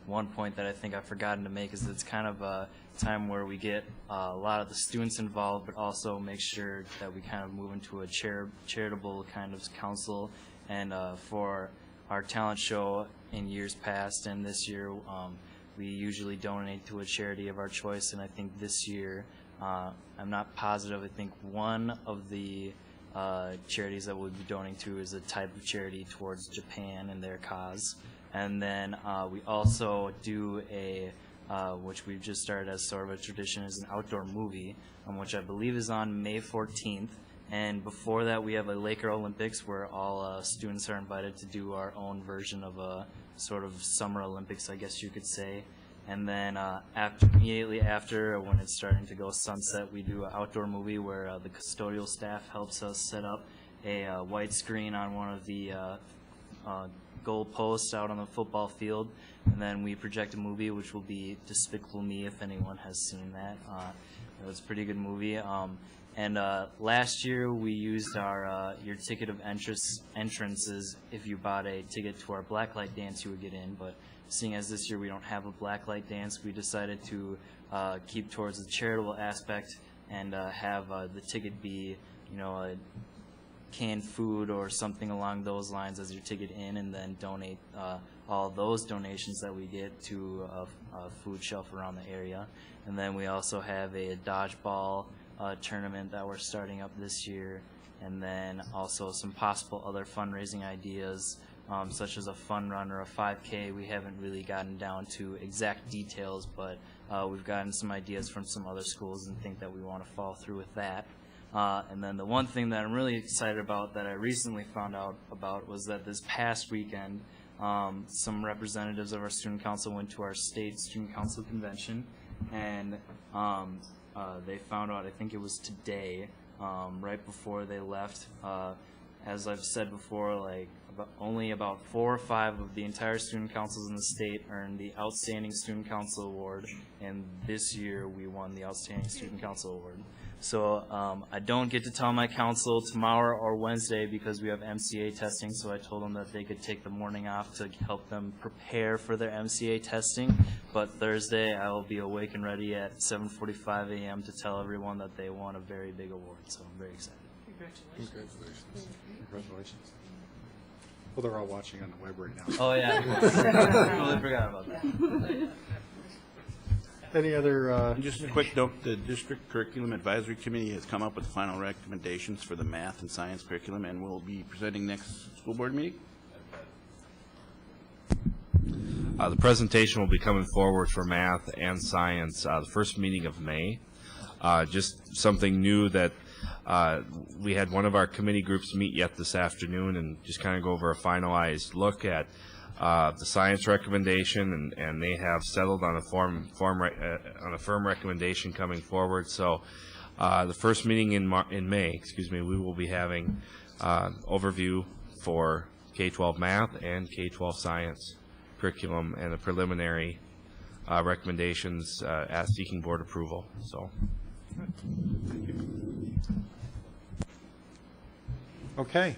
one point that I think I've forgotten to make is it's kind of a time where we get a lot of the students involved, but also make sure that we kind of move into a charitable kind of council. And for our talent show in years past and this year, we usually donate to a charity of our choice, and I think this year, I'm not positive, I think one of the charities that we'll be donating to is a type of charity towards Japan and their cause. And then we also do which we've just started as sort of a tradition, is an outdoor movie, which I believe is on May 14th. And before that, we have a Laker Olympics where all students are invited to do our own version of a sort of summer Olympics, I guess you could say. And then immediately after, when it's starting to go sunset, we do an outdoor movie where the custodial staff helps us set up a white screen on one of the goal posts out on the football field. And then we project a movie, which will be Despicable Me, if anyone has seen that. It was a pretty good movie. And last year we used our your ticket of entrances. If you bought a ticket to our blacklight dance, you would get in. But seeing as this year we don't have a blacklight dance, we decided to keep towards the charitable aspect and have the ticket be, a canned food or something along those lines as your ticket in, and then donate all those donations that we get to a food shelf around the area. And then we also have a dodgeball tournament that we're starting up this year, and then also some possible other fundraising ideas, such as a fun run or a 5K. We haven't really gotten down to exact details, but we've gotten some ideas from some other schools and think that we want to follow through with that. And then the one thing that I'm really excited about that I recently found out about was that this past weekend, some representatives of our student council went to our state student council convention, and they found out, I think it was today, right before they left, as I've said before, like only about 4 or 5 of the entire student councils in the state earned the Outstanding Student Council Award, and this year we won the Outstanding Student Council Award. So I don't get to tell my council tomorrow or Wednesday because we have MCA testing, so I told them that they could take the morning off to help them prepare for their MCA testing. But Thursday I will be awake and ready at 7:45 a.m. to tell everyone that they won a very big award, so I'm very excited. Congratulations. Congratulations. Well, they're all watching on the web right now. Oh, yeah. Totally forgot about that. Any other? Just a quick note, the District Curriculum Advisory Committee has come up with final recommendations for the math and science curriculum, and will be presenting next school board meeting. The presentation will be coming forward for math and science the first meeting of May. Just something new that we had one of our committee groups meet yet this afternoon and just kind of go over a finalized look at the science recommendation, and they have settled on a firm recommendation coming forward. So the first meeting in May, we will be having overview for K-12 math and K-12 science curriculum and the preliminary recommendations as seeking board approval. So. Okay.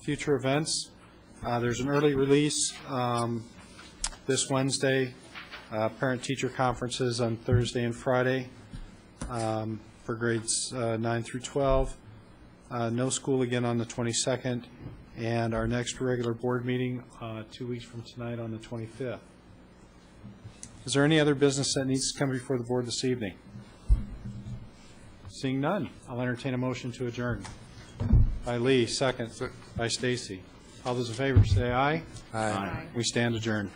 Future events. There's an early release this Wednesday, parent-teacher conferences on Thursday and Friday for grades 9 through 12. No school again on the 22nd, and our next regular board meeting 2 weeks from tonight on the 25th. Is there any other business that needs to come before the board this evening? Seeing none, I'll entertain a motion to adjourn. By Lee, second. By Stacy. All those in favor say aye. Aye. We stand adjourned.